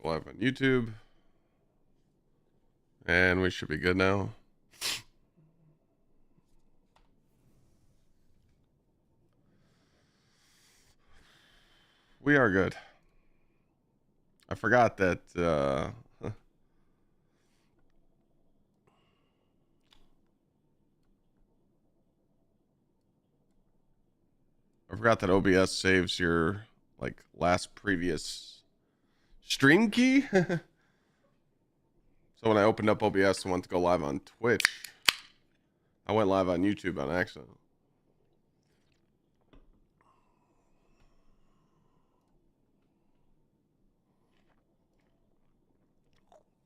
Live on YouTube. And we should be good now. We are good. I forgot that I forgot that OBS saves your like last previous stream key. So when I opened up OBS and went to go live on Twitch, I went live on YouTube on accident.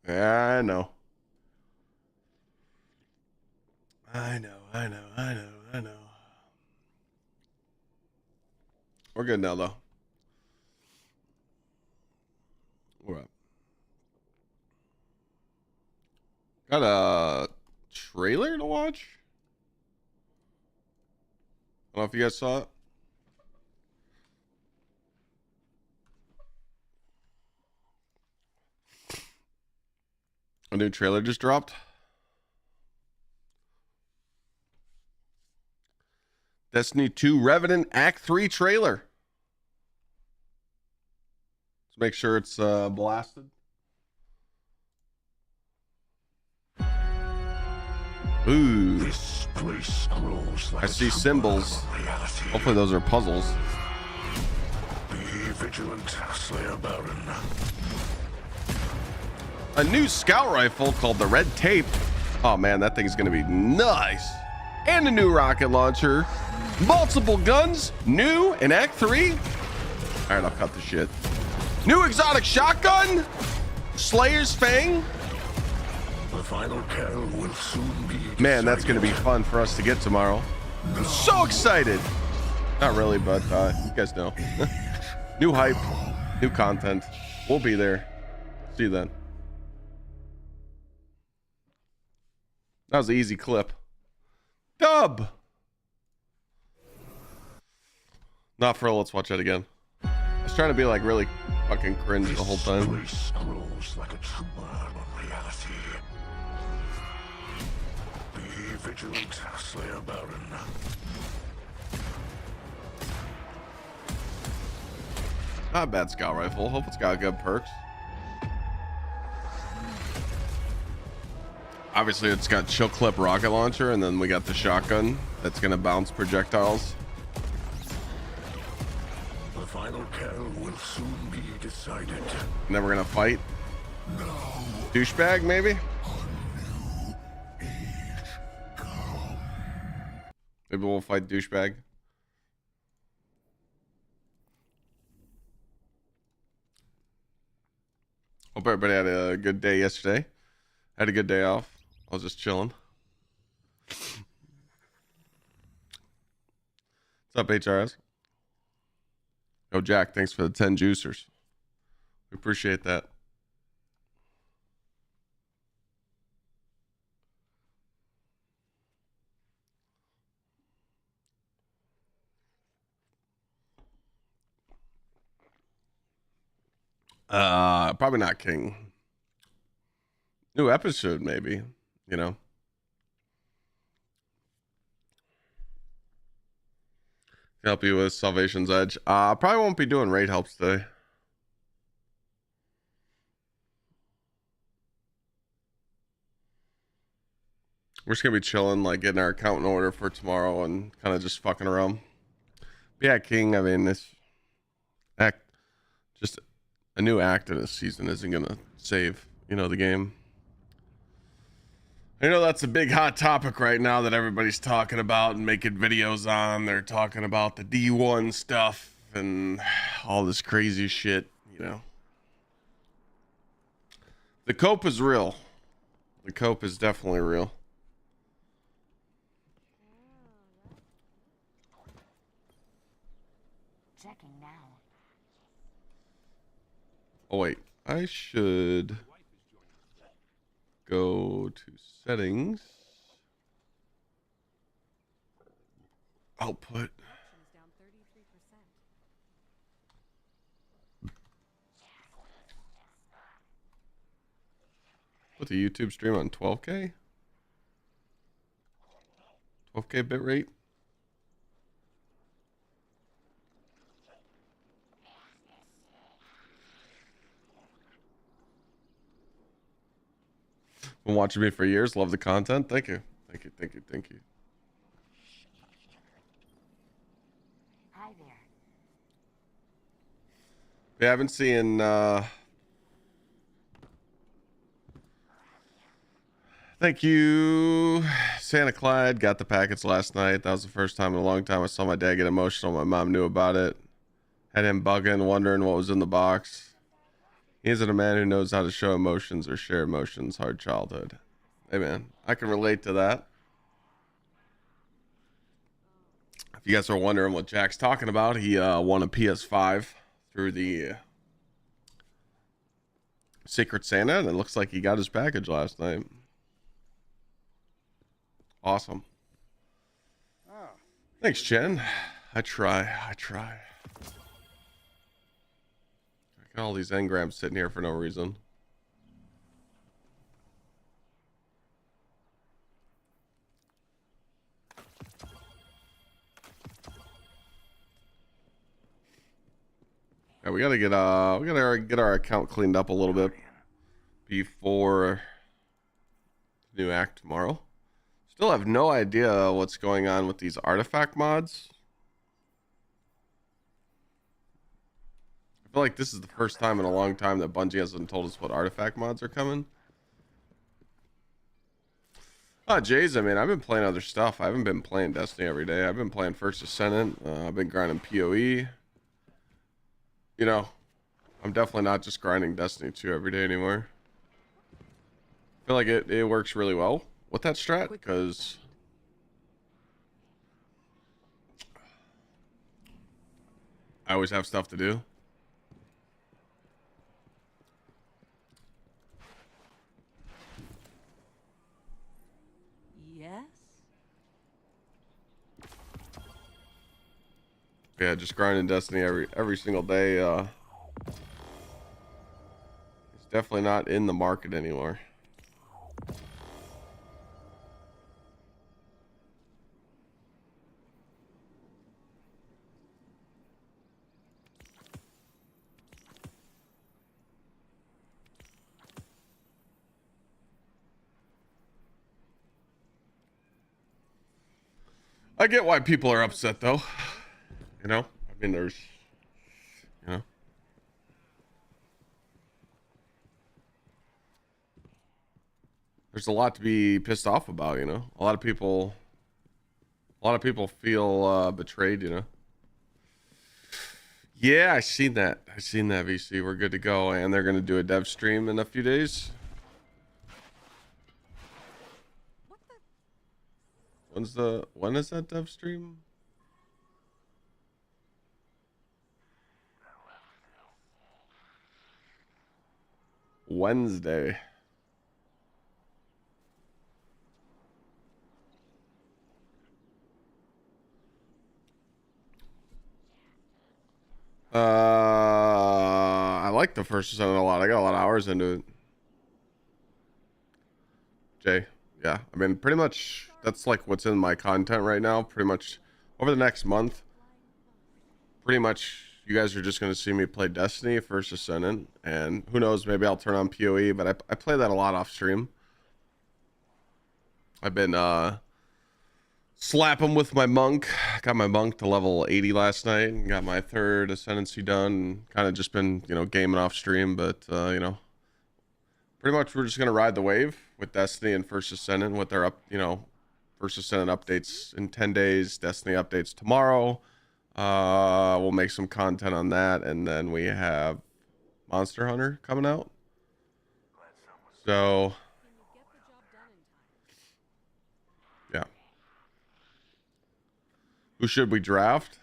Yeah, I know. I know. We're good now, though. We're up. Got a trailer to watch? I don't know if you guys saw it. A new trailer just dropped. Destiny 2 Revenant Act 3 trailer. Let's make sure it's blasted. Ooh. This place grows like I see symbols. Hopefully those are puzzles. Be vigilant, Slayer Baron. A new scout rifle called the Red Tape. Oh man, that thing's gonna be nice. And a new rocket launcher. Multiple guns, new in Act 3. All right, I'll cut the shit. New exotic shotgun. Slayer's Fang. The final kill will soon be decided. Man, that's gonna be fun for us to get tomorrow. I'm so excited. Not really, but you guys know. New hype, new content. We'll be there. See you then. That was an easy clip. Dub. Not for real. Let's watch that again. I was trying to be like really fucking cringe the whole time. This place grows like a true on reality. Be vigilant, Slayer Baron. Not a bad scout rifle. Hope it's got good perks. Obviously, it's got chill clip rocket launcher, and then we got the shotgun that's gonna bounce projectiles. The final kill will soon be decided. And then we're gonna fight douchebag, maybe. Maybe we'll fight douchebag. Hope everybody had a good day yesterday. Had a good day off. I was just chilling. What's up, HRS? Yo, Jack, thanks for the 10 juicers. We appreciate that. Probably not King. New episode, maybe, you know. Help you with Salvation's Edge. Probably won't be doing raid helps today. We're just gonna be chilling, like getting our account in order for tomorrow and kind of just fucking around. But yeah, King, I mean, this act, just a new act in a season isn't gonna save, you know, the game. I know that's a big hot topic right now that everybody's talking about and making videos on. They're talking about the D1 stuff and all this crazy shit, you know. The cope is real. The cope is definitely real. Checking now. Oh wait, I should go to settings. Output. Down 33%. with a YouTube stream on 12K? 12K bitrate? Been watching me for years. Love the content. Thank you. Thank you. Thank you. Thank you. Hi there. We haven't seen thank you, Gsxrclyde. Got the packets last night. That was the first time in a long time I saw my dad get emotional. My mom knew about it. Had him bugging, wondering what was in the box. He isn't a man who knows how to show emotions or share emotions. Hard childhood. Hey man, I can relate to that. If you guys are wondering what Jack's talking about, he won a PS5 through the Secret Santa, and it looks like he got his package last night. Awesome. Thanks, Jen. I try. Got all these engrams sitting here for no reason. Yeah, we gotta get our account cleaned up a little bit before the new act tomorrow. Still have no idea what's going on with these artifact mods. I feel like this is the first time in a long time that Bungie hasn't told us what artifact mods are coming. Jays, I mean, I've been playing other stuff. I haven't been playing Destiny every day. I've been playing First Ascendant. I've been grinding PoE. You know, I'm definitely not just grinding Destiny 2 every day anymore. I feel like it works really well with that strat because I always have stuff to do. Yeah, just grinding Destiny every single day. It's definitely not in the market anymore. I get why people are upset though. You know, I mean, there's, you know, there's a lot to be pissed off about. You know, a lot of people feel betrayed. You know. Yeah, I seen that. VC. We're good to go, and they're gonna do a dev stream in a few days. When is that dev stream? Wednesday. I like the First Ascendant a lot. I got a lot of hours into it. Jay, yeah. I mean, pretty much that's like what's in my content right now. Pretty much over the next month, pretty much you guys are just going to see me play Destiny, First Ascendant, and who knows, maybe I'll turn on PoE, but I play that a lot off stream. I've been slapping with my monk. Got my monk to level 80 last night and got my third ascendancy done. Kind of just been, you know, gaming off stream, but you know, pretty much we're just going to ride the wave with Destiny and First Ascendant with their First Ascendant updates in 10 days, Destiny updates tomorrow. We'll make some content on that, and then we have Monster Hunter coming out. So yeah. Who should we draft?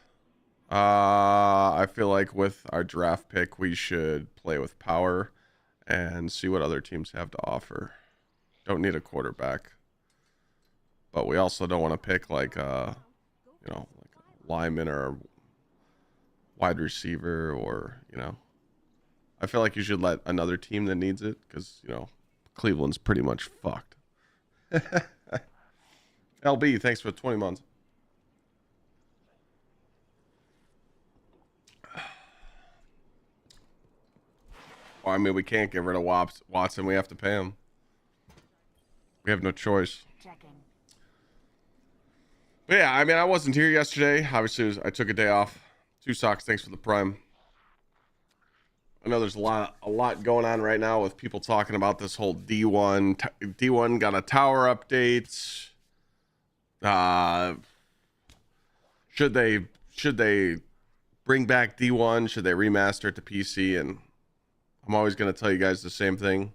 I feel like with our draft pick, we should play with power and see what other teams have to offer. Don't need a quarterback, but we also don't want to pick like you know, like a lineman or a wide receiver, or you know, I feel like you should let another team that needs it, because you know, Cleveland's pretty much fucked. LB, thanks for 20 months. Well, I mean, we can't get rid of Watson. We have to pay him. We have no choice. Checking. But yeah, I mean, I wasn't here yesterday. Obviously, I took a day off. Two socks, thanks for the prime. I know there's a lot going on right now with people talking about this whole D1. D1 got a tower update. Should they bring back D1? Should they remaster it to PC? And I'm always going to tell you guys the same thing.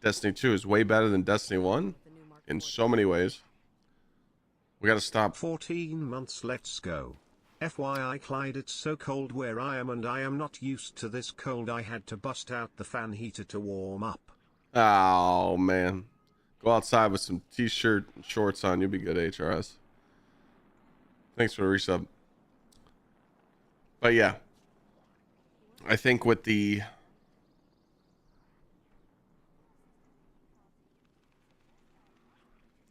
Destiny 2 is way better than Destiny 1 in so many ways. We got to stop. 14 months, let's go. FYI, Clyde, it's so cold where I am and I am not used to this cold. I had to bust out the fan heater to warm up. Oh, man. Go outside with some t-shirt and shorts on. You'll be good, HRS. Thanks for the resub. But yeah, I think with the...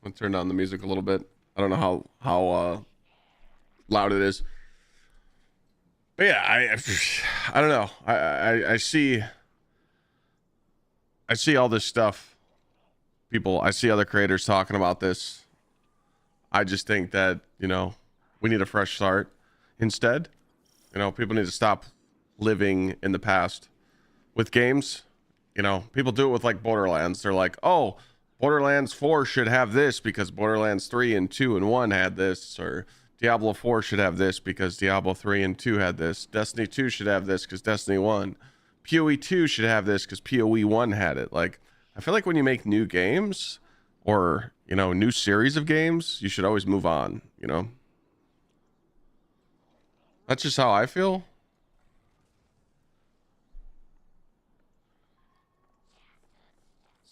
I'll turn down the music a little bit. I don't know how loud it is. But yeah, I don't know. I see all this stuff. I see other creators talking about this. I just think that, you know, we need a fresh start instead. You know, people need to stop living in the past with games. You know, people do it with like Borderlands. They're like, oh, Borderlands 4 should have this because Borderlands 3 and 2 and 1 had this, or Diablo 4 should have this because Diablo 3 and 2 had this. Destiny 2 should have this because Destiny 1. PoE 2 should have this because PoE 1 had it. Like, I feel like when you make new games or, you know, new series of games, you should always move on, you know? That's just how I feel.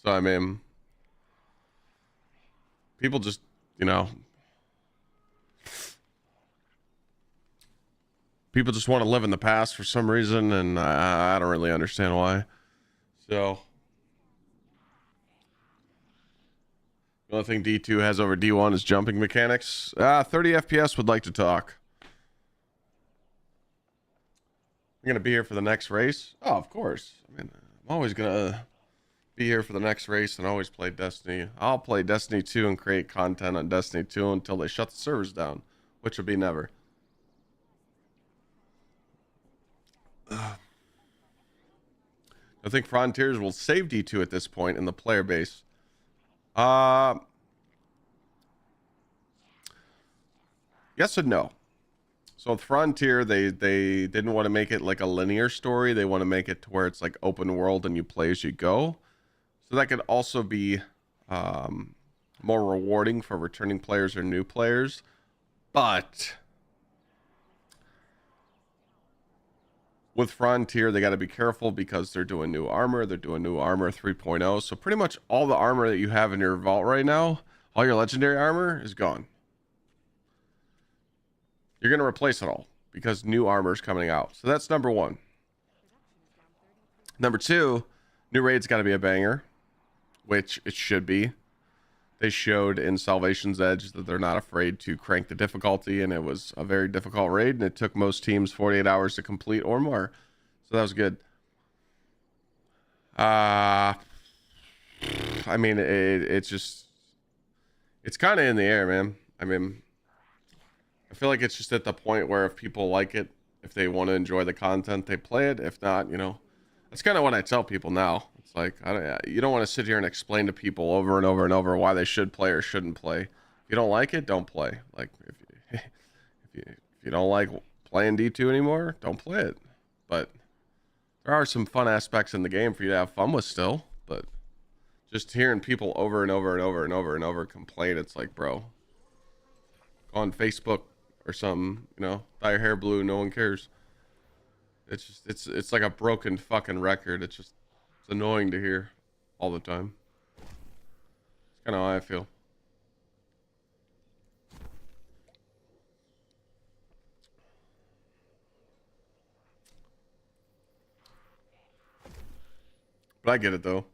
So, I mean, people just, you know, people just want to live in the past for some reason, and I don't really understand why. So, the only thing D2 has over D1 is jumping mechanics. 30 FPS would like to talk. You're going to be here for the next race? Oh, of course. I mean, I'm always going to be here for the next race and always play Destiny. I'll play Destiny 2 and create content on Destiny 2 until they shut the servers down, which will be never. I think Frontiers will save D2 at this point in the player base. Yes and no. So with Frontier, they didn't want to make it like a linear story. They want to make it to where it's like open world and you play as you go. So that could also be more rewarding for returning players or new players. But with Frontier, they got to be careful because they're doing new armor. They're doing new armor 3.0. So pretty much all the armor that you have in your vault right now, all your legendary armor is gone. You're going to replace it all because new armor is coming out. So that's number one. Number two, new raid's got to be a banger, which it should be. They showed in Salvation's Edge that they're not afraid to crank the difficulty, and it was a very difficult raid, and it took most teams 48 hours to complete or more. So that was good. I mean, it's kind of in the air, man. I mean, I feel like it's just at the point where if people like it, if they want to enjoy the content, they play it. If not, you know, that's kind of what I tell people now. It's like, you don't want to sit here and explain to people over and over and over why they should play or shouldn't play. If you don't like it, don't play. Like, if you don't like playing D2 anymore, don't play it. But there are some fun aspects in the game for you to have fun with still. But just hearing people over and over and over and over and over complain, it's like, bro, go on Facebook or something, you know, dye your hair blue, no one cares. It's just it's like a broken fucking record. It's annoying to hear all the time. It's kind of how I feel. But I get it though.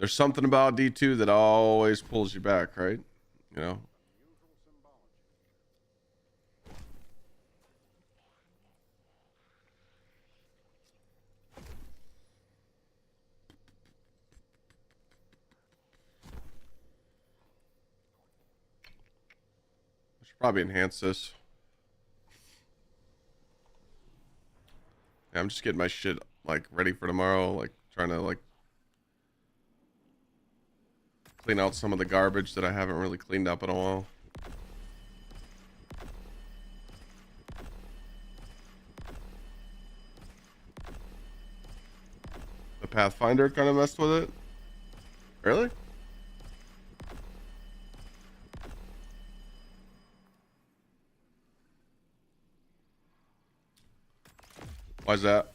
There's something about D2 that always pulls you back, right? You know? I should probably enhance this. Yeah, I'm just getting my shit like ready for tomorrow, like trying to like clean out some of the garbage that I haven't really cleaned up in a while. The Pathfinder kind of messed with it. Really? Why's that?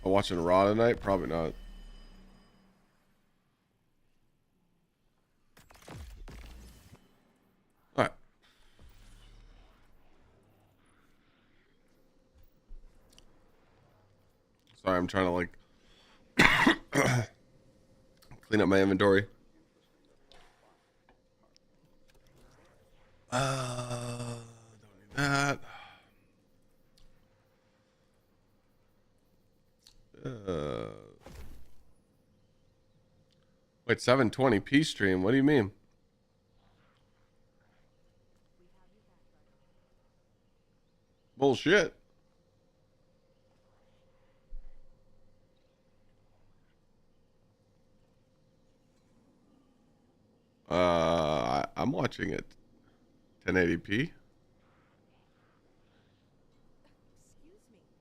I'm watching Raw tonight? Probably not. Alright. Sorry, I'm trying to like clean up my inventory. Don't need that. Wait, 720p stream? What do you mean? Bullshit. I'm watching it 1080p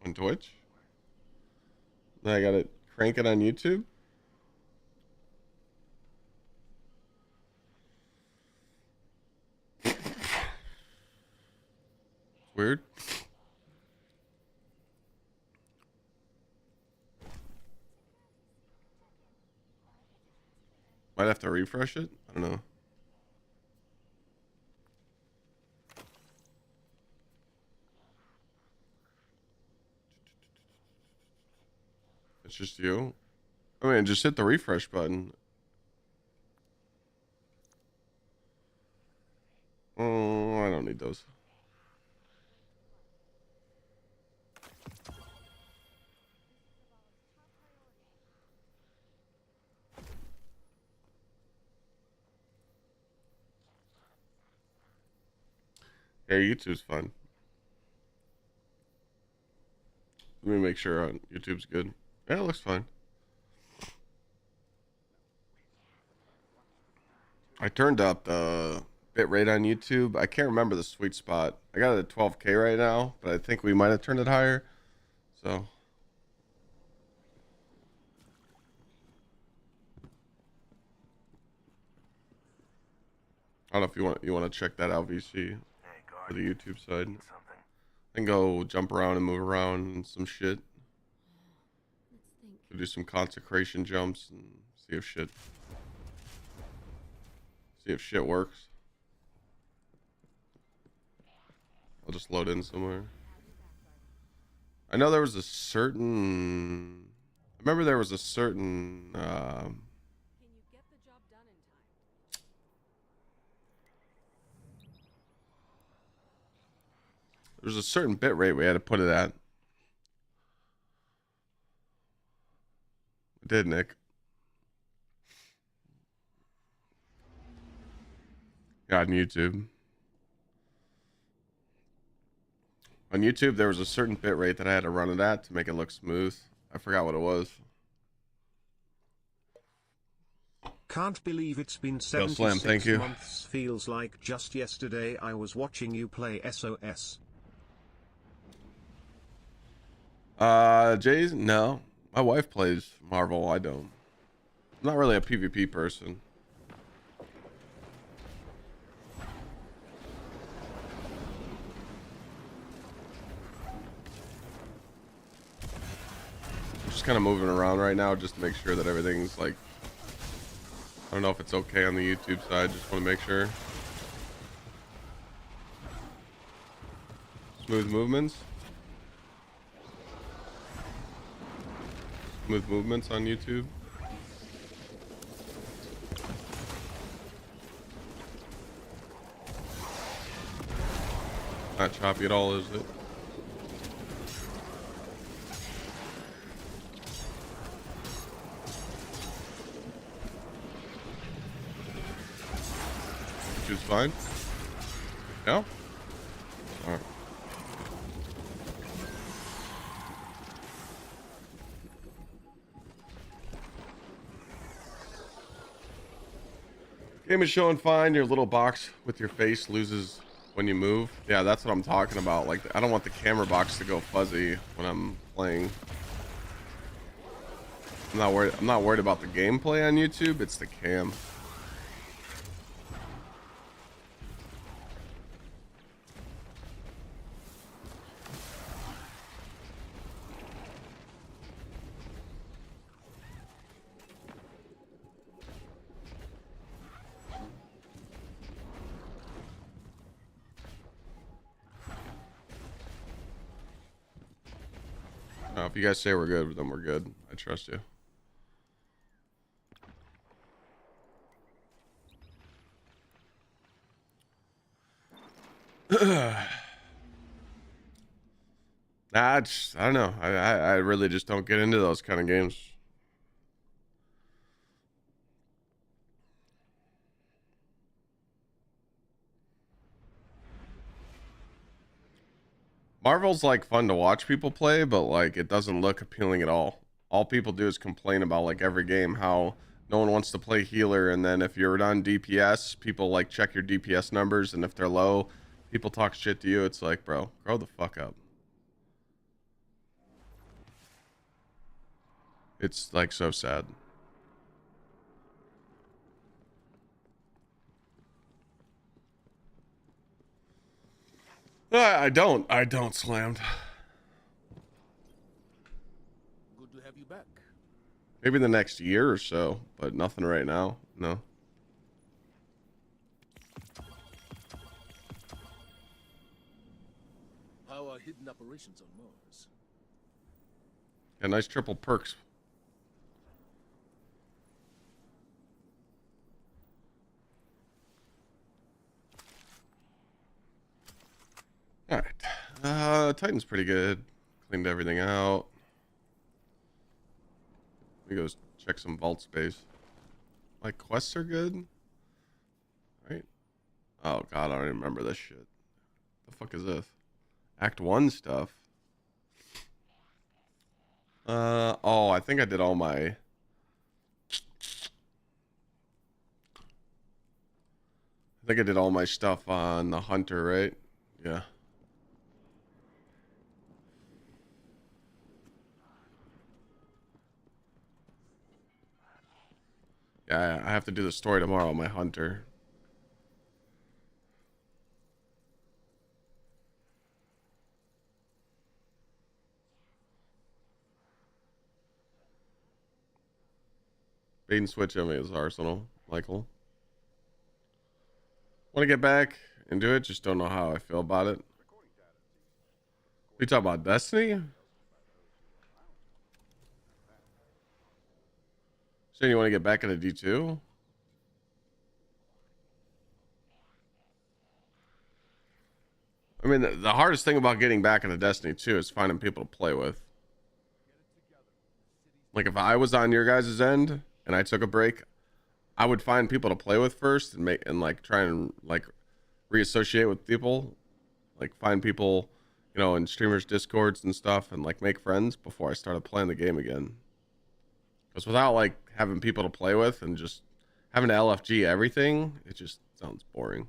on Twitch. Then I gotta crank it on YouTube. Weird. Might have to refresh it. I don't know. It's just you. I mean, just hit the refresh button. Oh, I don't need those. Yeah, YouTube's fun. Let me make sure YouTube's good. Yeah, it looks fine. I turned up the bitrate on YouTube. I can't remember the sweet spot. I got it at 12K right now, but I think we might have turned it higher. So I don't know if you want to check that out, VC, for the YouTube side. And go jump around and move around and some shit. We'll do some consecration jumps and see if shit works. I'll just load in somewhere. I know there was a certain. I remember there was a certain. Can you get the job done in time? There was a certain bit rate we had to put it at. We did, Nick. Yeah, on YouTube. On YouTube, there was a certain bit rate that I had to run it at to make it look smooth. I forgot what it was. Can't believe it's been Slam, 76 thank you. months. Feels like just yesterday I was watching you play SOS. Jay's? No. My wife plays Marvel. I don't. I'm not really a PvP person. I'm just kind of moving around right now just to make sure that everything's like... I don't know if it's okay on the YouTube side. Just want to make sure. Smooth movements. Smooth movements on YouTube. Not choppy at all, is it? Which is fine. No? Alright. Game is showing fine. Your little box with your face loses when you move. Yeah, that's what I'm talking about. Like, I don't want the camera box to go fuzzy when I'm playing. I'm not worried about the gameplay on YouTube. It's the cam. If you guys say we're good, then we're good. I trust you. I don't know. I really just don't get into those kind of games. Marvel's like fun to watch people play, but like it doesn't look appealing at all. All people do is complain about like every game how no one wants to play healer, and then if you're on DPS, people like check your DPS numbers, and if they're low, people talk shit to you. It's like, bro, grow the fuck up. It's like so sad. I don't slammed. Good to have you back. Maybe the next year or so, but nothing right now. No. How are hidden operations on Mars? Yeah, nice triple perks. All right. Titan's pretty good. Cleaned everything out. Let me go check some vault space. My quests are good. Right? Oh god, I don't even remember this shit. The fuck is this? Act 1 stuff. Oh, I think I did all my... I think I did all my stuff on the hunter, right? Yeah. Yeah, I have to do the story tomorrow on my hunter. Bait and switch on me is Arsenal, Michael. Want to get back and do it, just don't know how I feel about it. We talk about Destiny? Saying you want to get back into D2? I mean, the hardest thing about getting back into Destiny 2 is finding people to play with. Like, if I was on your guys' end and I took a break, I would find people to play with first and like try and like reassociate with people, like find people, you know, in streamers' discords and stuff, and like make friends before I started playing the game again. Because without like having people to play with and just having to LFG everything, it just sounds boring.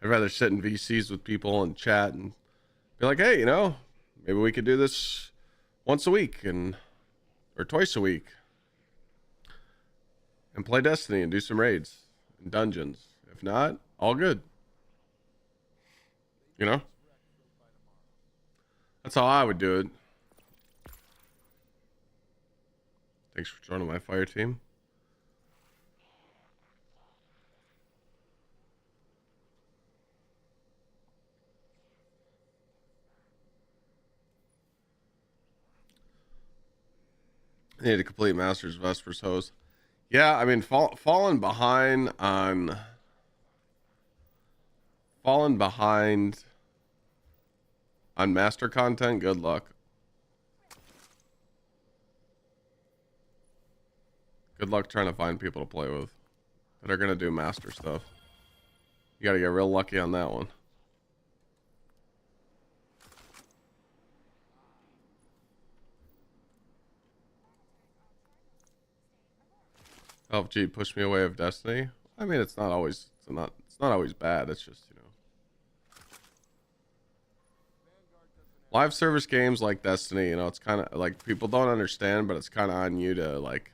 I'd rather sit in VCs with people and chat and be like, hey, you know, maybe we could do this once a week or twice a week and play Destiny and do some raids and dungeons. If not, all good. You know? That's how I would do it. Thanks for joining my fire team. Need to complete Masters Vespers host. Yeah, I mean, falling behind on master content. Good luck. Good luck trying to find people to play with that are gonna do master stuff. You gotta get real lucky on that one. Oh, gee, push me away of Destiny. I mean, it's not always bad. It's just, you know, live service games like Destiny. You know, it's kind of like people don't understand, but it's kind of on you to like.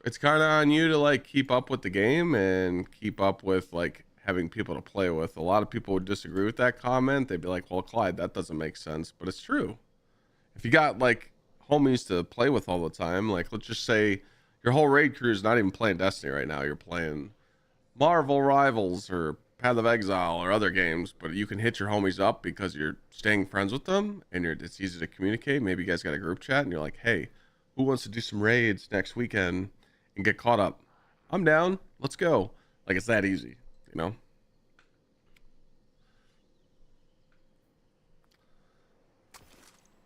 It's kind of on you to like keep up with the game and keep up with like having people to play with. A lot of people would disagree with that comment. They'd be like, "Well, Clyde, that doesn't make sense," but it's true. If you got like homies to play with all the time, like let's just say your whole raid crew is not even playing Destiny right now. You're playing Marvel Rivals or Path of Exile or other games, but you can hit your homies up because you're staying friends with them and it's easy to communicate. Maybe you guys got a group chat and you're like, "Hey, who wants to do some raids next weekend and get caught up?" I'm down. Let's go. Like it's that easy, you know?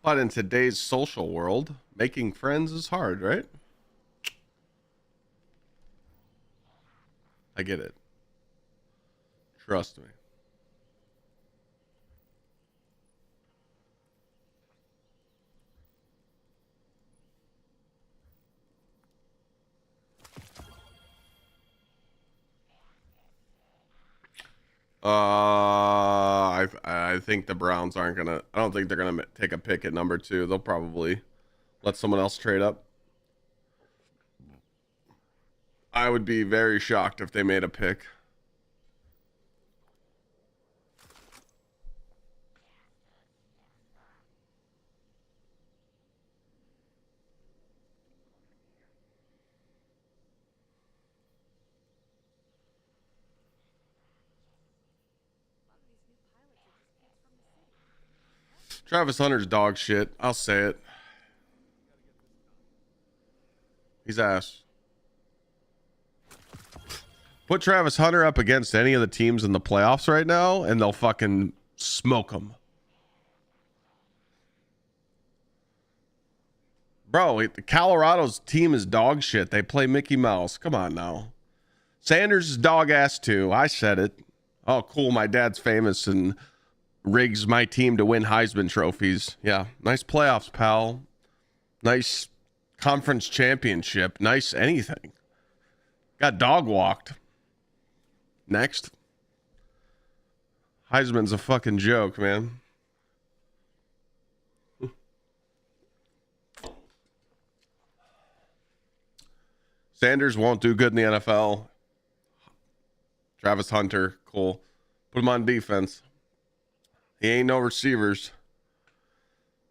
But in today's social world, making friends is hard, right? I get it. Trust me. I think the Browns aren't gonna. I don't think they're gonna take a pick at number 2. They'll probably let someone else trade up. I would be very shocked if they made a pick. Travis Hunter's dog shit. I'll say it. He's ass. Put Travis Hunter up against any of the teams in the playoffs right now, and they'll fucking smoke him. Bro, Colorado's team is dog shit. They play Mickey Mouse. Come on now. Sanders is dog ass too. I said it. Oh, cool. My dad's famous and rigs my team to win Heisman trophies. Yeah. Nice playoffs, pal. Nice conference championship. Nice anything. Got dog walked. Next. Heisman's a fucking joke, man. Sanders won't do good in the NFL. Travis Hunter, cool. Put him on defense. He ain't no receivers.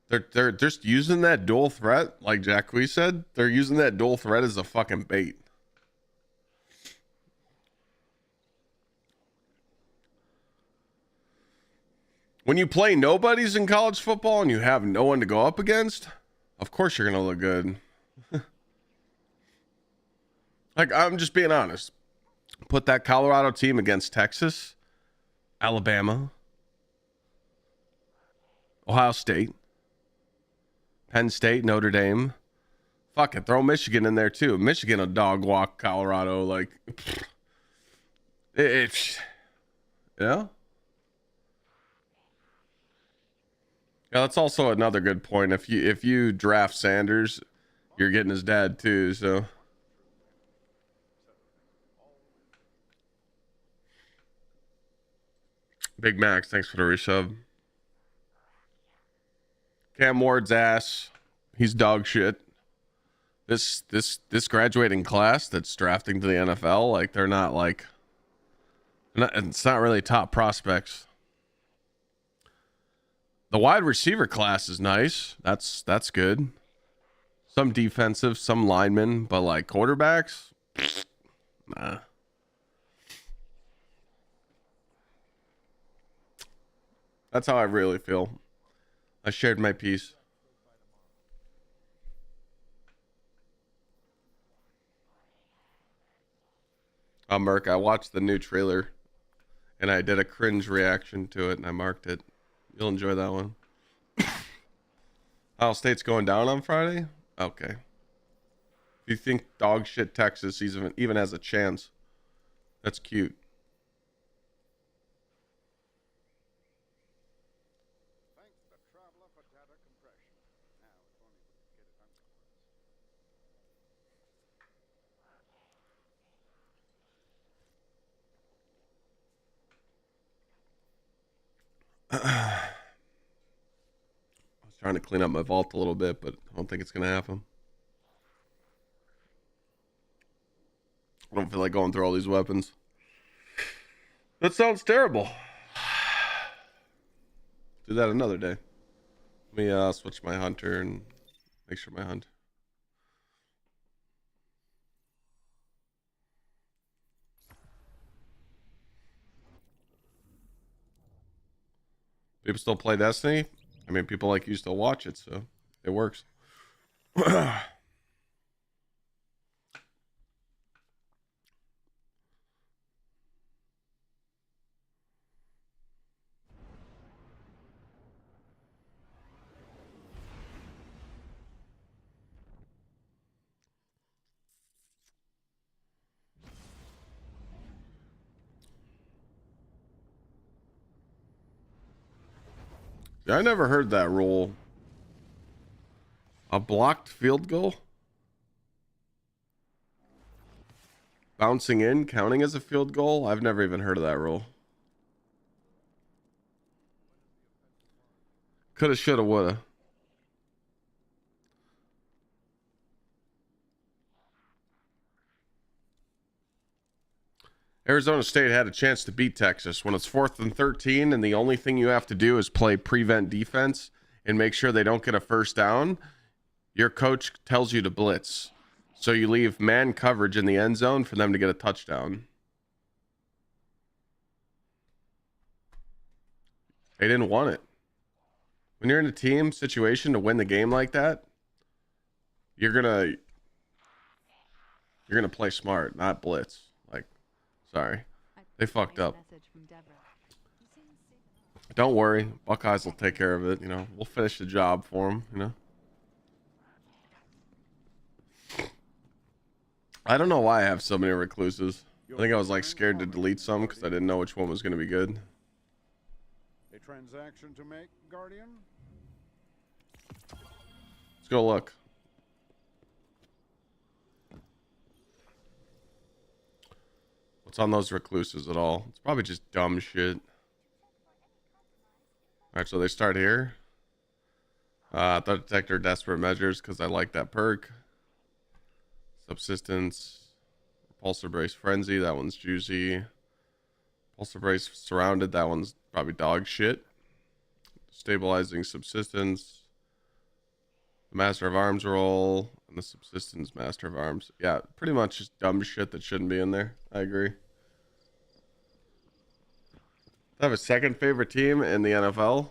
They're just using that dual threat, like Gsxrclyde said. They're using that dual threat as a fucking bait. When you play nobodies in college football and you have no one to go up against, of course you're gonna look good. Like, I'm just being honest. Put that Colorado team against Texas, Alabama, Ohio State, Penn State, Notre Dame. Fuck it, throw Michigan in there too. Michigan a dog walk Colorado, like it's you know? Yeah, that's also another good point. If you draft Sanders, you're getting his dad too, so Big Max, thanks for the resub. Cam Ward's ass. He's dog shit. This graduating class that's drafting to the NFL, like they're not like it's not really top prospects. The wide receiver class is nice. That's good. Some defensive, some linemen, but like quarterbacks, nah. That's how I really feel. I shared my piece. Merc, I watched the new trailer and I did a cringe reaction to it and I marked it. You'll enjoy that one. Ohio State's going down on Friday? Okay. If you think dog shit Texas even has a chance, that's cute. I was trying to clean up my vault a little bit, but I don't think it's going to happen. I don't feel like going through all these weapons. That sounds terrible. Do that another day. Let me switch my hunter and make sure my hunt. People still play Destiny? I mean, people like you still watch it, so it works. I never heard that rule. A blocked field goal? Bouncing in, counting as a field goal? I've never even heard of that rule. Coulda, shoulda, woulda. Arizona State had a chance to beat Texas when it's 4th and 13 and the only thing you have to do is play prevent defense and make sure they don't get a first down. Your coach tells you to blitz. So you leave man coverage in the end zone for them to get a touchdown. They didn't want it. When you're in a team situation to win the game like that, you're gonna play smart, not blitz. Like, sorry, they fucked up. Don't worry, Buckeyes will take care of it. You know, we'll finish the job for them. You know. I don't know why I have so many recluses. I think I was like scared to delete some because I didn't know which one was going to be good. A transaction to make, Guardian? Let's go look. What's on those recluses at all? It's probably just dumb shit. Alright, so they start here. Threat detector, desperate measures, because I like that perk. Subsistence, repulsor brace frenzy, that one's juicy. Repulsor brace surrounded, that one's probably dog shit. Stabilizing subsistence, the master of arms roll, and the subsistence master of arms. Yeah, pretty much just dumb shit that shouldn't be in there. I agree. I have a second favorite team in the NFL.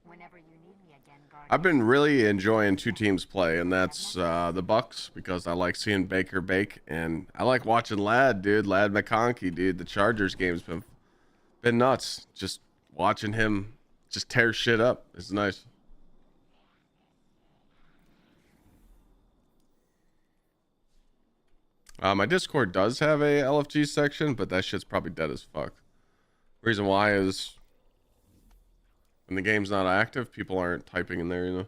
Whenever you need me again, Guardian. I've been really enjoying two teams play, and that's the Bucks, because I like seeing Baker bake, and I like watching Ladd, dude. Ladd McConkey, dude. The Chargers game's been nuts. Just watching him just tear shit up is nice. My Discord does have a LFG section, but that shit's probably dead as fuck. Reason why is when the game's not active, people aren't typing in there, you know.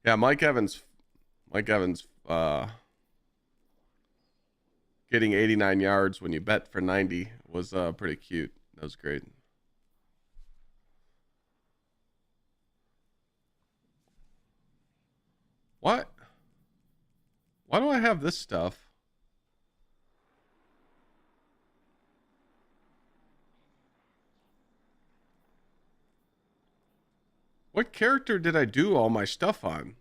Yeah, Mike Evans getting 89 yards when you bet for 90 was pretty cute. That was great. What? Why do I have this stuff? What character did I do all my stuff on?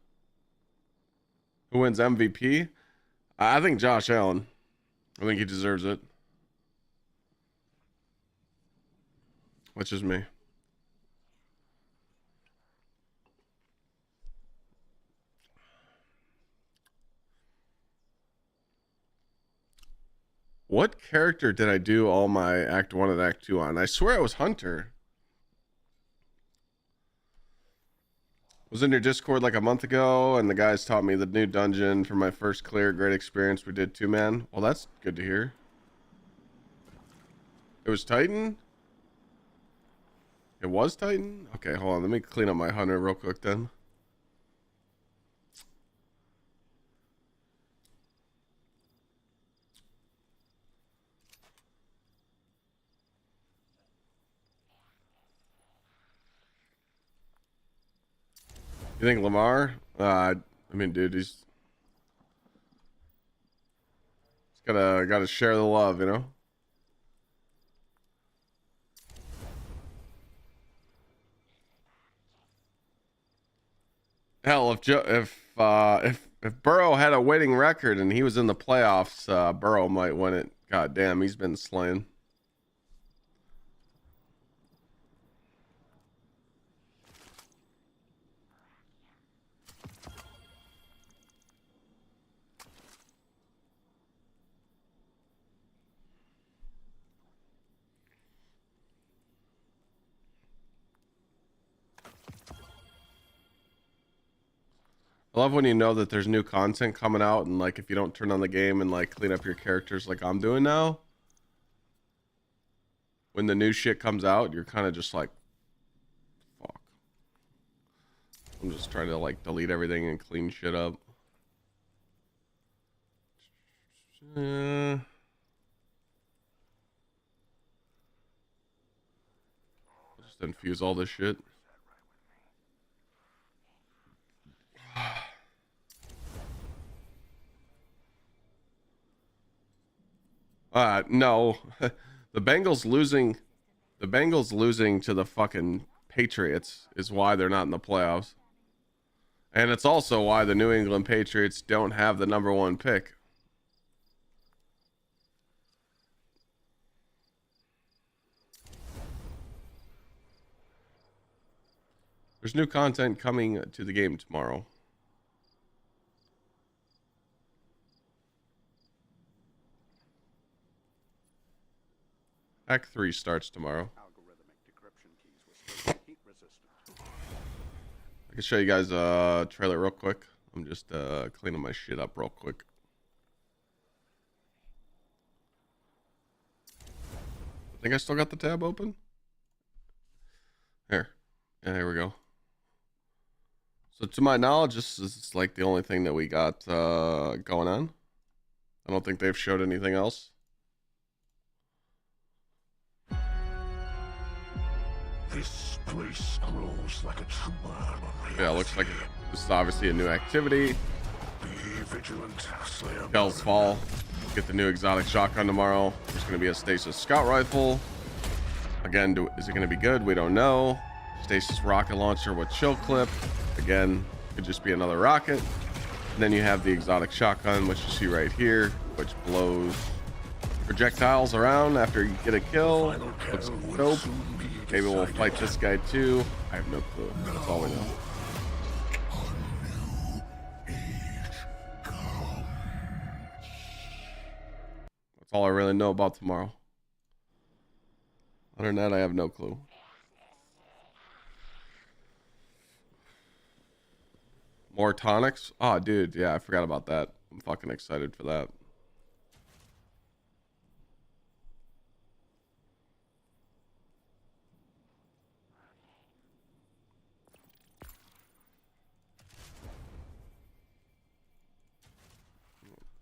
Who wins MVP? I think Josh Allen. I think he deserves it. Which is me. What character did I do all my Act 1 and Act 2 on? I swear it was Hunter. Was in your Discord like a month ago, and the guys taught me the new dungeon for my first clear. Great experience. We did 2-man. Well, that's good to hear. It was Titan? It was Titan? Okay, hold on. Let me clean up my Hunter real quick then. You think Lamar? I mean, dude, he's gotta share the love, you know. Hell, if Burrow had a winning record and he was in the playoffs, Burrow might win it. God damn, he's been slaying. I love when you know that there's new content coming out, and like if you don't turn on the game and like clean up your characters like I'm doing now, when the new shit comes out, you're kind of just like, fuck. I'm just trying to like delete everything and clean shit up. Just infuse all this shit. No. The Bengals losing to the fucking Patriots is why they're not in the playoffs. And it's also why the New England Patriots don't have the #1 pick. There's new content coming to the game tomorrow. Act 3 starts tomorrow. I can show you guys a trailer real quick. I'm just cleaning my shit up real quick. I think I still got the tab open. Here. Yeah, here we go. So to my knowledge, this is like the only thing that we got going on. I don't think they've showed anything else. This place grows like a tumor. Yeah, it looks like this is obviously a new activity. Be vigilant, Slayer. Hell's Fall. Get the new exotic shotgun tomorrow. There's going to be a stasis scout rifle. Again, is it going to be good? We don't know. Stasis rocket launcher with chill clip. Again, could just be another rocket. And then you have the exotic shotgun, which you see right here, which blows projectiles around after you get a kill. Looks dope. Maybe we'll fight this guy too. I have no clue. That's all we know. That's all I really know about tomorrow. Other than that, I have no clue. More tonics? Oh, dude, yeah, I forgot about that. I'm fucking excited for that.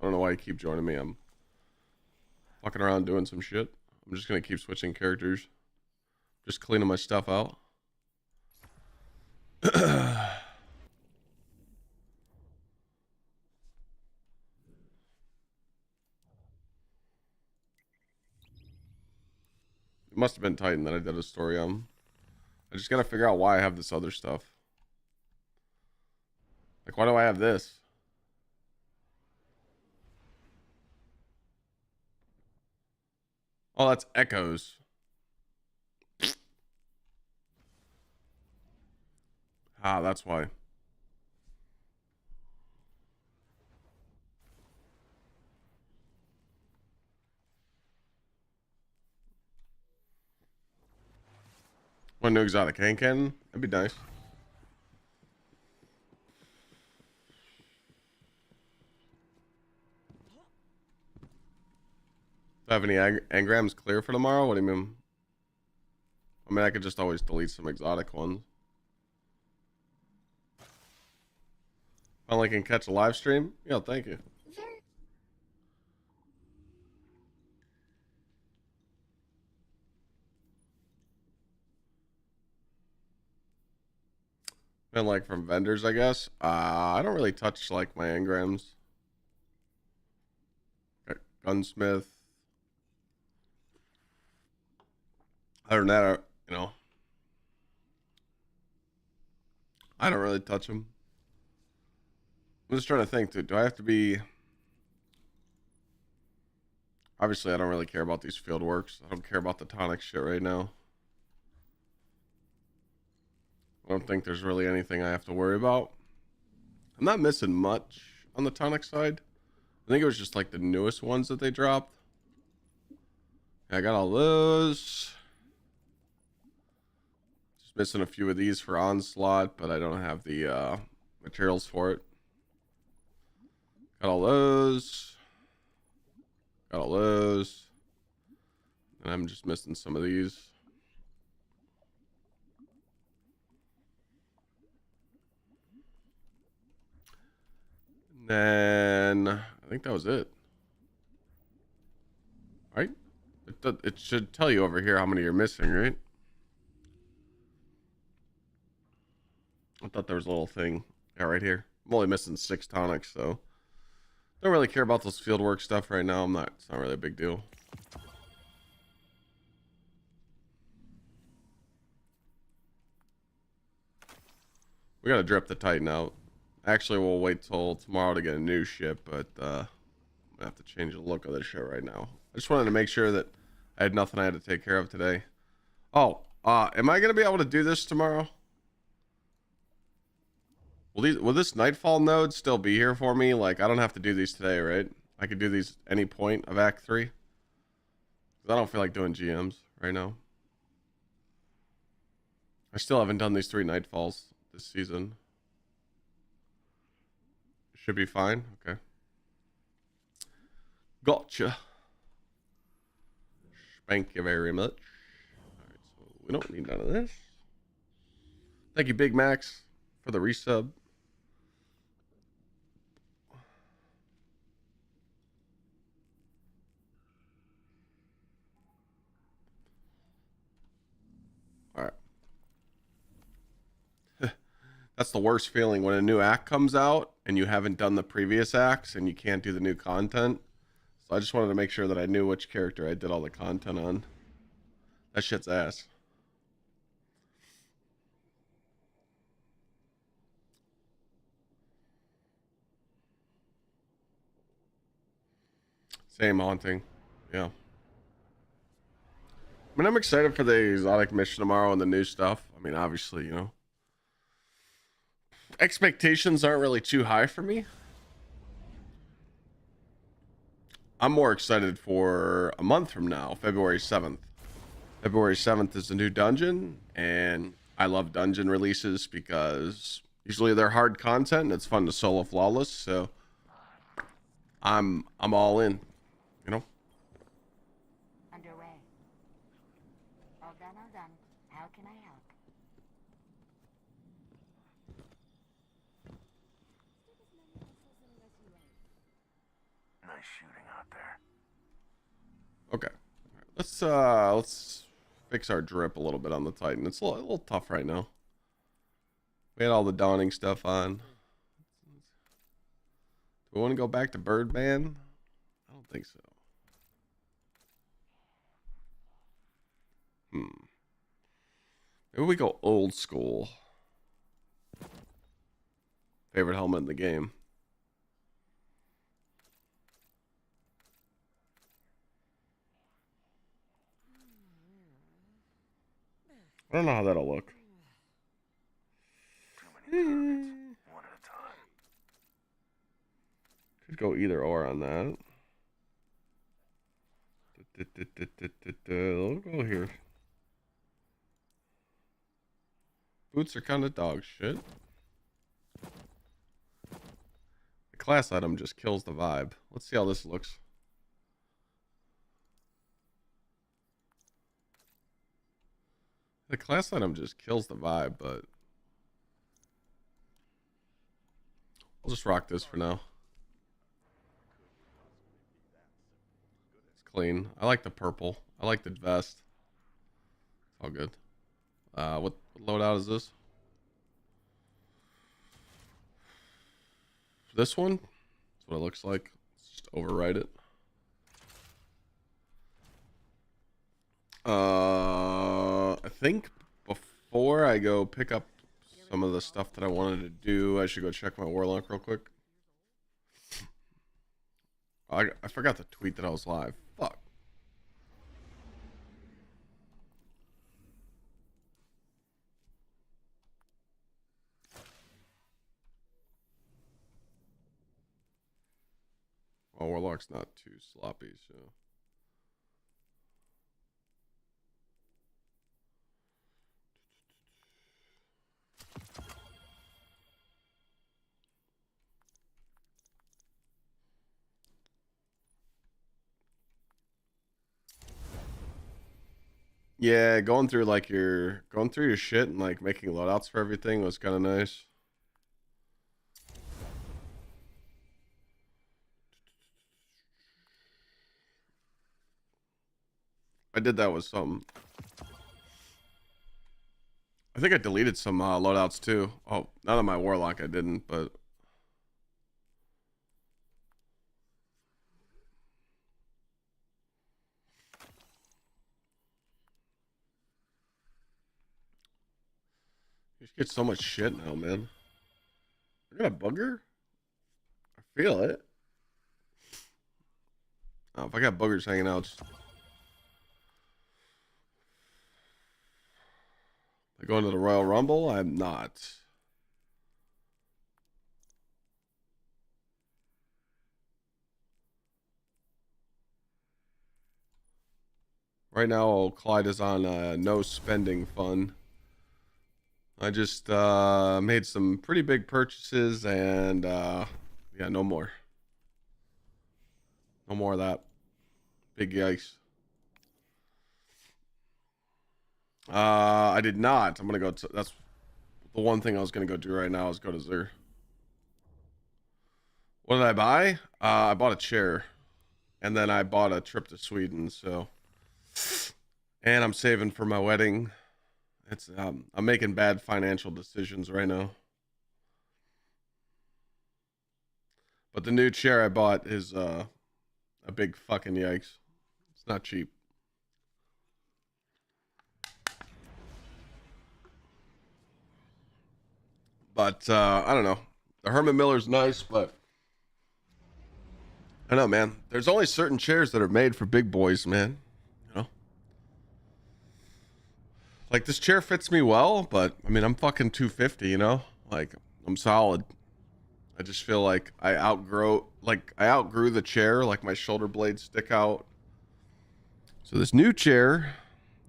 I don't know why you keep joining me. I'm fucking around doing some shit. I'm just gonna keep switching characters. Just cleaning my stuff out. It must have been Titan that I did a story on. I just gotta figure out why I have this other stuff. Like, why do I have this? Oh, that's echoes. Ah, that's why. One new exotic hand cannon? That'd be nice. Do I have any engrams clear for tomorrow? What do you mean? I mean, I could just always delete some exotic ones. Finally can catch a live stream? Yeah, thank you. Been like from vendors, I guess. I don't really touch like my engrams. Okay, gunsmith. Other than that, you know, I don't really touch them. I'm just trying to think, dude. Do I have to be? Obviously, I don't really care about these field works. I don't care about the tonic shit right now. I don't think there's really anything I have to worry about. I'm not missing much on the tonic side. I think it was just like the newest ones that they dropped. I got all those. Just missing a few of these for onslaught, but I don't have the materials for it. Got all those. Got all those. And I'm just missing some of these. And then I think that was it. Right? It should tell you over here how many you're missing, right? I thought there was a little thing. Yeah, right here. I'm only missing 6 tonics, so don't really care about those fieldwork stuff right now. It's not really a big deal. We gotta drip the Titan out. Actually, we'll wait till tomorrow to get a new ship, but I'm gonna have to change the look of this shit right now. I just wanted to make sure that I had nothing I had to take care of today. Oh, am I gonna be able to do this tomorrow? Will this Nightfall node still be here for me? Like, I don't have to do these today, right? I could do these any point of Act 3. Because I don't feel like doing GMs right now. I still haven't done these 3 Nightfalls this season. Should be fine. Okay. Gotcha. Thank you very much. Alright, so we don't need none of this. Thank you, Big Max, for the resub. Alright. That's the worst feeling when a new act comes out and you haven't done the previous acts and you can't do the new content. So I just wanted to make sure that I knew which character I did all the content on. That shit's ass. Same haunting. Yeah. I mean, I'm excited for the exotic mission tomorrow and the new stuff. I mean, obviously, you know, expectations aren't really too high for me. I'm more excited for a month from now, February 7th. February 7th is the new dungeon, and I love dungeon releases because usually they're hard content and it's fun to solo flawless, so I'm all in, you know? Underway. All done, all done. How can I help? Nice shooting out there. Okay. Let's fix our drip a little bit on the Titan. It's a little tough right now. We had all the dawning stuff on. Do we want to go back to Birdman? I don't think so. Maybe we go old school. favorite helmet in the game. I don't know how that'll look. One at a time. Could go either or on that. We'll go here. Boots are kind of dog shit. The class item just kills the vibe. Let's see how this looks. The class item just kills the vibe, but I'll just rock this for now. It's clean. I like the purple. I like the vest. It's all good. What loadout is this? This one? That's what it looks like. Let's just overwrite it. I think before I go pick up some of the stuff that I wanted to do, I should go check my Warlock real quick. I forgot to tweet that I was live. Fuck. Well, Warlock's not too sloppy, so. Yeah, going through your shit and like making loadouts for everything was kind of nice. I did that with some. I think I deleted some loadouts too. Oh, not on my Warlock I didn't, but you just get so much shit now, man. I got a booger? I feel it. Oh, if I got boogers hanging out, just... I go into the Royal Rumble? I'm not. Right now, Clyde is on no spending fund. I just made some pretty big purchases and yeah, no more. No more of that. Big yikes. I did not. I'm gonna go to, that's the one thing I was gonna go do right now is go to Gsxr. What did I buy? I bought a chair. And then I bought a trip to Sweden, so. And I'm saving for my wedding. It's I'm making bad financial decisions right now. But the new chair I bought is a big fucking yikes. It's not cheap. But I don't know. The Herman Miller's nice, but I don't know, man. There's only certain chairs that are made for big boys, man. You know? Like, this chair fits me well, but I mean, I'm fucking 250, you know? Like, I'm solid. I just feel like I outgrew the chair, like my shoulder blades stick out. So this new chair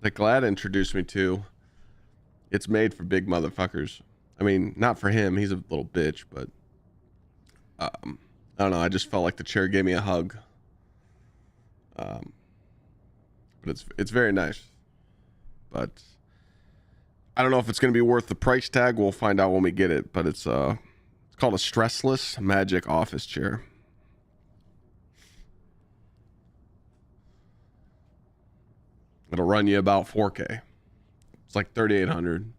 that Glad introduced me to, it's made for big motherfuckers. I mean, not for him, he's a little bitch, but I don't know, I just felt like the chair gave me a hug. But it's very nice. But I don't know if it's going to be worth the price tag. We'll find out when we get it, but it's called a stressless magic office chair. It'll run you about 4K. It's like 3,800.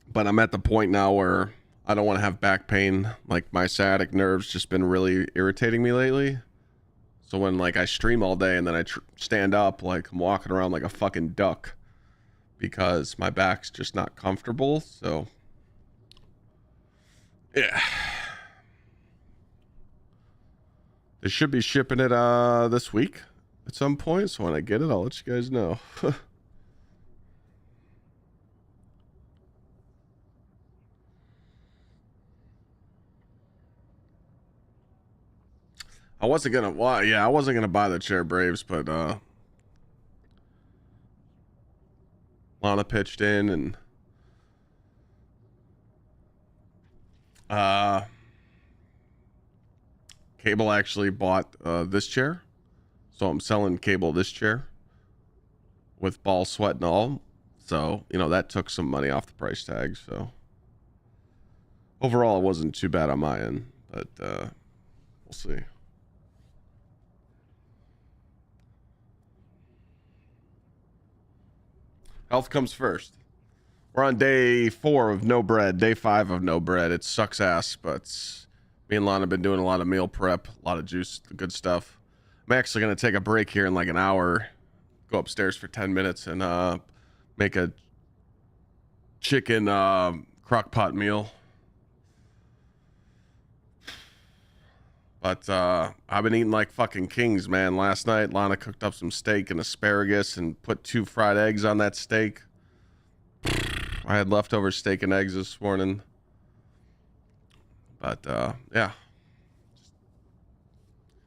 But I'm at the point now where I don't want to have back pain. Like, my sciatic nerve's just been really irritating me lately. So when like I stream all day and then I stand up, like I'm walking around like a fucking duck because my back's just not comfortable. So Yeah. They should be shipping it this week at some point. So when I get it, I'll let you guys know. I wasn't gonna, well, yeah, I wasn't gonna buy the chair Braves, but Lana pitched in, and Cable actually bought this chair, so I'm selling Cable this chair with ball sweat and all. So you know that took some money off the price tag. So overall, it wasn't too bad on my end, but we'll see. Health comes first. We're on day 4 of no bread, day 5 of no bread. It sucks ass, but me and Lana have been doing a lot of meal prep, a lot of juice, good stuff. I'm actually going to take a break here in like an hour, go upstairs for 10 minutes and make a chicken crock pot meal. But I've been eating like fucking kings, man. Last night, Lana cooked up some steak and asparagus and put 2 fried eggs on that steak. I had leftover steak and eggs this morning. But yeah.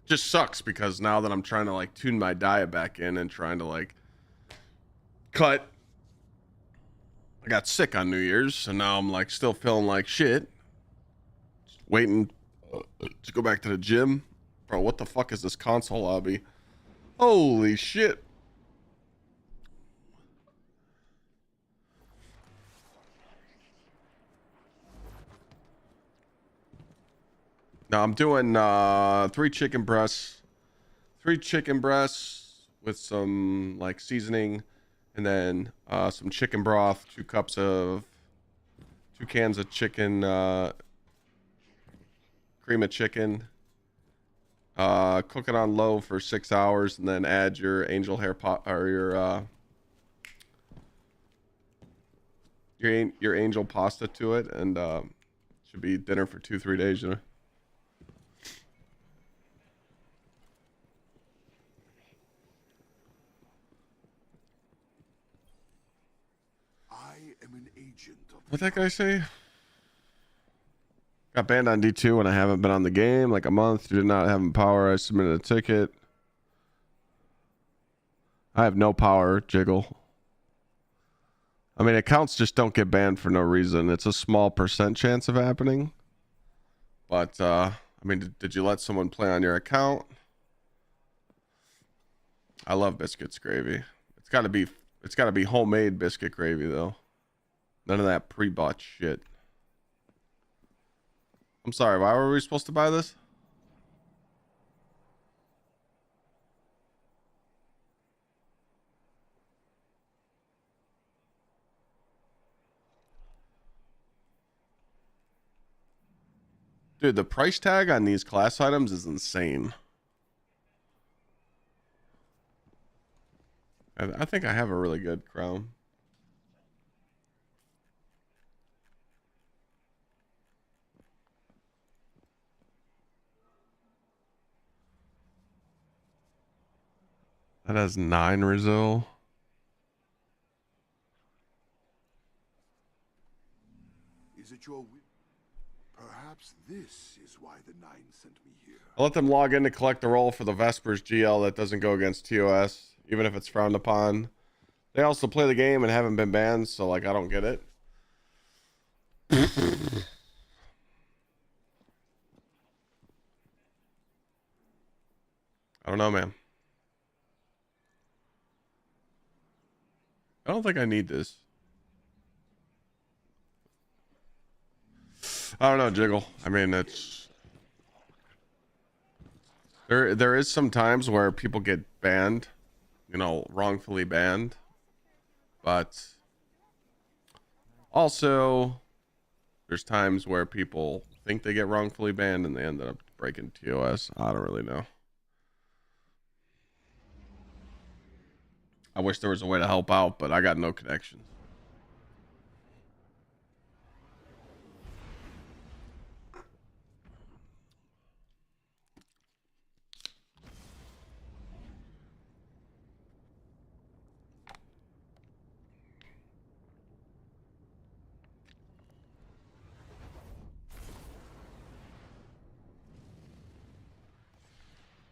Just sucks because now that I'm trying to like tune my diet back in and trying to like cut. I got sick on New Year's, and now I'm like still feeling like shit. Just waiting to go back to the gym. Bro, what the fuck is this console lobby? Holy shit. Now I'm doing 3 chicken breasts. 3 chicken breasts with some like seasoning, and then some chicken broth, 2 cans of chicken, cream of chicken. Cook it on low for 6 hours, and then add your angel hair pot or your angel pasta to it, and should be dinner for 2-3 days, you know. What'd that guy say? Got banned on D2 when I haven't been on the game like a month. Did not have power. I submitted a ticket. I have no power, Jiggle. I mean, accounts just don't get banned for no reason. It's a small % chance of happening. But, I mean, did you let someone play on your account? I love biscuits gravy. It's gotta be homemade biscuit gravy, though. None of that pre-bought shit. I'm sorry, why were we supposed to buy this? Dude, the price tag on these class items is insane. I think I have a really good crown. That has 9 Rizzo. Is it your perhaps this is why the 9 sent me here. I'll let them log in to collect the roll for the Vespers GL that doesn't go against TOS, even if it's frowned upon. They also play the game and haven't been banned, so like I don't get it. I don't know, man. I don't think I need this. I don't know, Jiggle. I mean, it's there is some times where people get banned, you know, wrongfully banned, but also there's times where people think they get wrongfully banned and they end up breaking TOS. I don't really know. I wish there was a way to help out, but I got no connections.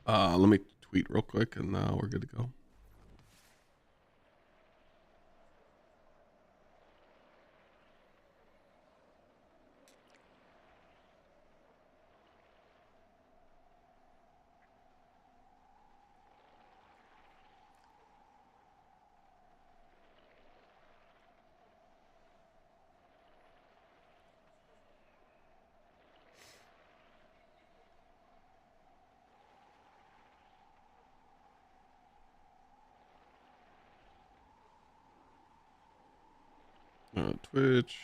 Let me tweet real quick and we're good to go. Twitch.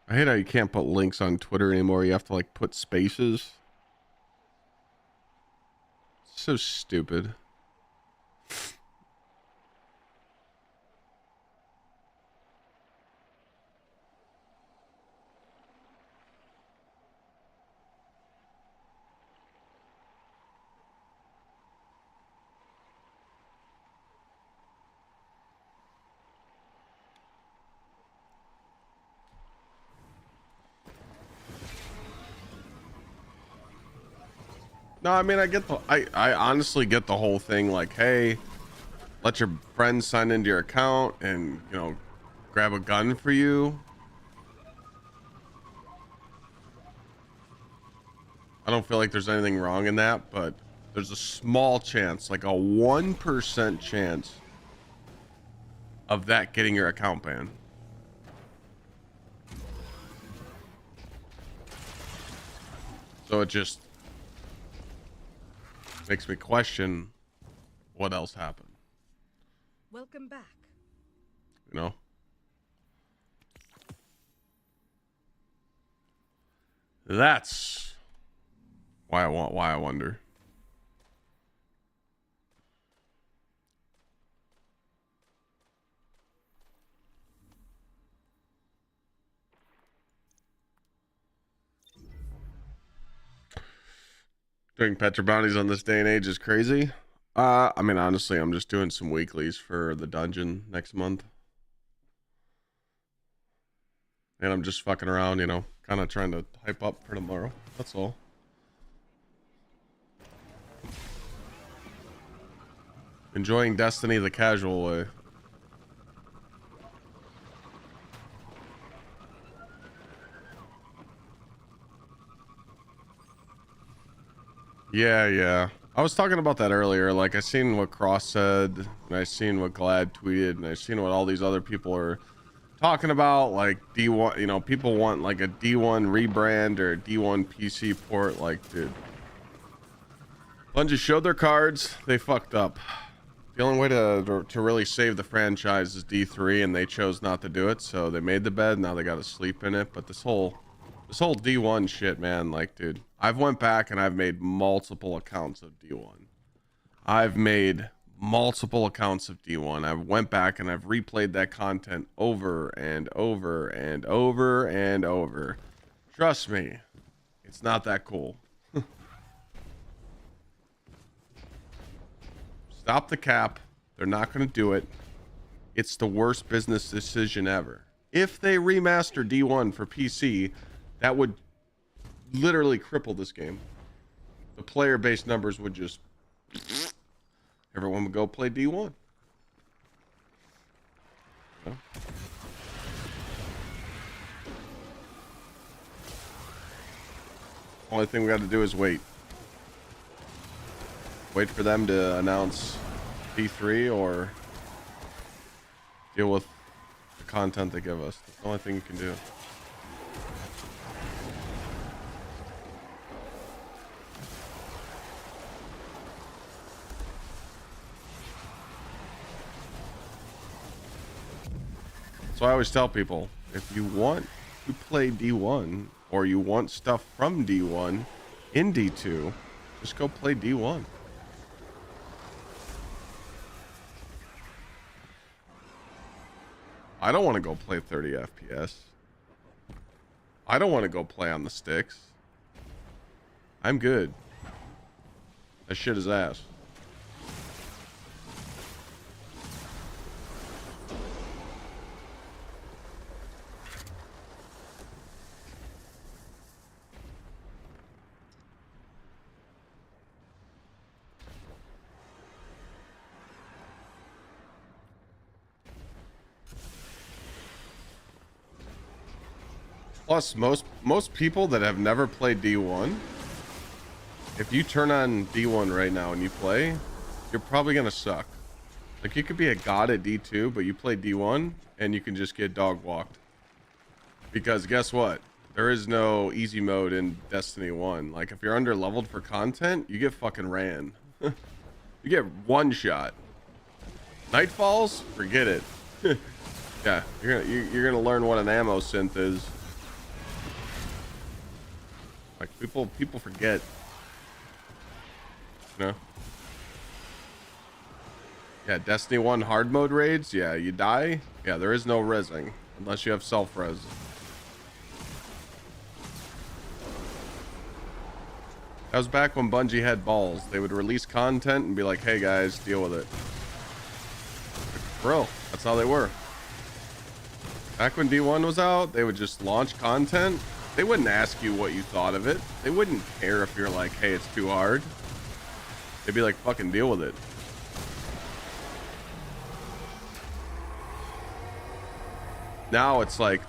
I hate how you can't put links on Twitter anymore. You have to like put spaces. So stupid. No, I mean, I honestly get the whole thing. Like, hey, let your friends sign into your account and, you know, grab a gun for you. I don't feel like there's anything wrong in that, but there's a small chance, like a 1% chance of that getting your account banned. So it just makes me question what else happened. Welcome back. You know? That's why I wonder. Doing Petra bounties on this day and age is crazy. I mean, honestly, I'm just doing some weeklies for the dungeon next month. And I'm just fucking around, you know, kind of trying to hype up for tomorrow. That's all. Enjoying Destiny the casual way. Yeah. I was talking about that earlier. Like, I seen what Cross said, and I seen what Glad tweeted, and I seen what all these other people are talking about. Like, D1, you know, people want like a D1 rebrand or a D1 PC port. Like, dude, Bungie showed their cards. They fucked up. The only way to really save the franchise is D3, and they chose not to do it. So they made the bed. Now they got to sleep in it. But this whole D1 shit, man, like, dude, I've went back and I've made multiple accounts of D1. I've went back and I've replayed that content over and over and over and over. Trust me, it's not that cool. Stop the cap. They're not going to do it. It's the worst business decision ever. If they remaster D1 for PC, that would literally cripple this game. The player base numbers would just... Everyone would go play D1. Yeah. Only thing we got to do is wait. Wait for them to announce D3 or deal with the content they give us. That's the only thing you can do. So I always tell people, if you want to play D1 or you want stuff from D1 in D2, just go play D1. I don't want to go play 30 FPS. I don't want to go play on the sticks. I'm good. That shit is ass. Plus, most people that have never played D1, if you turn on D1 right now and you play, you're probably gonna suck. Like, you could be a god at D2, but you play D1 and you can just get dog walked. Because guess what? There is no easy mode in Destiny 1. Like, if you're under leveled for content, you get fucking ran. You get one shot. Nightfalls, forget it. Yeah, you're gonna learn what an ammo synth is. Like, people forget. You know? Yeah, Destiny 1 hard mode raids, yeah, you die. Yeah, there is no resing unless you have self-res. That was back when Bungie had balls. They would release content and be like, hey guys, deal with it. Bro, that's how they were. Back when D1 was out, they would just launch content. They wouldn't ask you what you thought of it. They wouldn't care if you're like, hey, it's too hard. They'd be like, fucking deal with it. Now it's like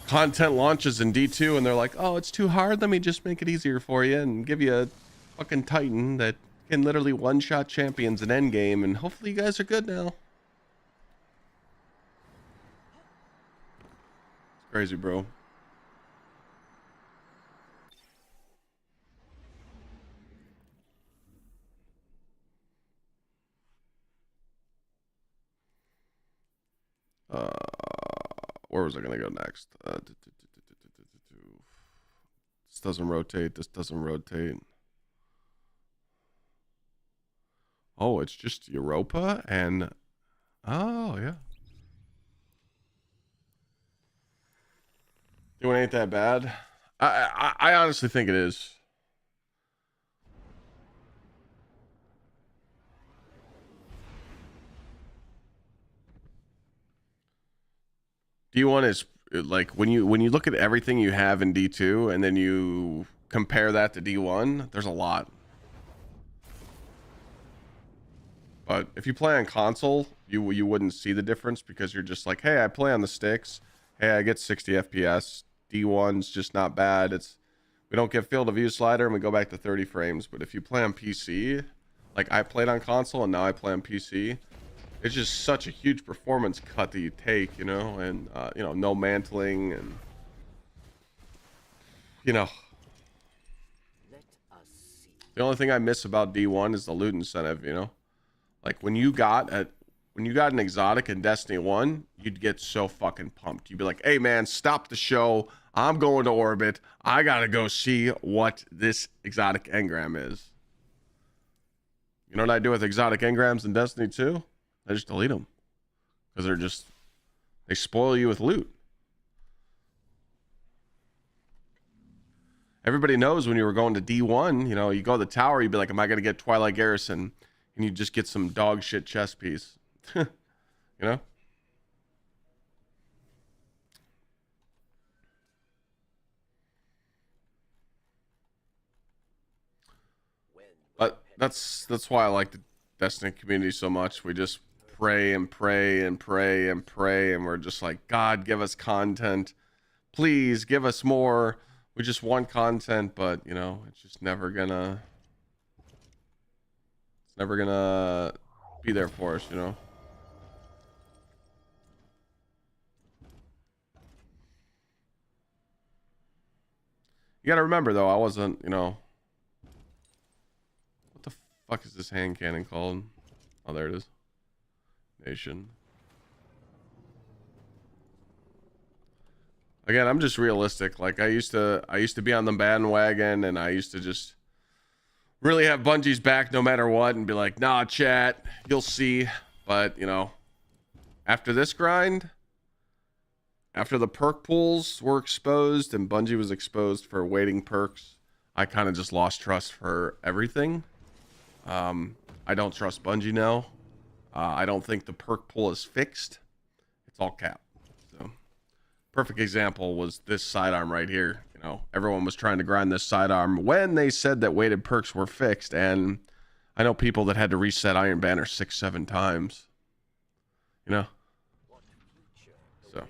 content launches in D2 and they're like, oh, it's too hard. Let me just make it easier for you and give you a fucking Titan that can literally one-shot champions in endgame, and hopefully you guys are good now. It's crazy, bro. Where was I gonna go next? This doesn't rotate. This doesn't rotate. Oh, it's just Europa and oh yeah. Doing ain't that bad. I honestly think it is. D1 is like when you look at everything you have in D2 and then you compare that to D1, there's a lot. But if you play on console, you wouldn't see the difference because you're just like, hey, I play on the sticks. Hey, I get 60 FPS. D1's just not bad. We don't get field of view slider and we go back to 30 frames. But if you play on PC, like I played on console and now I play on PC, it's just such a huge performance cut that you take, you know, and you know, no mantling and you know. The only thing I miss about D1 is the loot incentive, you know. Like when you got an exotic in Destiny 1, you'd get so fucking pumped. You'd be like, hey man, stop the show. I'm going to orbit. I gotta go see what this exotic engram is. You know what I do with exotic engrams in Destiny 2? I just delete them. Because they spoil you with loot. Everybody knows when you were going to D1, you know, you go to the tower, you'd be like, am I going to get Twilight Garrison? And you just get some dog shit chess piece. You know? But that's why I like the Destiny community so much. We just pray and pray and pray and pray, and we're just like, God, give us content. Please give us more. We just want content, but you know, it's never gonna be there for us, you know. You gotta remember though, I wasn't, you know, what the fuck is this hand cannon called? Oh, there it is. Nation. Again, I'm just realistic. Like I used to be on the bandwagon, and I used to just really have Bungie's back no matter what, and be like, nah, chat, you'll see. But you know, after this grind, after the perk pools were exposed and Bungie was exposed for waiting perks, I kind of just lost trust for everything. I don't trust Bungie now. I don't think the perk pool is fixed. It's all cap. So, perfect example was this sidearm right here. You know, everyone was trying to grind this sidearm when they said that weighted perks were fixed, and I know people that had to reset Iron Banner 6-7 times. You know, so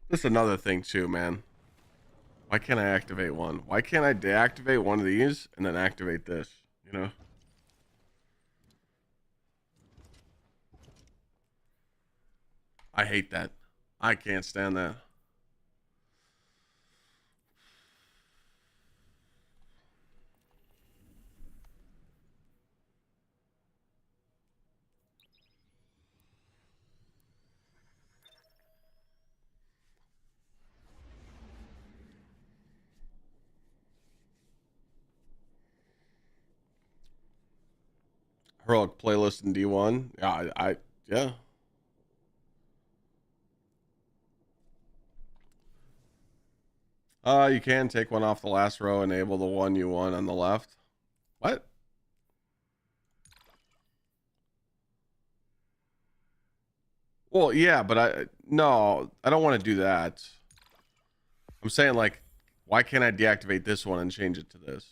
That's another thing too, man. Why can't I activate one? Why can't I deactivate one of these and then activate this? You know? I hate that. I can't stand that. Heroic playlist in D1. Yeah, yeah. You can take one off the last row, enable the one you want on the left. What? Well, yeah, but no, I don't want to do that. I'm saying, like, why can't I deactivate this one and change it to this?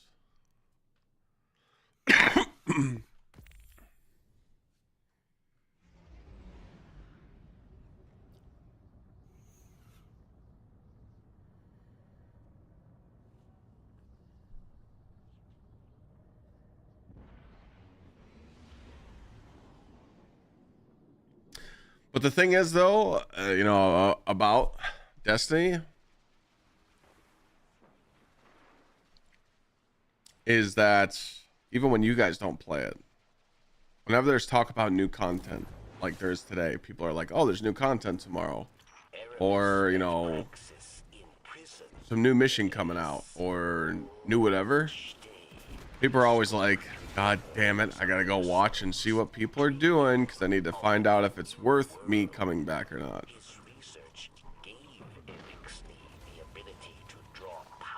But the thing is, though, about Destiny is that even when you guys don't play it, whenever there's talk about new content, like there's today, people are like, oh, there's new content tomorrow. Or, some new mission coming out or new whatever. People are always like, God damn it, I gotta go watch and see what people are doing because I need to find out if it's worth me coming back or not.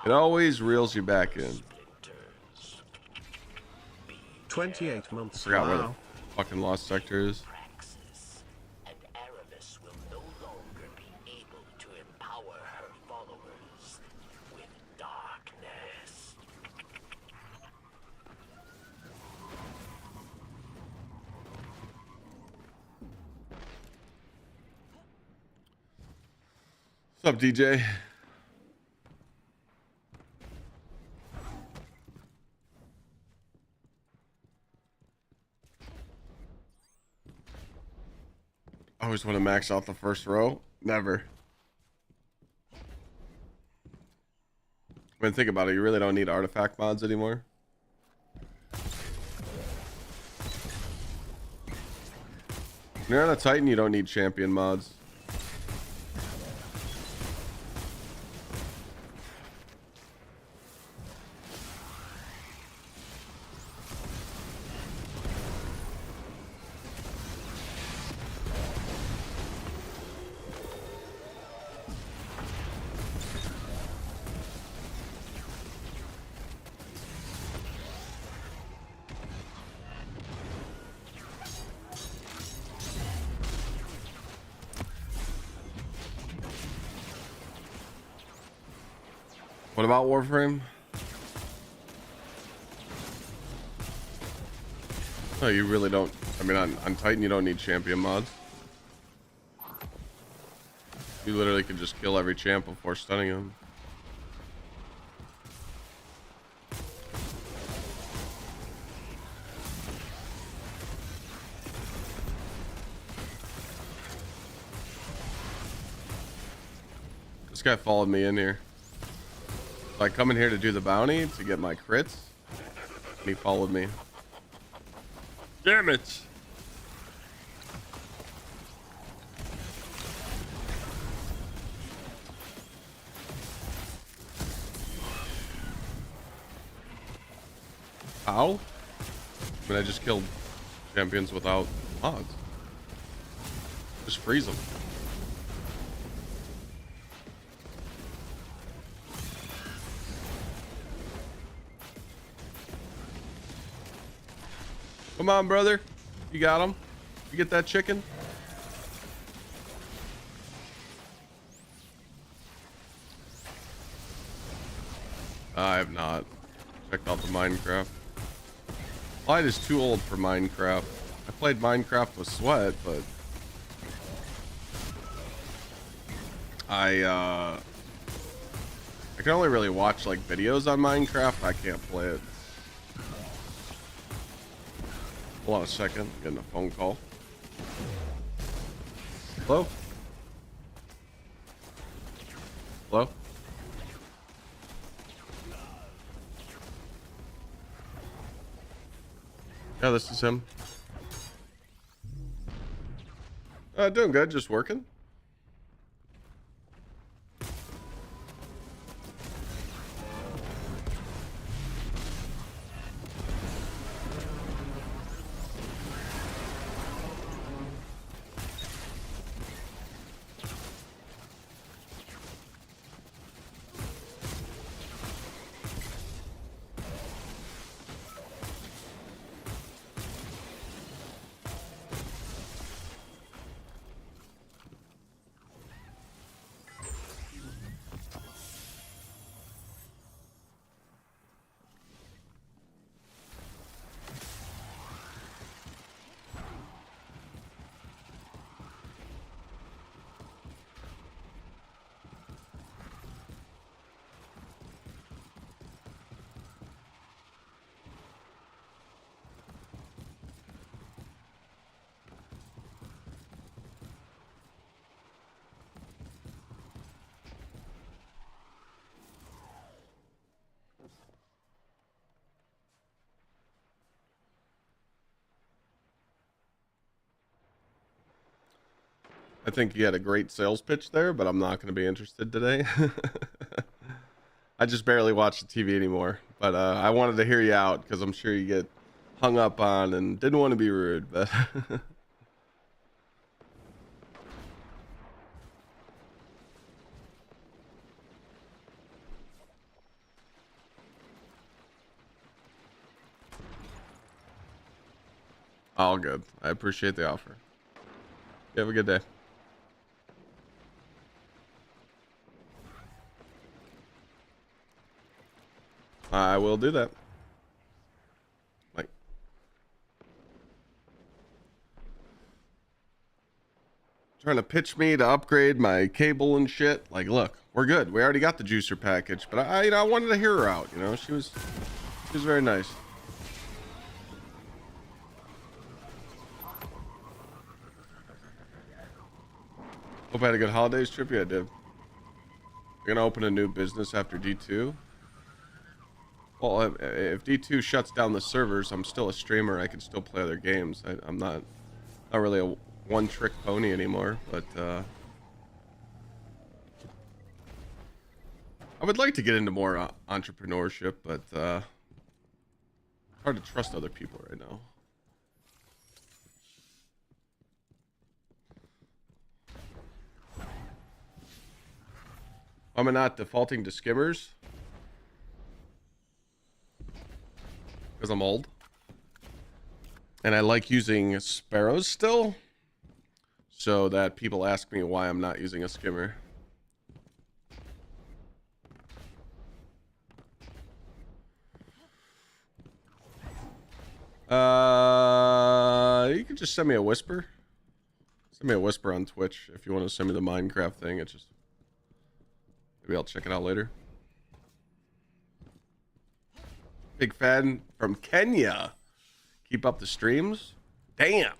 It always reels you back in. 28 months. Forgot where the fucking lost sector is. What's up, DJ? I always want to max out the first row. Never. I mean, think about it. You really don't need artifact mods anymore. When you're on a Titan, you don't need champion mods. What about Warframe? No, you really don't. I mean, on Titan, you don't need champion mods. You literally can just kill every champ before stunning him. This guy followed me in here. I come in here to do the bounty to get my crits, and he followed me. Damn it! How? I mean, I just killed champions without mods. Just freeze them. Come on, brother. You got him? You get that chicken? I have not checked out the Minecraft. Clyde is too old for Minecraft. I played Minecraft with Sweat, but I can only really watch like videos on Minecraft. I can't play it. Hold on a second. I'm getting a phone call. Hello? Hello? Yeah, this is him. Doing good, just working. I think you had a great sales pitch there, but I'm not going to be interested today. I just barely watch the TV anymore, but I wanted to hear you out because I'm sure you get hung up on and didn't want to be rude, but all good. I appreciate the offer. You have a good day. I will do that. Like, trying to pitch me to upgrade my cable and shit. Like, look, we're good. We already got the juicer package, but I wanted to hear her out. You know, she was very nice. Hope I had a good holidays trip. Yeah, I did. You're gonna open a new business after D2. Well, if D2 shuts down the servers, I'm still a streamer. I can still play other games. I'm not really a one-trick pony anymore. But I would like to get into more entrepreneurship, but hard to trust other people right now. Am I not defaulting to skimmers? Because I'm old. And I like using sparrows still. So that people ask me why I'm not using a skimmer. You can just send me a whisper. Send me a whisper on Twitch if you want to send me the Minecraft thing. It's just... Maybe I'll check it out later. Big fan from Kenya. Keep up the streams. Damn.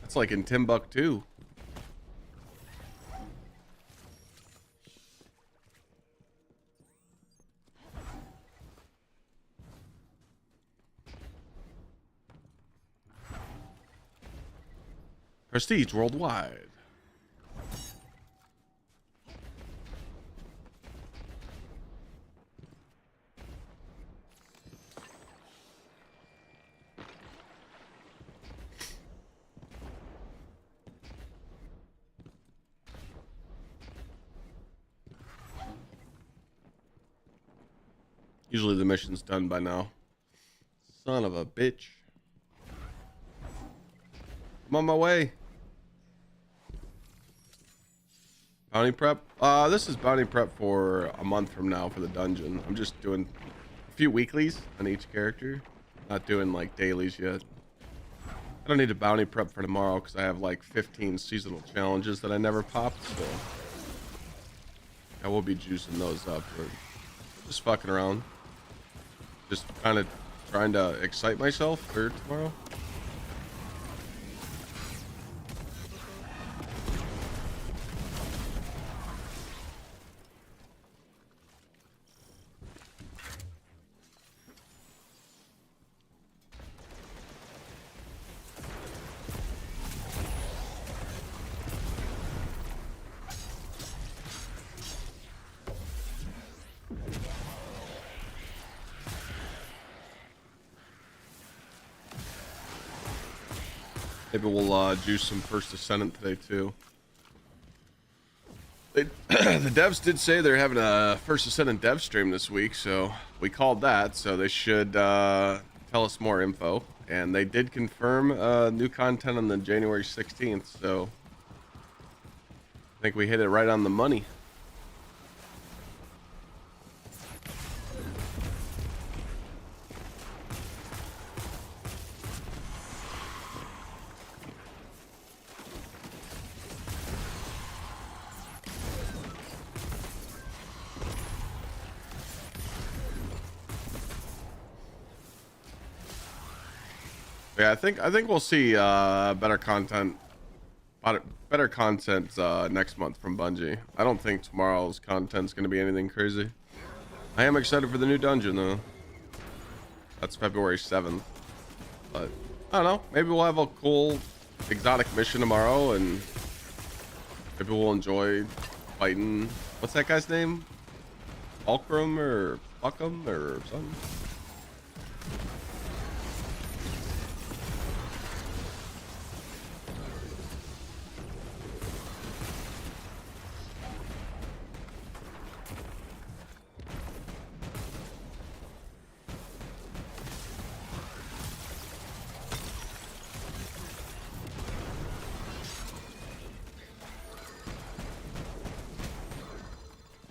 That's like in Timbuktu. Prestige worldwide. Usually the mission's done by now. Son of a bitch. I'm on my way. Bounty prep? This is bounty prep for a month from now for the dungeon. I'm just doing a few weeklies on each character. Not doing like dailies yet. I don't need to bounty prep for tomorrow because I have like 15 seasonal challenges that I never popped, so I will be juicing those up. But just fucking around. Just kind of trying to excite myself for tomorrow. Maybe we'll juice some First Ascendant today too. The devs did say they're having a First Ascendant dev stream this week, so we called that. So they should tell us more info, and they did confirm new content on the January 16th. So I think we hit it right on the money. Yeah, I think we'll see better content next month from Bungie. I don't think tomorrow's content's going to be anything crazy. I am excited for the new dungeon though. That's February 7th. But I don't know, maybe we'll have a cool exotic mission tomorrow, and maybe we'll enjoy fighting, what's that guy's name? Fulcrum or Buckham or something?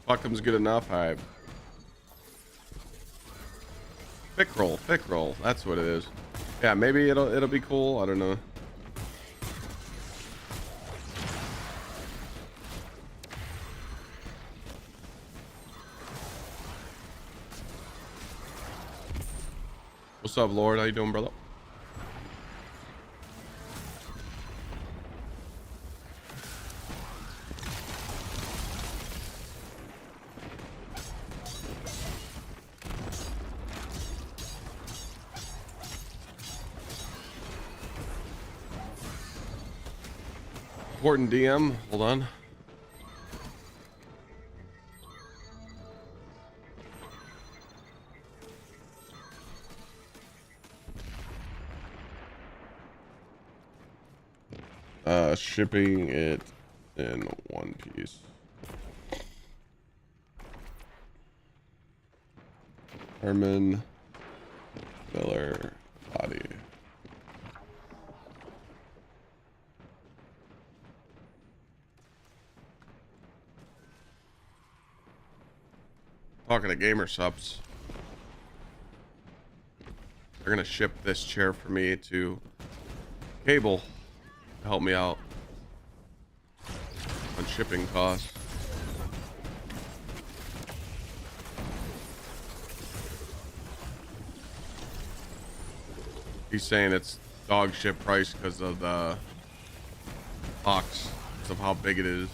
Buckham's good enough. Alright. Pick roll. That's what it is. Yeah, maybe it'll be cool. I don't know. What's up, Lord? How you doing, brother? Important DM. Hold on. Shipping it in one piece. Herman Miller body. Talking to Gamer Subs. They're gonna ship this chair for me to Cable to help me out on shipping costs. He's saying it's dog shit price because of the box, because of how big it is.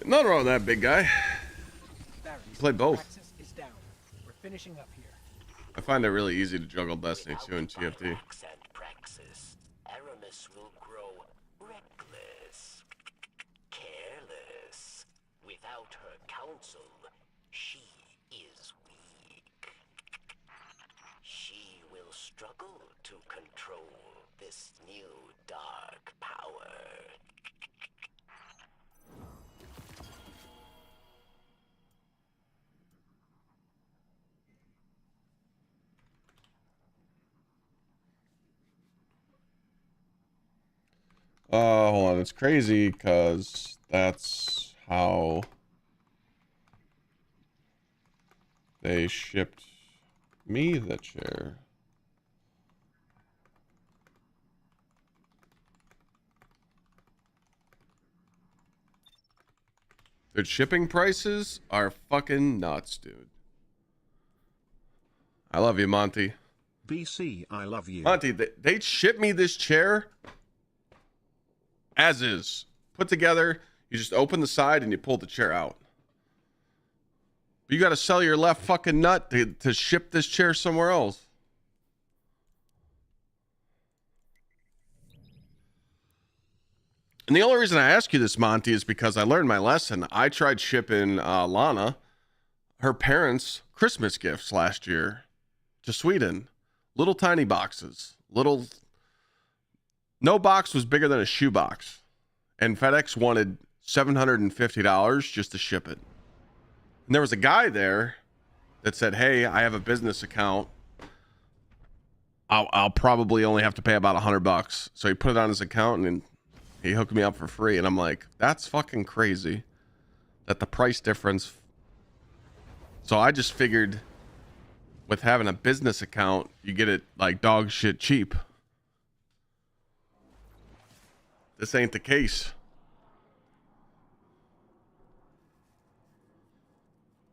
Nothing wrong with that, big guy. Play both. Is down. We're finishing up here. I find it really easy to juggle Destiny 2 and TFT. Praxis, Aramis will grow reckless, careless. Without her counsel, she is weak. She will struggle to control this new dark power. Hold on. It's crazy because that's how they shipped me the chair. Dude, shipping prices are fucking nuts, dude. I love you, Monty. BC, I love you. Monty, they shipped me this chair as is. Put together. You just open the side and you pull the chair out. But you got to sell your left fucking nut to ship this chair somewhere else. And the only reason I ask you this, Monty, is because I learned my lesson. I tried shipping Lana her parents' Christmas gifts last year to Sweden. Little tiny boxes. No box was bigger than a shoebox. And FedEx wanted $750 just to ship it. And there was a guy there that said, hey, I have a business account. I'll probably only have to pay about $100. So he put it on his account and he hooked me up for free. And I'm like, that's fucking crazy that the price difference. So I just figured with having a business account, you get it like dog shit cheap. This ain't the case.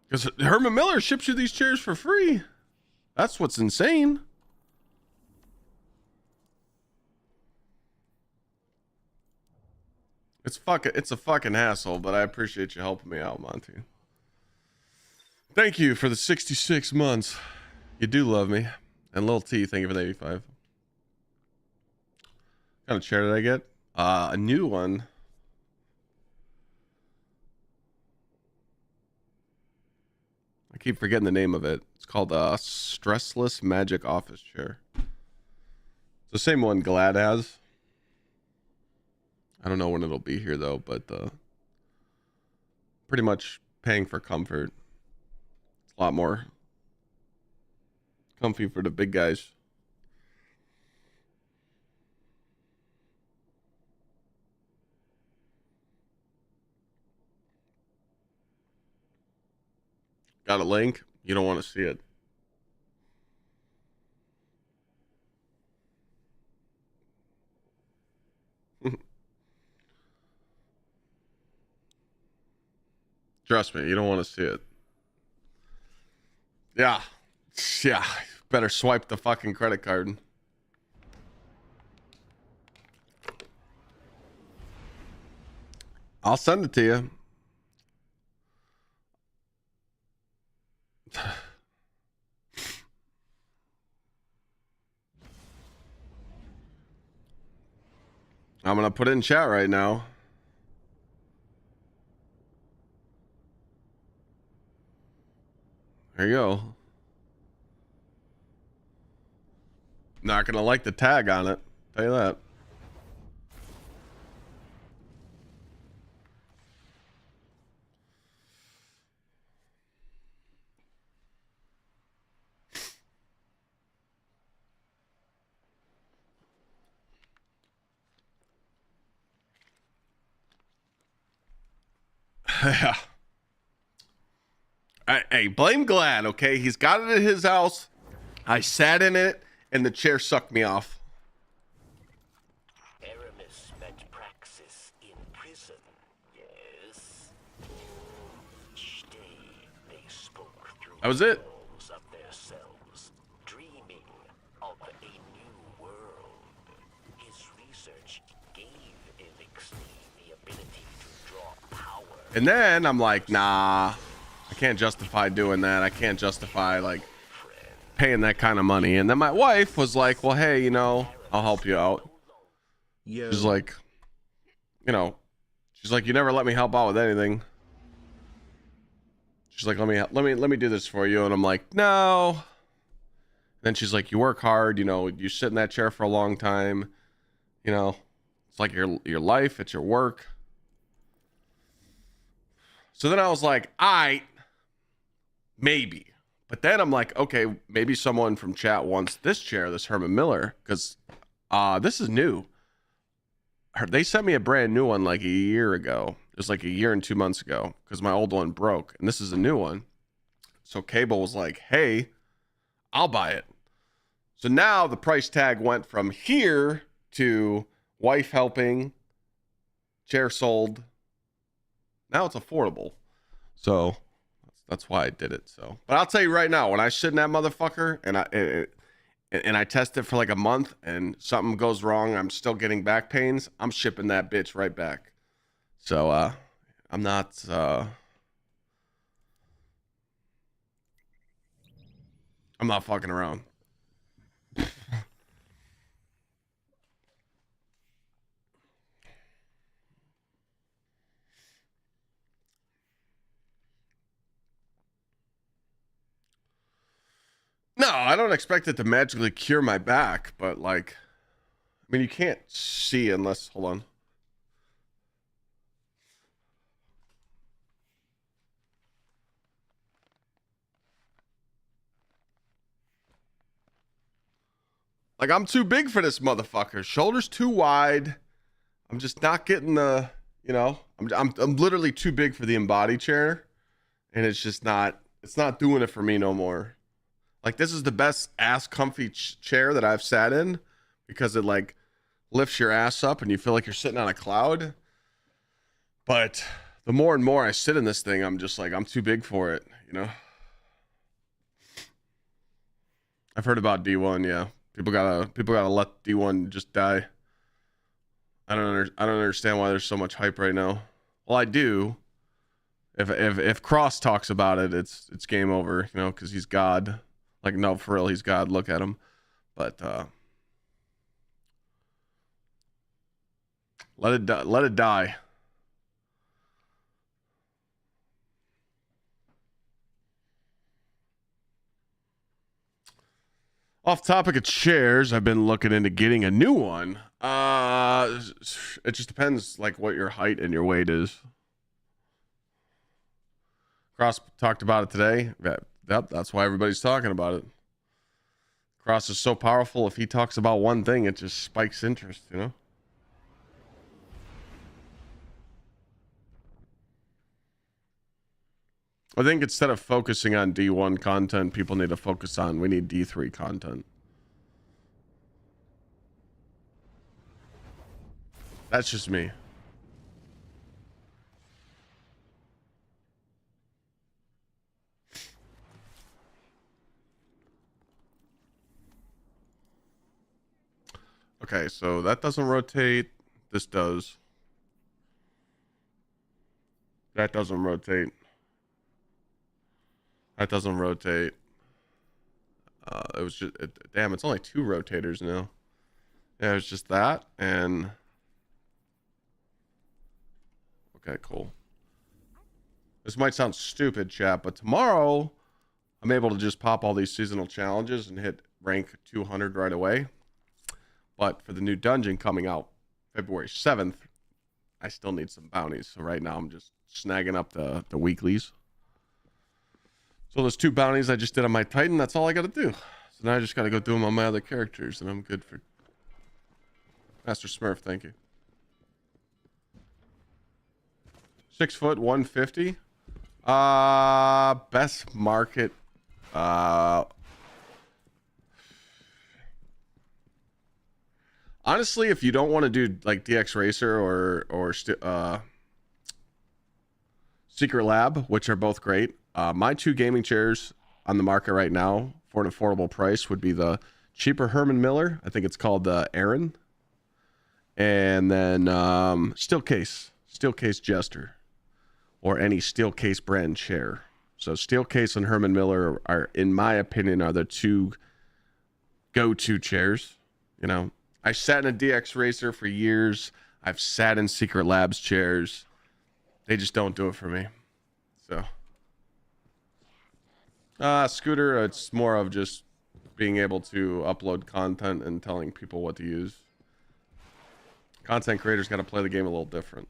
Because Herman Miller ships you these chairs for free. That's what's insane. It's a fucking hassle, but I appreciate you helping me out, Monty. Thank you for the 66 months. You do love me. And Lil T, thank you for the 85. What kind of chair did I get? A new one. I keep forgetting the name of it. It's called a Stressless Magic Office Chair. It's the same one Glad has. I don't know when it'll be here though, but pretty much paying for comfort. It's a lot more comfy for the big guys. Got a link? You don't want to see it. Trust me, you don't want to see it. Yeah. Yeah. Better swipe the fucking credit card. I'll send it to you. I'm going to put it in chat right now. There you go. Not going to like the tag on it. Tell you that. Yeah. Hey, blame Glad, okay? He's got it at his house. I sat in it, and the chair sucked me off. Aramis met Praxis in prison, yes. Each day they spoke through That was it. walls of their cells, dreaming of a new world. His research gave Gsxrclyde the ability to draw power. And then I'm like, nah, I can't justify doing that. I can't justify, like, paying that kind of money. And then my wife was like, well, hey, you know, I'll help you out. Yo. She's like, you know, she's like, you never let me help out with anything. She's like, let me do this for you. And I'm like, no. Then she's like, you work hard, you know, you sit in that chair for a long time. You know, it's like your life, it's your work. So then I was like, maybe. But then I'm like, okay, maybe someone from chat wants this chair, this Herman Miller, because this is new. they sent me a brand new one like a year ago. It was like a year and 2 months ago because my old one broke, and this is a new one. So Cable was like, "Hey, I'll buy it." So now the price tag went from here to wife helping, chair sold. Now it's affordable. So that's why I did it. So, but I'll tell you right now, when I sit in that motherfucker and I test it for like a month and something goes wrong, I'm still getting back pains, I'm shipping that bitch right back. So I'm not fucking around. No, I don't expect it to magically cure my back, but like, I mean, you can't see unless, hold on. Like, I'm too big for this motherfucker. Shoulders too wide. I'm just not getting the, you know, I'm literally too big for the embody chair, and it's just not, it's not doing it for me no more. Like, this is the best ass comfy chair that I've sat in because it like lifts your ass up and you feel like you're sitting on a cloud. But the more and more I sit in this thing, I'm just like, I'm too big for it, you know? I've heard about D1, yeah. People gotta let D1 just die. I don't understand why there's so much hype right now. Well, I do. If Cross talks about it, it's game over, you know, because he's God. Like, no, for real, he's God. Look at him. But let it die. Off topic of chairs, I've been looking into getting a new one. It just depends, like, what your height and your weight is. Cross talked about it today. That's why everybody's talking about it. Cross is so powerful. If he talks about one thing, it just spikes interest, you know? I think instead of focusing on D1 content, people need to focus on, we need D3 content. That's just me. Okay, so that doesn't rotate. This does. That doesn't rotate. That doesn't rotate. It was just, damn, it's only 2 rotators now. Yeah, it was just that, and... Okay, cool. This might sound stupid, chat, but tomorrow, I'm able to just pop all these seasonal challenges and hit rank 200 right away. But for the new dungeon coming out February 7th, I still need some bounties. So right now, I'm just snagging up the weeklies. So those 2 bounties I just did on my Titan, that's all I got to do. So now I just got to go do them on my other characters, and I'm good for... Master Smurf, thank you. 6 foot, 150. Best market. Honestly, if you don't want to do like Gsxrclyde or Secret Lab, which are both great, my 2 gaming chairs on the market right now for an affordable price would be the cheaper Herman Miller. I think it's called Aaron. And then Steelcase Jester, or any Steelcase brand chair. So Steelcase and Herman Miller are, in my opinion, are the 2 go-to chairs. You know, I sat in a Gsxrclyde for years. I've sat in Secret Labs chairs. They just don't do it for me. So, Scooter, it's more of just being able to upload content and telling people what to use. Content creators got to play the game a little different.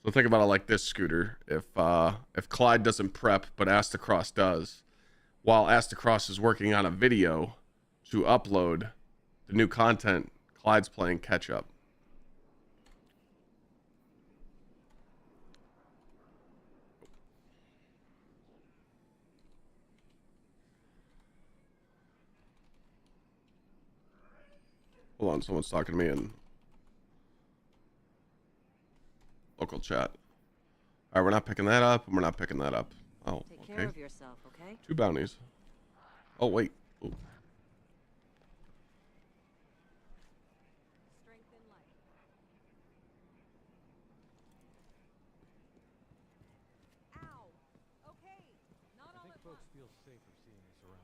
So think about it like this, Scooter. If Clyde doesn't prep, but Astacross does, while Astacross is working on a video to upload the new content. Clyde's playing catch up. Hold on, someone's talking to me in local chat. All right, we're not picking that up, and we're not picking that up. Oh, Take okay. care of yourself, okay? 2 bounties. Oh, wait. Ooh. Strength in life. Ow! Okay, not all at once. Feel safer seeing us around.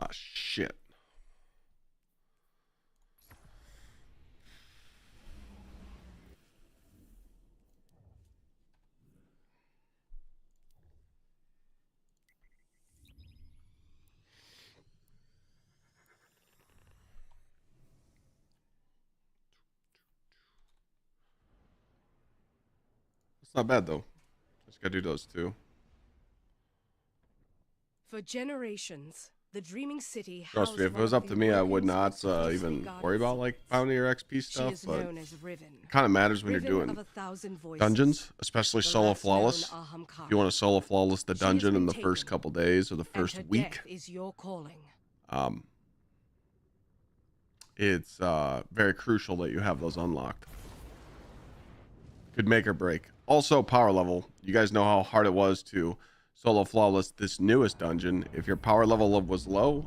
Ah, shit. It's not bad, though. Just gotta do those 2. For generations, the Dreaming City Trust me, if it was up to me, I would not even worry about like bounty or XP stuff, is but known as Riven. it kind of matters when you're Riven doing of 1,000 voices. dungeons, especially The solo last flawless. known Ahamkara. If you want to solo flawless the She has dungeon in been the first taken, couple days or the and first her week, death is your calling. it's very crucial that you have those unlocked. Could make or break. Also, power level. You guys know how hard it was to solo flawless this newest dungeon. If your power level was low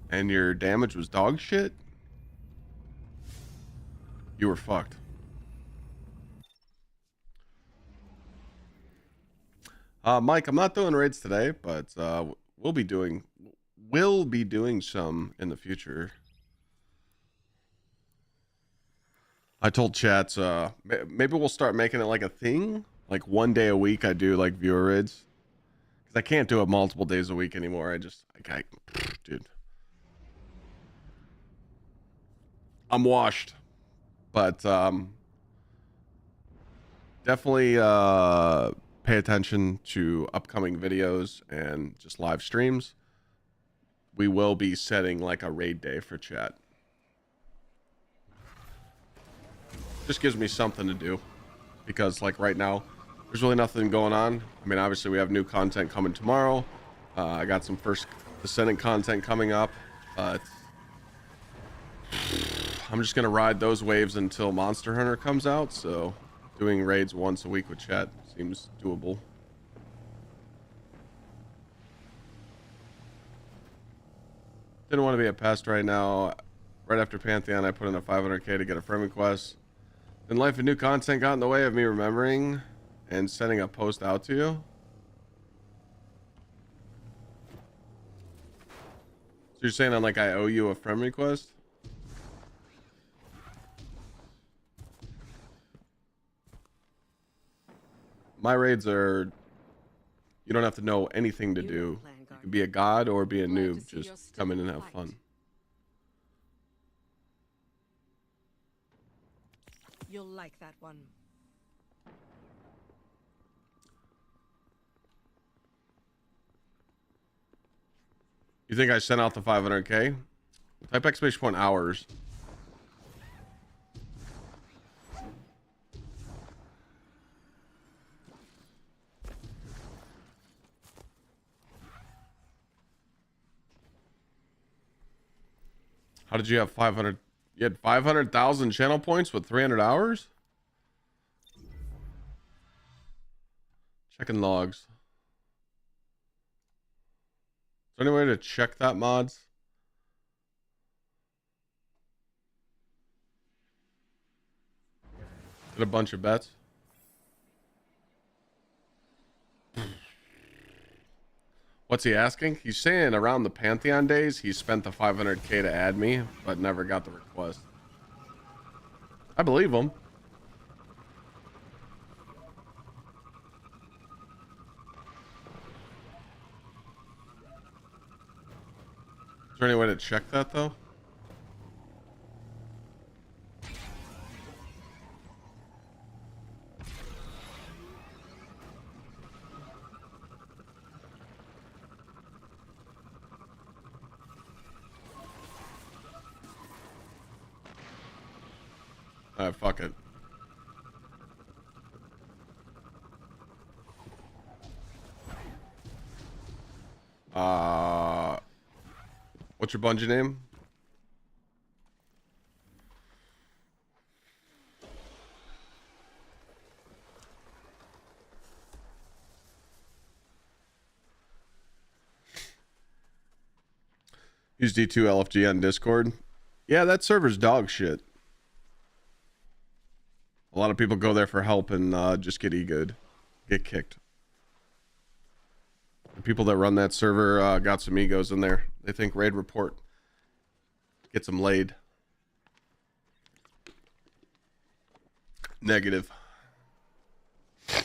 and your damage was dog shit, you were fucked. Mike, I'm not doing raids today, but we'll be doing some in the future. I told chats maybe we'll start making it like a thing, like 1 day a week I do like viewer raids, because I can't do it multiple days a week anymore. Dude, I'm washed. But definitely pay attention to upcoming videos and just live streams. We will be setting like a raid day for chat. Just gives me something to do, because like right now there's really nothing going on. I mean, obviously we have new content coming tomorrow. I got some first Ascendant content coming up, but I'm just gonna ride those waves until Monster Hunter comes out. So doing raids once a week with chat seems doable. Didn't want to be a pest right now. Right after Pantheon, I put in a 500k to get a friend request. Then life and new content got in the way of me remembering and sending a post out to you. So you're saying I owe you a friend request? My raids are, you don't have to know anything to do. You can be a god or be a noob. Just come in and have fun. You'll like that one. You think I sent out the 500k? Type exclamation point hours. How did you have 500? You had 500,000 channel points with 300 hours? Checking logs. Is there any way to check that, mods? Did a bunch of bets. What's he asking? He's saying around the Pantheon days, he spent the 500k to add me, but never got the request. I believe him. Is there any way to check that, though? Alright, fuck it. What's your Bungie name? Use D2 LFG on Discord. Yeah, that server's dog shit. A lot of people go there for help and just get egoed, get kicked. The people that run that server got some egos in there. They think raid report gets them laid. Negative. All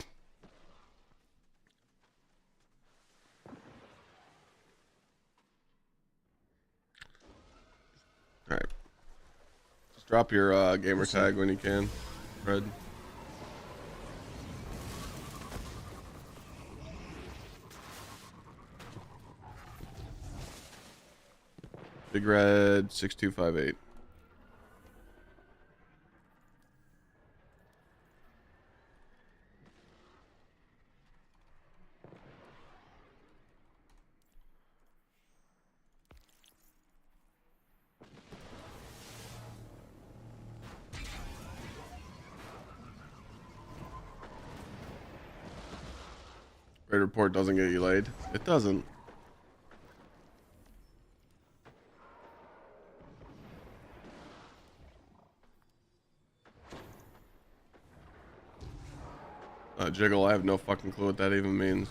right. Just drop your gamer tag when you can, Fred. Big Red 6258. Raid report doesn't get you laid. It doesn't. Jiggle, I have no fucking clue what that even means.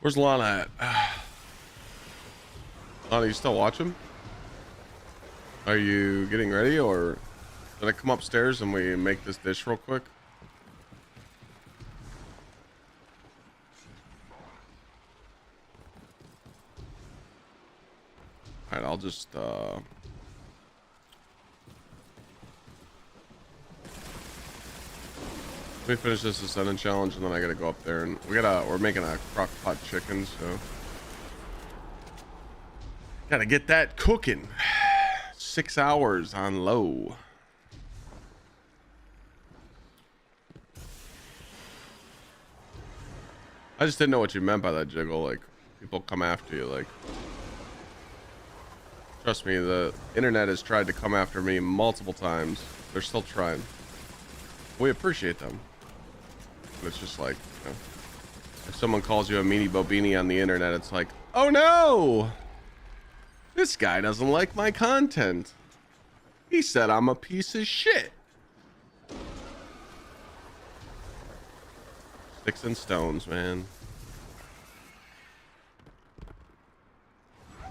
Where's Lana at? Lana, you still watching? Are you getting ready, or did I come upstairs and we make this dish real quick? Alright, I'll just let me finish this Ascendant challenge, and then I gotta go up there, and we're making a crock pot chicken, so gotta get that cooking. 6 hours on low. I just didn't know what you meant by that, Jiggle. Like, people come after you. Like, trust me, the internet has tried to come after me multiple times. They're still trying. We appreciate them. But it's just like, you know, if someone calls you a meanie bobini on the internet, it's like, oh no! This guy doesn't like my content. He said I'm a piece of shit. Sticks and stones, man. I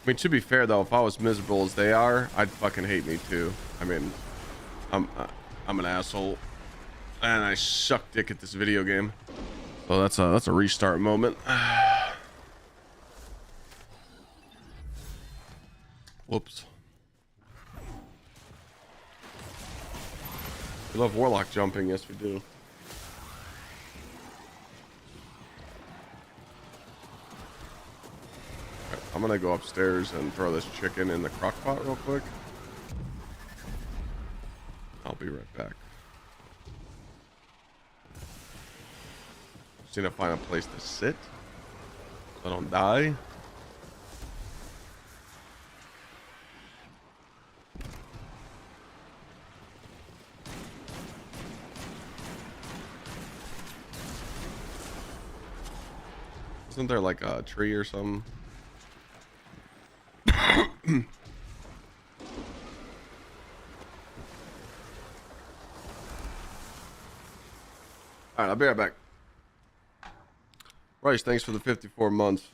mean, to be fair though, if I was miserable as they are, I'd fucking hate me too. I mean, I'm an asshole, and I suck dick at this video game. So that's a restart moment. Whoops. We love Warlock jumping, yes we do. Right, I'm gonna go upstairs and throw this chicken in the crock pot real quick. I'll be right back. Just need to find a place to sit so I don't die. Isn't there like a tree or something? Alright, I'll be right back. Rice, thanks for the 54 months.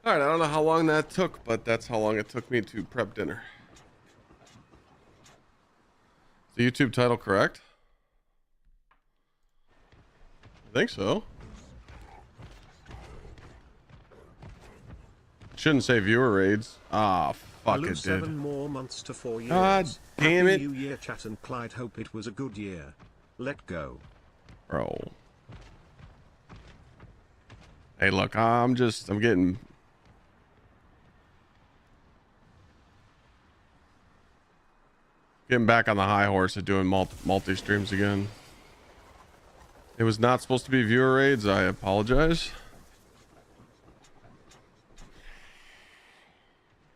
All right, I don't know how long that took, but that's how long it took me to prep dinner. Is the YouTube title correct? I think so. Shouldn't say viewer raids. Ah, fuck it, dude. 7 more months to 4 years. God damn Happy it. New Year, chat and Clyde. Hope it was a good year. Let go. Bro. Hey, look, I'm getting... Getting back on the high horse of doing multi-streams again. It was not supposed to be viewer raids. I apologize.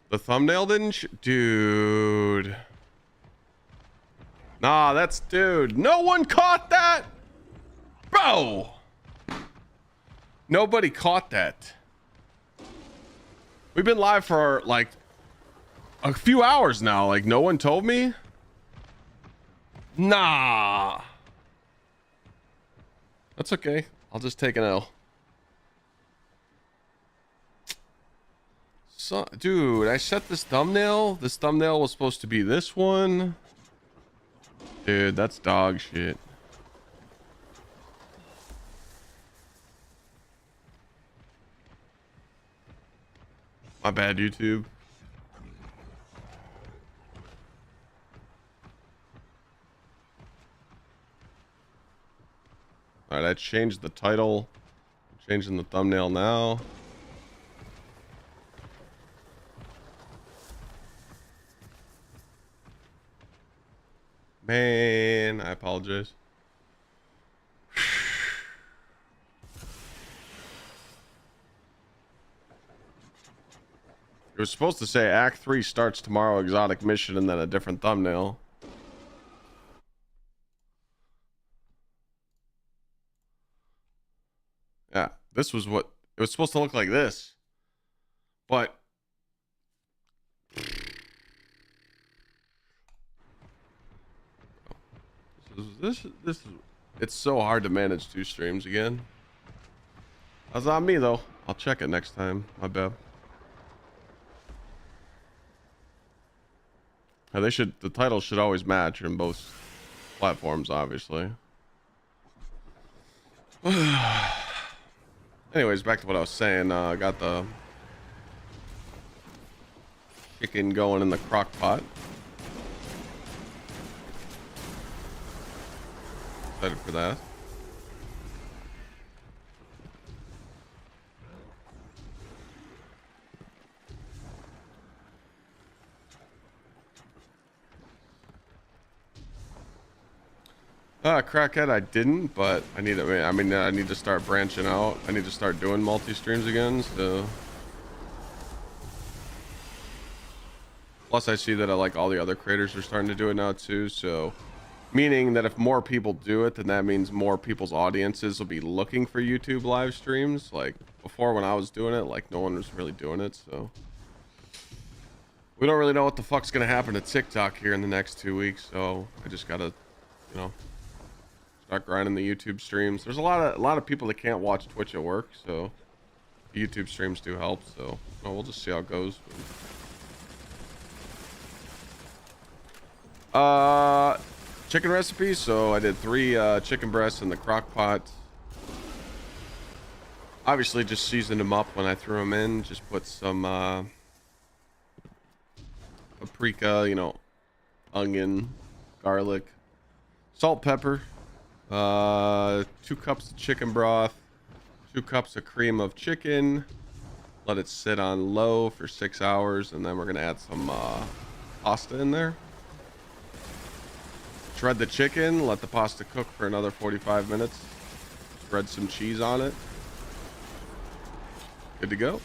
The thumbnail didn't dude. Nah, that's dude. No one caught that. Bro. Nobody caught that. We've been live for like a few hours now. Like no one told me. Nah. That's okay. I'll just take an L. So, dude, I set this thumbnail. This thumbnail was supposed to be this one. Dude, that's dog shit. My bad, YouTube. All right, I changed the title. I'm changing the thumbnail now. Man, I apologize. It was supposed to say Act 3 starts tomorrow, exotic mission, and then a different thumbnail. Yeah, this was what it was supposed to look like this. But this is it's so hard to manage 2 streams again. That's on me though. I'll check it next time. My bad. The title should always match in both platforms, obviously. Anyways, back to what I was saying. I got the chicken going in the crock pot. Excited for that. Crackhead, I didn't, but I need to start branching out. I need to start doing multi-streams again, so. Plus, I see that like all the other creators are starting to do it now too, so. Meaning that if more people do it, then that means more people's audiences will be looking for YouTube live streams. Like, before when I was doing it, like, no one was really doing it, so. We don't really know what the fuck's gonna happen to TikTok here in the next 2 weeks, so I just gotta, you know, start grinding the YouTube streams. There's a lot of people that can't watch Twitch at work, so the YouTube streams do help. So we'll just see how it goes. Chicken recipes. So I did 3 chicken breasts in the crock pot. Obviously, just seasoned them up when I threw them in. Just put some paprika, you know, onion, garlic, salt, pepper. 2 cups of chicken broth, 2 cups of cream of chicken. Let it sit on low for 6 hours, and then we're gonna add some pasta in there. Shred the chicken, let the pasta cook for another 45 minutes. Spread some cheese on it. Good to go.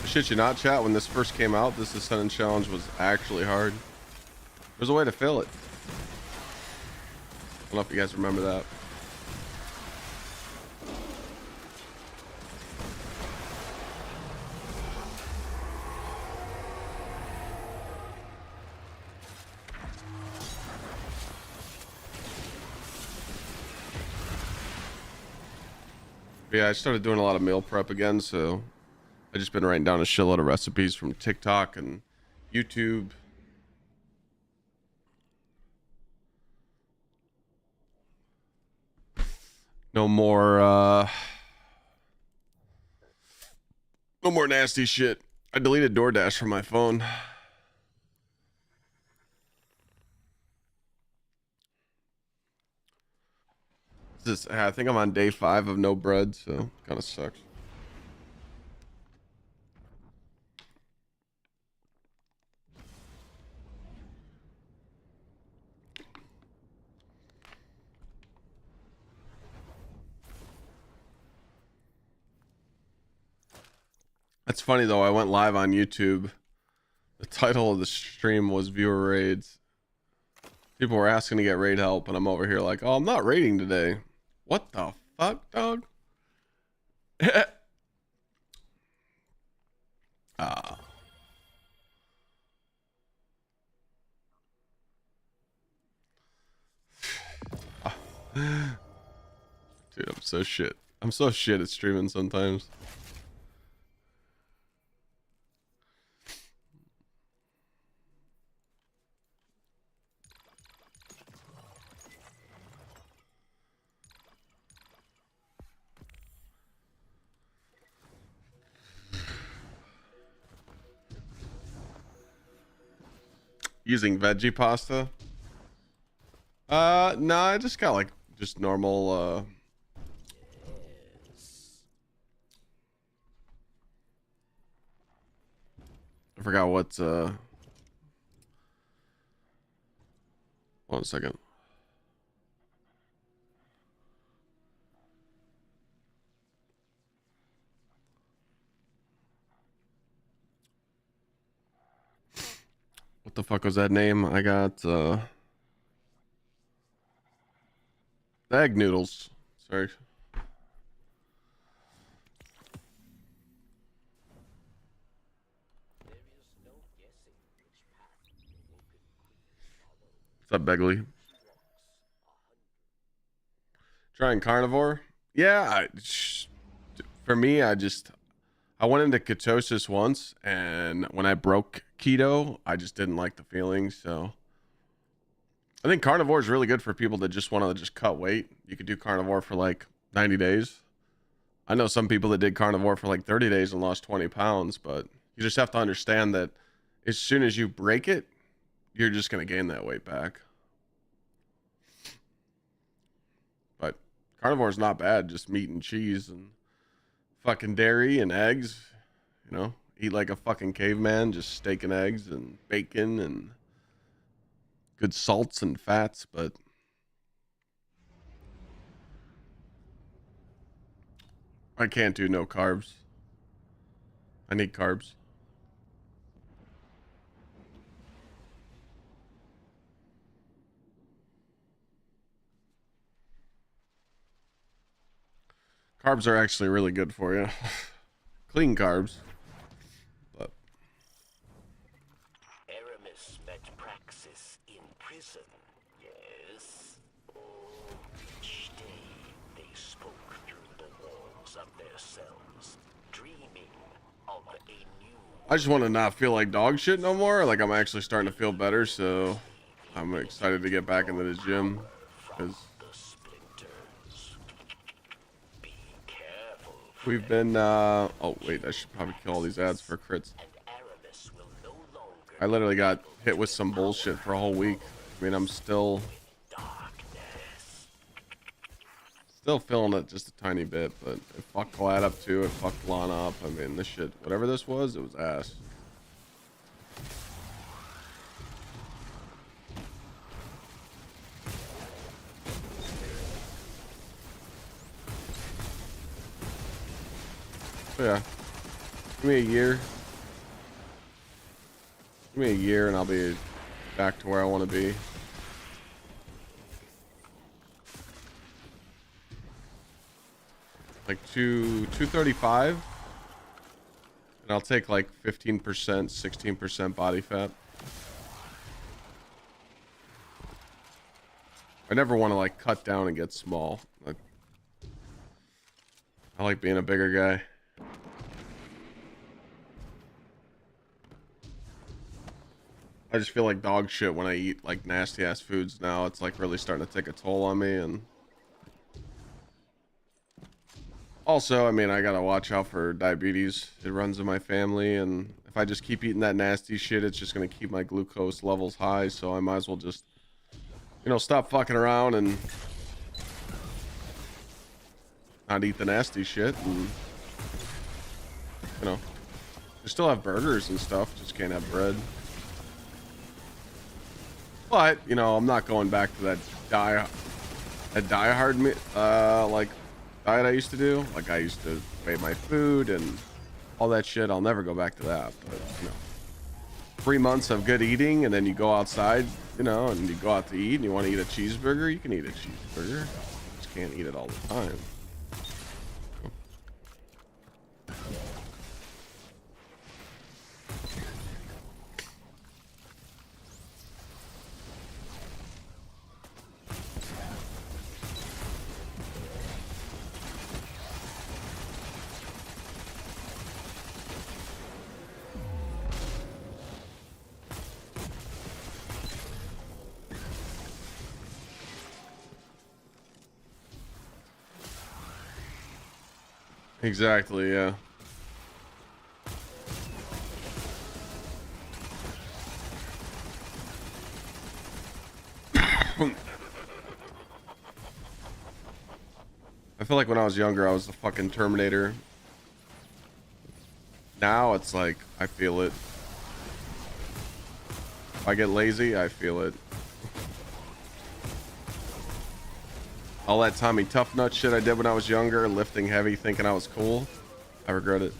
Shit you not, chat, when this first came out, this Ascendant Challenge was actually hard. There's a way to fill it. I don't know if you guys remember that. Yeah, I started doing a lot of meal prep again, so I just been writing down a shitload of recipes from TikTok and YouTube. No more no more nasty shit. I deleted DoorDash from my phone. I think I'm on day 5 of no bread, so kind of sucks. That's funny though. I went live on YouTube. The title of the stream was viewer raids. People were asking to get raid help, and I'm over here like, oh, I'm not raiding today. What the fuck, dog? Ah. Dude, I'm so shit. I'm so shit at streaming sometimes. Using veggie pasta? No, I just got like just normal I forgot what 1 second. What the fuck was that name? I got egg noodles. Sorry. What's up, Begley? Trying carnivore? Yeah, for me, I went into ketosis once, and when I broke keto, I just didn't like the feeling. So I think carnivore is really good for people that just want to just cut weight. You could do carnivore for like 90 days. I know some people that did carnivore for like 30 days and lost 20 pounds, but you just have to understand that as soon as you break it, you're just going to gain that weight back. But carnivore is not bad. Just meat and cheese and fucking dairy and eggs. You know, eat like a fucking caveman, just steak and eggs and bacon and good salts and fats. But I can't do no carbs. I need carbs. Carbs are actually really good for you. Clean carbs. But Aramis met Praxis in prison. Yes. Each day they spoke through the walls of their cells, dreaming of a new. I just want to not feel like dog shit no more. Like I'm actually starting to feel better, so I'm excited to get back into the gym. Because we've been oh wait, I should probably kill all these ads for crits. I literally got hit with some bullshit for a whole week. I mean, I'm still feeling it just a tiny bit, but it fucked Glad up too. It fucked Lana up. I mean, this shit, whatever this was, it was ass. So yeah, give me a year. Give me a year and I'll be back to where I want to be. Like 235, and I'll take like 15%, 16% body fat. I never want to like cut down and get small. Like, I like being a bigger guy. I just feel like dog shit when I eat like nasty ass foods now. It's like really starting to take a toll on me. And also, I mean, I gotta watch out for diabetes. It runs in my family, and if I just keep eating that nasty shit, it's just gonna keep my glucose levels high. So I might as well just, you know, stop fucking around and not eat the nasty shit. And, you know, we still have burgers and stuff, just can't have bread. But, you know, I'm not going back to that die hard like diet I used to do. Like I used to weigh my food and all that shit. I'll never go back to that. But, you know, 3 months of good eating, and then you go outside, you know, and you go out to eat and you want to eat a cheeseburger, you can eat a cheeseburger. You just can't eat it all the time. Exactly, yeah. I feel like when I was younger, I was the fucking Terminator. Now it's like, I feel it. If I get lazy, I feel it. All that Tommy Tough Nut shit I did when I was younger, lifting heavy, thinking I was cool, I regret it.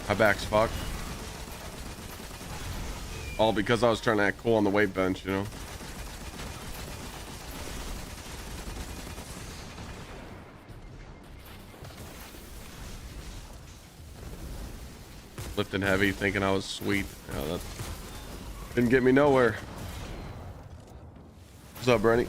My back's fucked. All because I was trying to act cool on the weight bench, you know? Lifting heavy, thinking I was sweet. Yeah, that didn't get me nowhere. What's up, Brenny?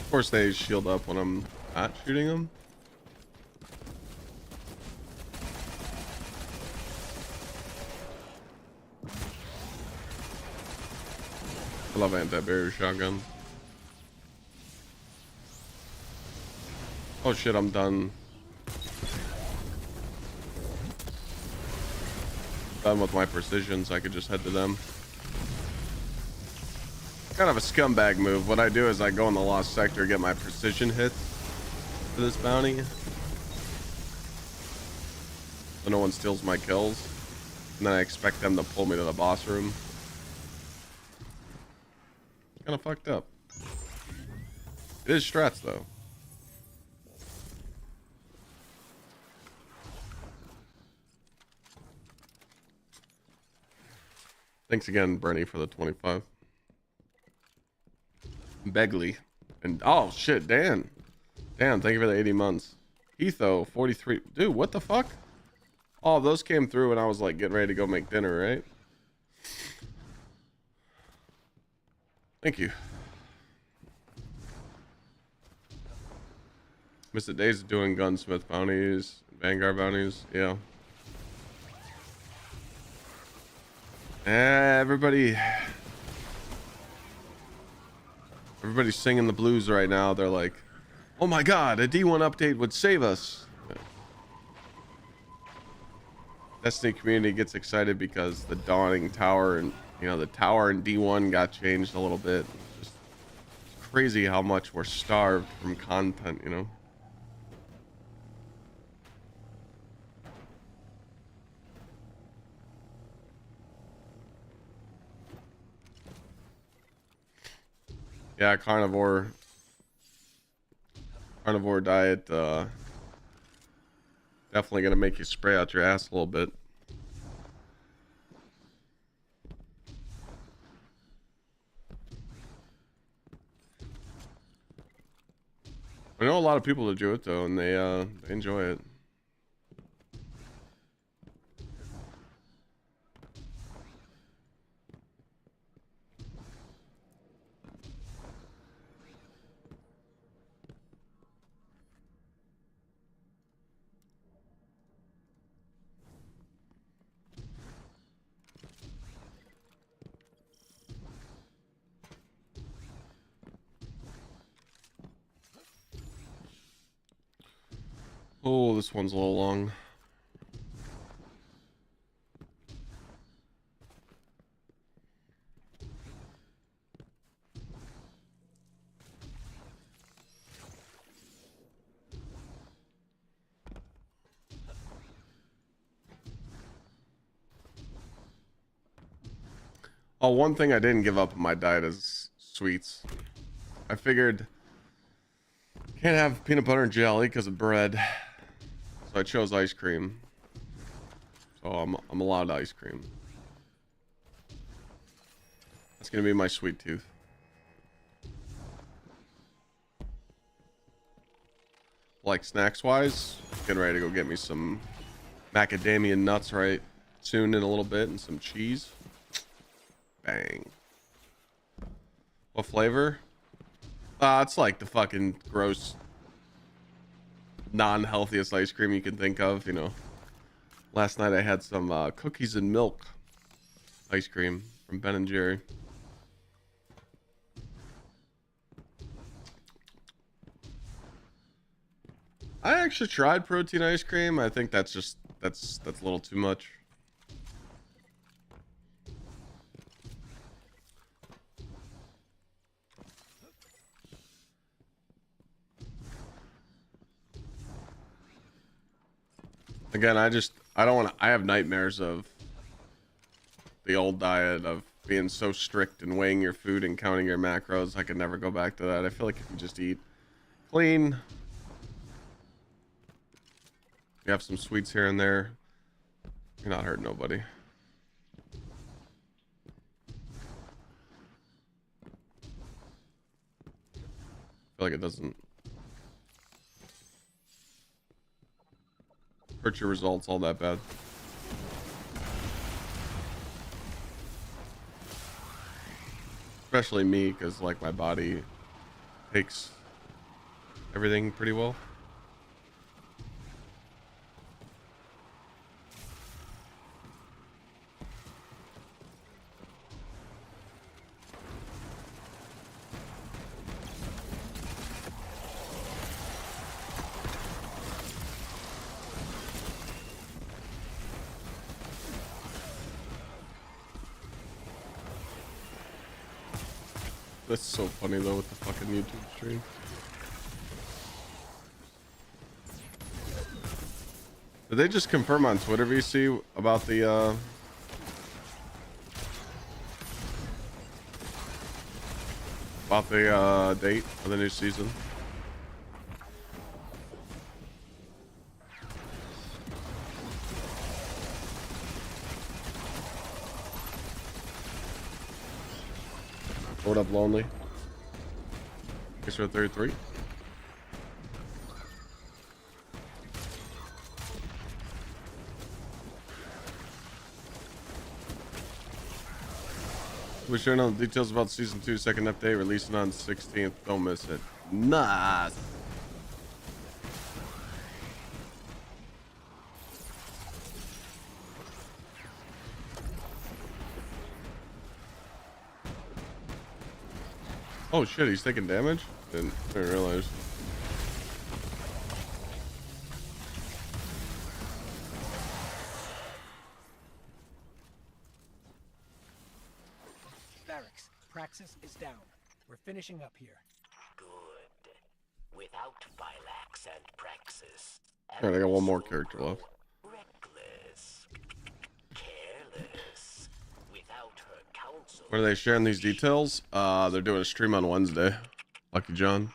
Of course they shield up when I'm not shooting them. I love anti-barrier shotgun. Oh shit, I'm done. Done with my precisions, I could just head to them. Kind of a scumbag move. What I do is I go in the lost sector, get my precision hits for this bounty, so no one steals my kills, and then I expect them to pull me to the boss room. Kind of fucked up. It is strats though. Thanks again, Bernie, for the 25. Begley. And oh shit, Dan. Damn, thank you for the 80 months. Etho, 43. Dude, what the fuck? All those came through and I was like getting ready to go make dinner, right? Thank you. Mr. Days doing gunsmith bounties, Vanguard bounties, yeah. Everybody's singing the blues right now. They're like, oh my god, a D1 update would save us. Destiny community gets excited because the dawning tower and, you know, the tower in D1 got changed a little bit. It's just crazy how much we're starved from content, you know. Yeah, carnivore diet Definitely gonna make you spray out your ass a little bit. I know a lot of people that do it though, and they enjoy it. Oh, this one's a little long. Oh, one thing I didn't give up on my diet is sweets. I figured can't have peanut butter and jelly because of bread, so I chose ice cream. So I'm allowed ice cream. That's gonna be my sweet tooth. Like snacks wise, getting ready to go get me some macadamia nuts right soon in a little bit and some cheese. Bang. What flavor? It's like the fucking gross, non-healthiest ice cream you can think of, you know. Last night I had some cookies and milk ice cream from Ben and Jerry. I actually tried protein ice cream. I think that's a little too much. Again, I don't want to. I have nightmares of the old diet of being so strict and weighing your food and counting your macros. I could never go back to that. I feel like if you just eat clean, you have some sweets here and there, you're not hurting nobody. I feel like it doesn't hurt your results all that bad. Especially me, because like my body takes everything pretty well. That's so funny though with the fucking YouTube stream. Did they just confirm on Twitter, VC, about the date of the new season? What up, Lonely? Thanks for 33. We're sharing all the details about season 2 second update releasing on 16th. Don't miss it. Nice. Oh shit, he's taking damage? Didn't realize. Barracks, Praxis is down. We're finishing up here. Good. Without Phylax and Praxis. Alright, I got one more character left. Reckless. Careless. Without her counsel. When are they sharing these details? They're doing a stream on Wednesday. Lucky John.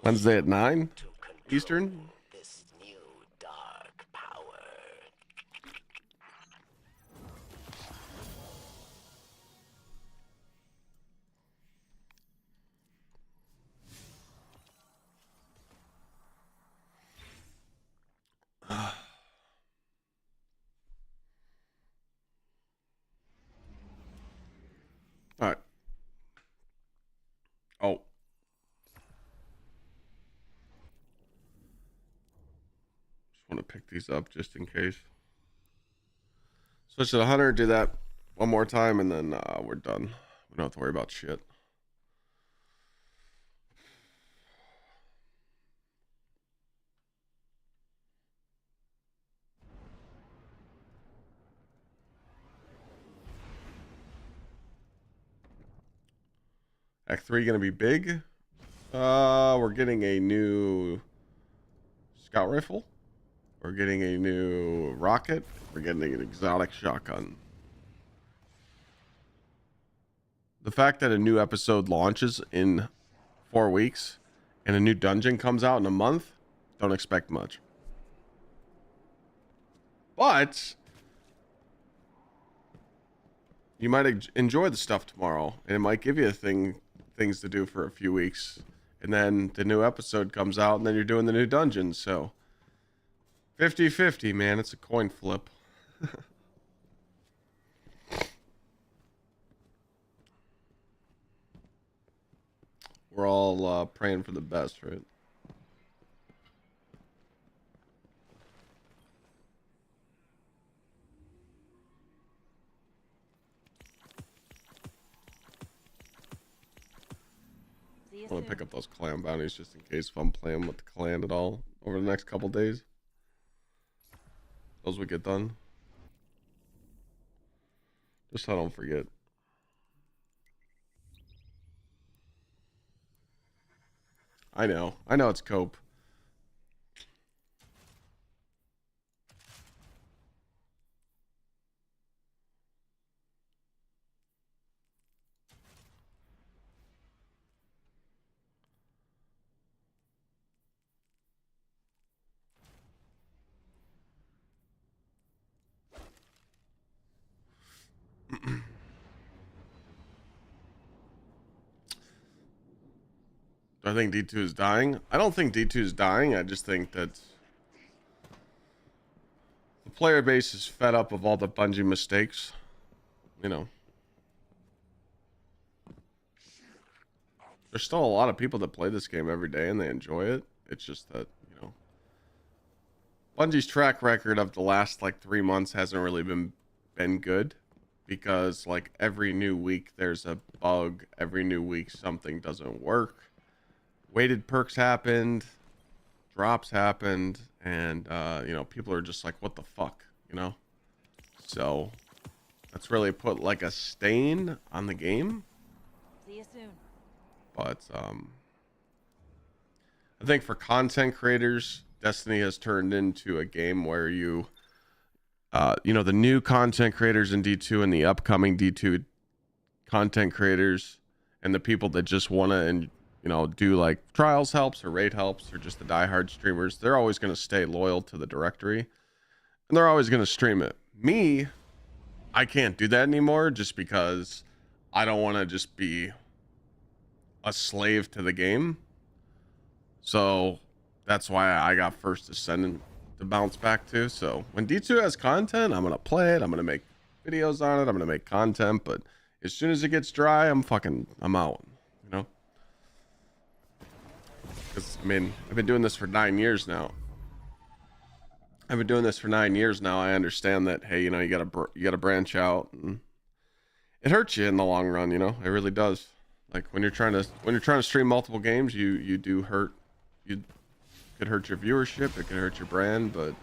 Wednesday at 9 Eastern. This new dark want to pick these up just in case. Switch to the hunter, do that one more time, and then we're done. We don't have to worry about shit. Act 3 gonna be big. We're getting a new scout rifle. We're getting a new rocket. We're getting an exotic shotgun. The fact that a new episode launches in 4 weeks and a new dungeon comes out in a month, don't expect much. But you might enjoy the stuff tomorrow, and it might give you things to do for a few weeks. And then the new episode comes out, and then you're doing the new dungeon. So 50-50, man. It's a coin flip. We're all praying for the best, right? I want to pick up those clan bounties just in case if I'm playing with the clan at all over the next couple days. Those would get done. Just so I don't forget. I know it's cope. Do I think D2 is dying? I don't think D2 is dying. I just think that the player base is fed up of all the Bungie mistakes. You know. There's still a lot of people that play this game every day and they enjoy it. It's just that, you know, Bungie's track record of the last like 3 months hasn't really been good, because like every new week there's a bug, every new week something doesn't work. Weighted perks happened, drops happened, and you know, people are just like, what the fuck, you know? So that's really put like a stain on the game. See you soon. But I think for content creators, Destiny has turned into a game where you know, the new content creators in D2 and the upcoming D2 content creators and the people that just want to, and you know, do like trials helps or raid helps or just the diehard streamers, they're always going to stay loyal to the directory and they're always going to stream it. Me, I can't do that anymore just because I don't want to just be a slave to the game. So that's why I got First Ascendant to bounce back to. So when D2 has content, I'm going to play it. I'm going to make videos on it. I'm going to make content. But as soon as it gets dry, I'm out, you know? Because, I mean, I've been doing this for 9 years now. I understand that, hey, you know, you gotta branch out, and it hurts you in the long run, you know? It really does. Like when you're trying to stream multiple games, you do hurt. You could hurt your viewership, it could hurt your brand, but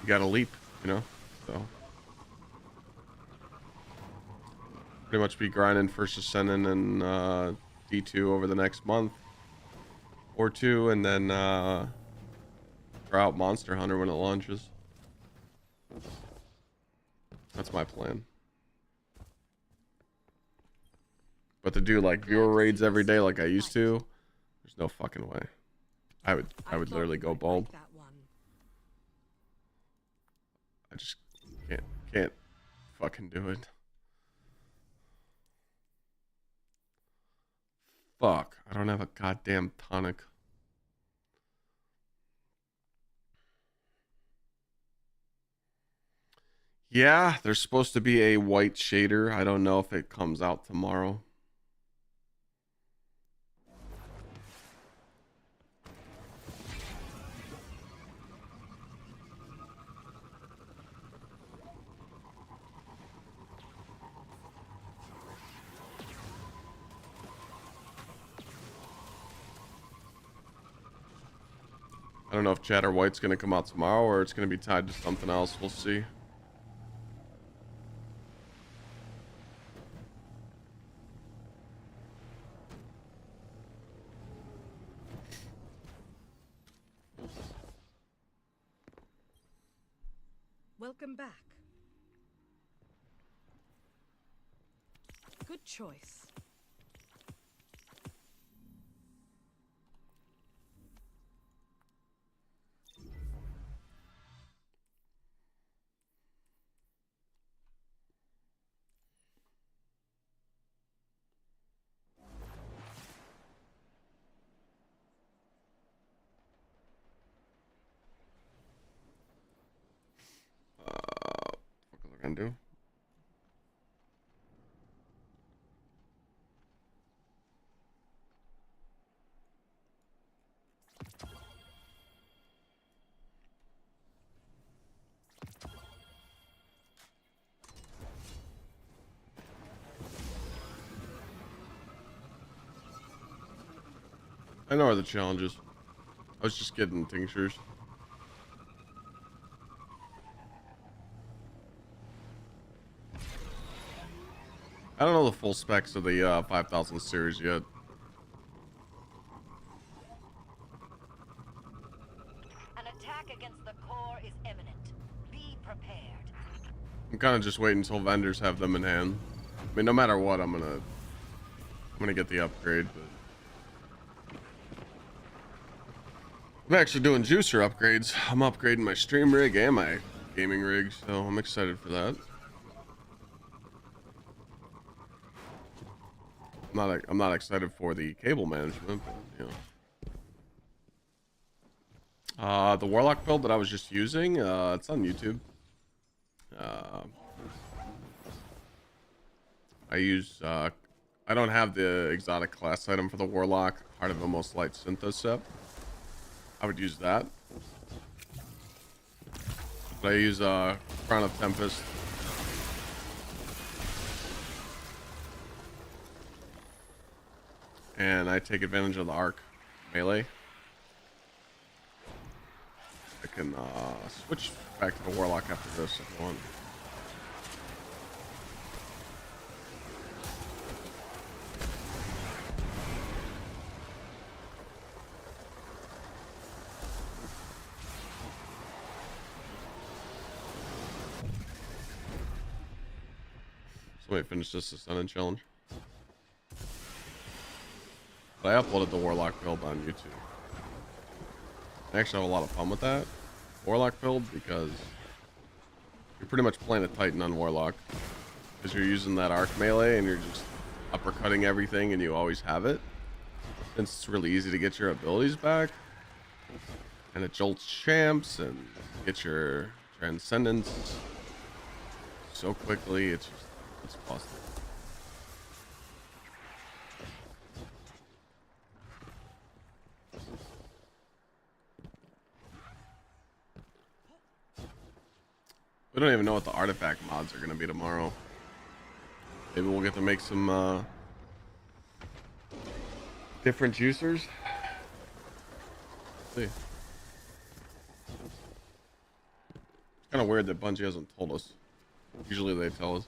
you gotta leap, you know? So pretty much be grinding First Ascendant and D2 over the next month or two, and then try out Monster Hunter when it launches. That's my plan. But to do like viewer raids every day like I used to, there's no fucking way. I would literally go bald. I just can't fucking do it. Fuck, I don't have a goddamn tonic. Yeah, there's supposed to be a white shader. I don't know if it comes out tomorrow. I don't know if Chatter White's going to come out tomorrow or it's going to be tied to something else. We'll see. Welcome back. Good choice. What was I going to do? I know are the challenges. I was just getting tinctures. I don't know the full specs of the 5000 series yet. An attack against the core is imminent. Be prepared. I'm kind of just waiting until vendors have them in hand. I mean, no matter what, I'm gonna get the upgrade. But I'm actually doing juicer upgrades. I'm upgrading my stream rig and my gaming rig, so I'm excited for that. I'm not excited for the cable management, but you know. The Warlock build that I was just using, it's on YouTube. I use I don't have the exotic class item for the Warlock, Heart of the Most Light Synthosep. I would use that. But I use Crown of Tempest. And I take advantage of the arc melee. I can switch back to the Warlock after this if I want. Somebody finish this Ascendant challenge. But I uploaded the Warlock build on YouTube. I actually have a lot of fun with that Warlock build because you're pretty much playing a Titan on Warlock. Because you're using that arc melee and you're just uppercutting everything and you always have it. Since it's really easy to get your abilities back. And it jolts champs and get your Transcendence so quickly, it's busted. We don't even know what the artifact mods are going to be tomorrow. Maybe we'll get to make some different juicers. Let's see. It's kind of weird that Bungie hasn't told us. Usually they tell us.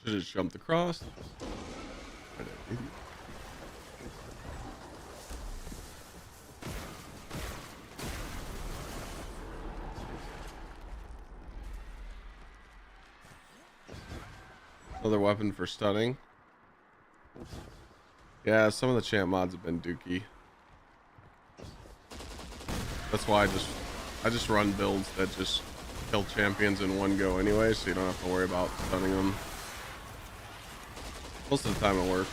Should have just jumped across. Another weapon for stunning. Yeah, some of the champ mods have been dookie. That's why I just run builds that just kill champions in one go anyway, so you don't have to worry about stunning them. Most of the time it works.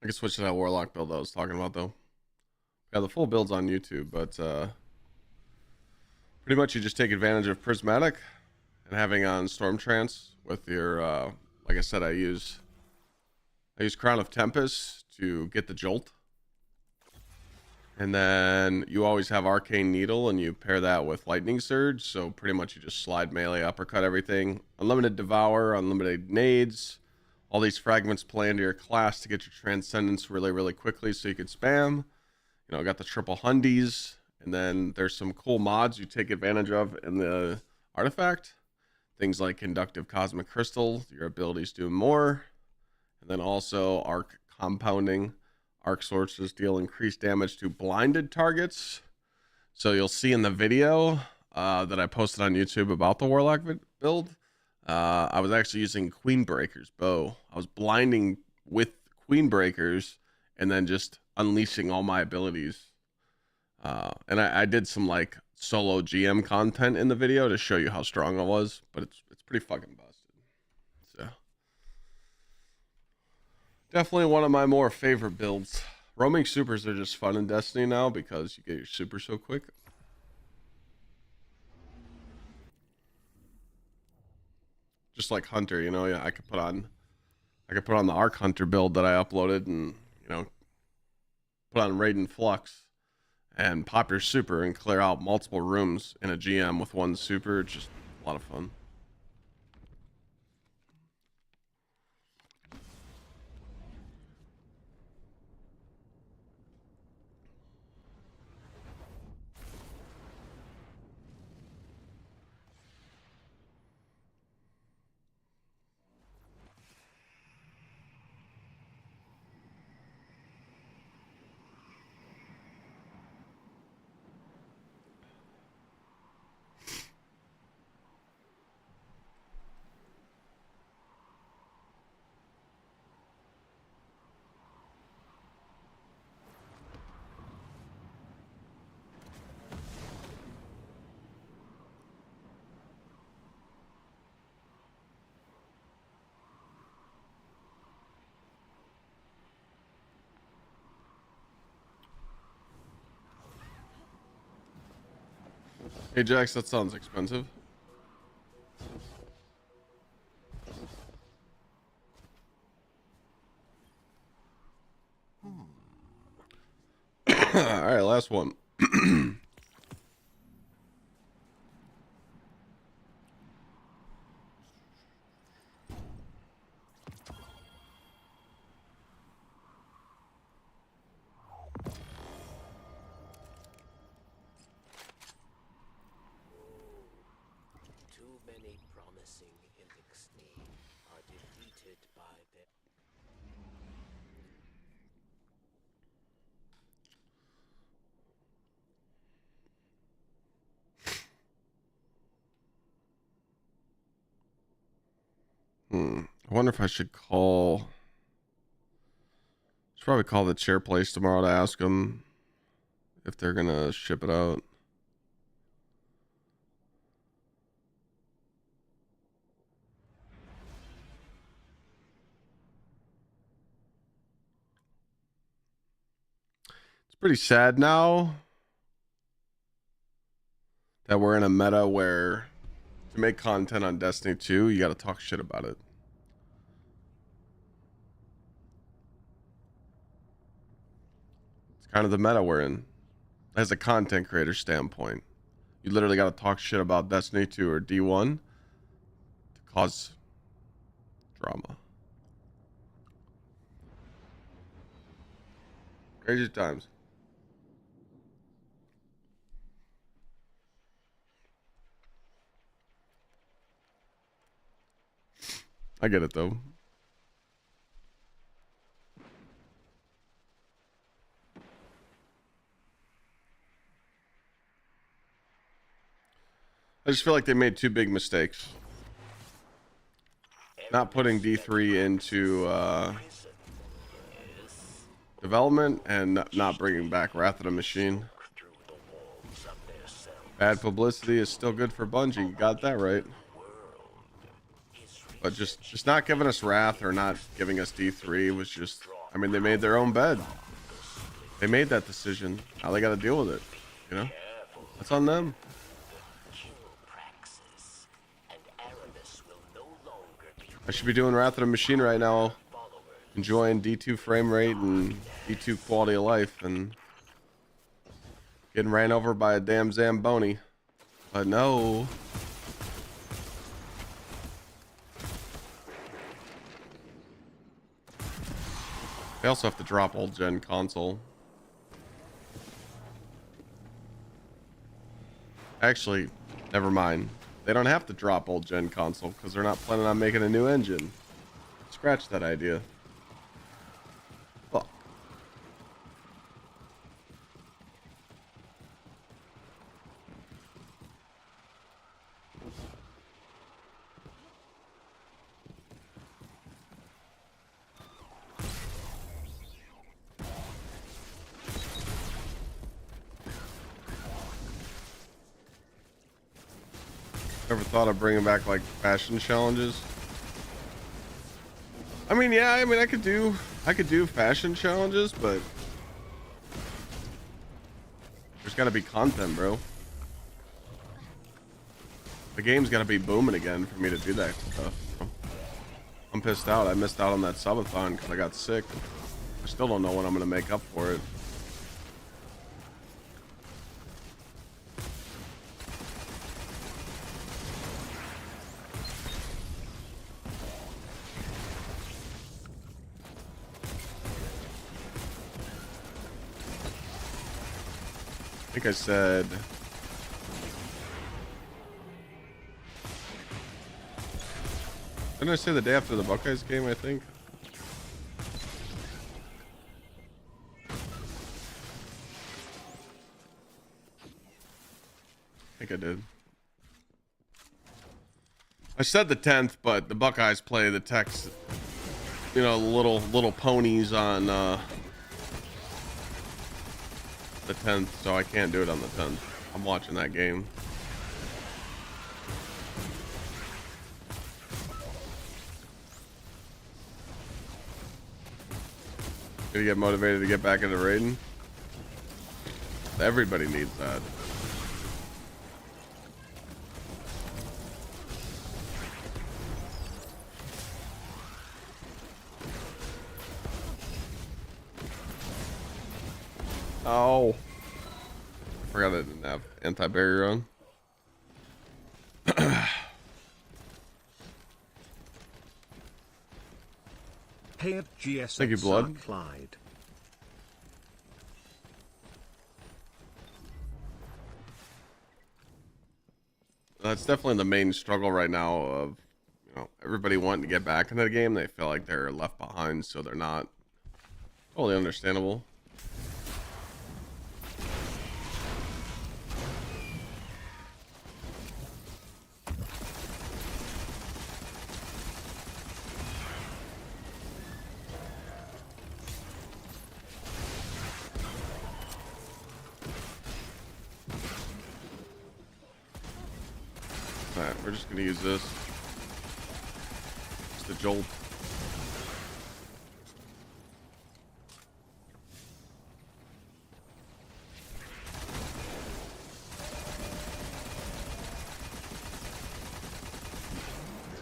I can switch to that warlock build I was talking about though. Yeah, the full build's on YouTube, but pretty much you just take advantage of prismatic and having on storm trance with your like I said, I use Crown of Tempest to get the jolt. And then you always have Arcane Needle, and you pair that with Lightning Surge. So pretty much you just slide melee, uppercut everything. Unlimited Devour, unlimited nades. All these fragments play into your class to get your Transcendence really, really quickly so you can spam. You know, got the triple hundies. And then there's some cool mods you take advantage of in the artifact. Things like Conductive Cosmic Crystal, your abilities do more. And then also Arc Compounding. Arc sources deal increased damage to blinded targets. So you'll see in the video that I posted on YouTube about the Warlock build, I was actually using Queen Breaker's bow. I was blinding with Queen Breakers and then just unleashing all my abilities. And I did some like solo GM content in the video to show you how strong I was, but it's pretty fucking busted. So definitely one of my more favorite builds. Roaming supers are just fun in Destiny now because you get your super so quick. Just like Hunter, you know, yeah, I could put on the Arc Hunter build that I uploaded and, you know, put on Raiden Flux and pop your super and clear out multiple rooms in a GM with one super. It's just a lot of fun. Hey Jax, that sounds expensive. Alright, last one. Too many promising Gsxrclyde are defeated by their... I wonder if I should call. Should probably call the chair place tomorrow to ask them if they're gonna ship it out. It's pretty sad now that we're in a meta where to make content on Destiny 2, you gotta talk shit about it. It's kind of the meta we're in. As a content creator standpoint, you literally gotta talk shit about Destiny 2 or D1 to cause drama. Crazy times. I get it though. I just feel like they made two big mistakes. Not putting D3 into development and not bringing back Wrath of the Machine. Bad publicity is still good for Bungie. You got that right. But just not giving us Wrath or not giving us D3 was just I mean, they made their own bed. They made that decision. Now they got to deal with it. You know, that's on them. Kill Praxis, and Aramis will no longer be I should be doing Wrath of the Machine right now, followers. enjoying D2 frame rate and D2 quality of life, and getting ran over by a damn Zamboni. But no. They also have to drop old gen console. Actually, never mind. They don't have to drop old gen console because they're not planning on making a new engine. Scratch that idea. Fuck. Ever thought of bringing back like fashion challenges? I mean, yeah, I mean, I could do fashion challenges, but there's got to be content, bro. The game's got to be booming again for me to do that stuff. I'm pissed out. I missed out on that subathon because I got sick. I still don't know when I'm gonna make up for it. I think I said didn't I say the day after the Buckeyes game, I think? I think I did. I said the 10th, but the Buckeyes play the Tex, you know, little ponies on the 10th, so I can't do it on the 10th. I'm watching that game. Gonna get motivated to get back into raiding. Everybody needs that. Oh, I forgot I didn't have anti-barrier on. Hey at Thank you, Blood. Gsxrclyde. That's definitely the main struggle right now of, you know, everybody wanting to get back into the game. They feel like they're left behind, so they're not. Totally understandable. Alright, we're just gonna use this. Just the jolt.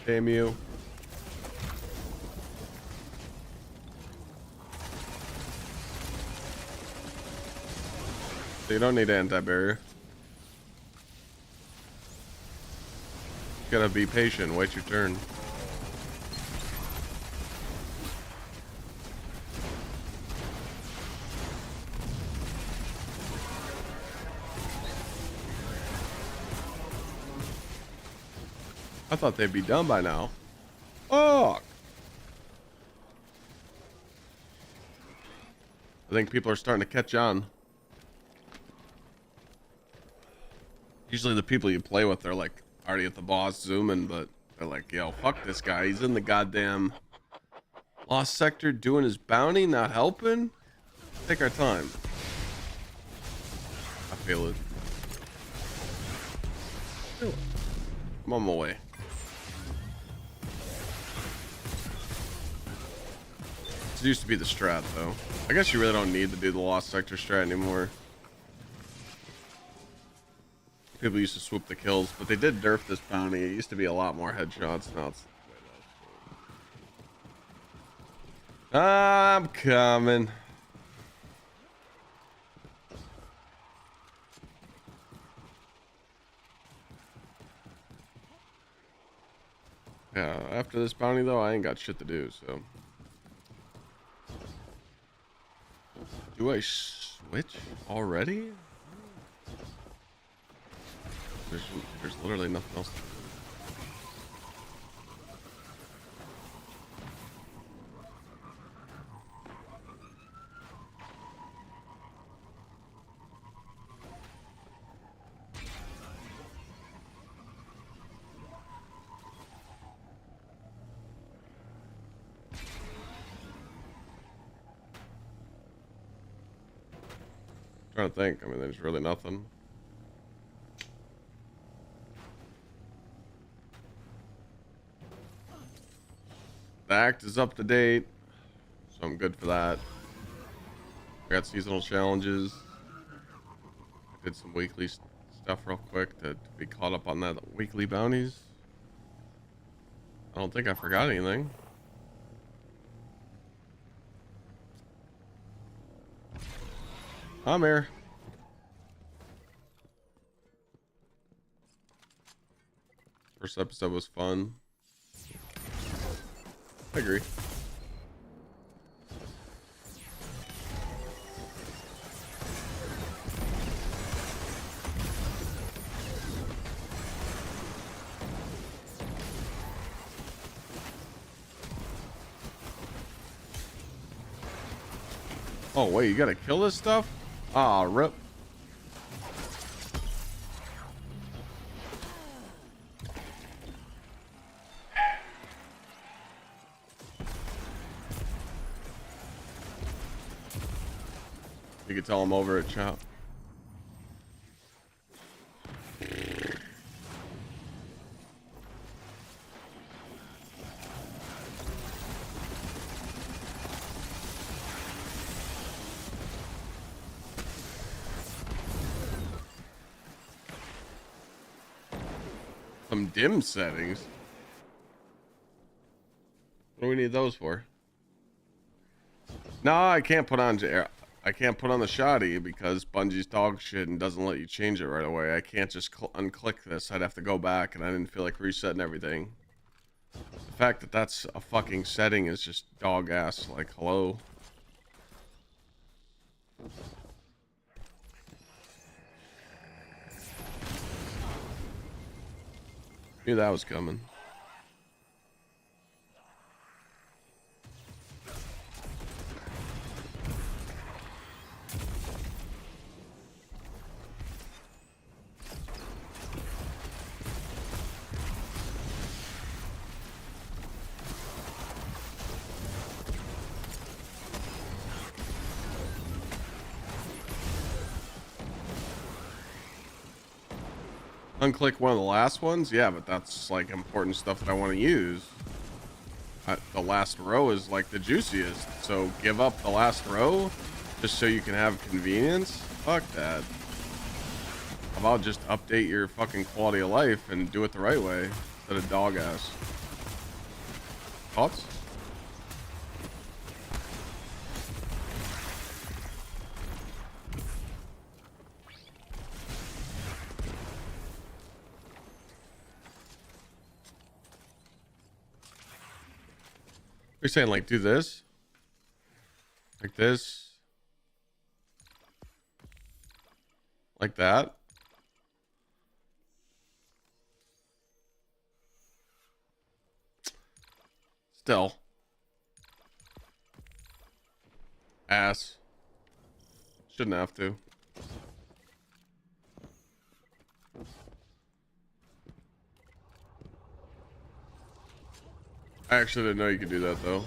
Damn you. So you don't need anti-barrier. Gotta be patient, wait your turn. I thought they'd be done by now. Fuck! I think people are starting to catch on. Usually the people you play with are like already at the boss zooming, but they're like, yo, fuck this guy. He's in the goddamn lost sector doing his bounty, not helping. Take our time. I feel it. I'm on my way. It used to be the strat, though. I guess you really don't need to do the Lost Sector strat anymore. People used to swoop the kills, but they did nerf this bounty. It used to be a lot more headshots. Now it's way less. I'm coming. Yeah, after this bounty, though, I ain't got shit to do, so. Do I switch already? There's literally nothing else to do. Trying to think. I mean, there's really nothing. The act is up to date, so I'm good for that. I got seasonal challenges. I did some weekly stuff real quick to be caught up on that weekly bounties. I don't think I forgot anything. I'm here. First episode was fun. I agree. Oh wait, you gotta kill this stuff? Ah, rip. You can tell I'm over at Chop. Some dim settings. What do we need those for? No, I can't put on I can't put on the shoddy because Bungie's dog shit and doesn't let you change it right away. I can't just unclick this. I'd have to go back, and I didn't feel like resetting everything. The fact that that's a fucking setting is just dog ass. Like, hello. Knew that was coming. Unclick one of the last ones? Yeah, but that's like important stuff that I want to use. The last row is like the juiciest, so give up the last row just so you can have convenience? Fuck that. How about just update your fucking quality of life and do it the right way instead of dog ass? Thoughts? You're saying like do this, like this, like that. Still, ass. Shouldn't have to. I actually didn't know you could do that though.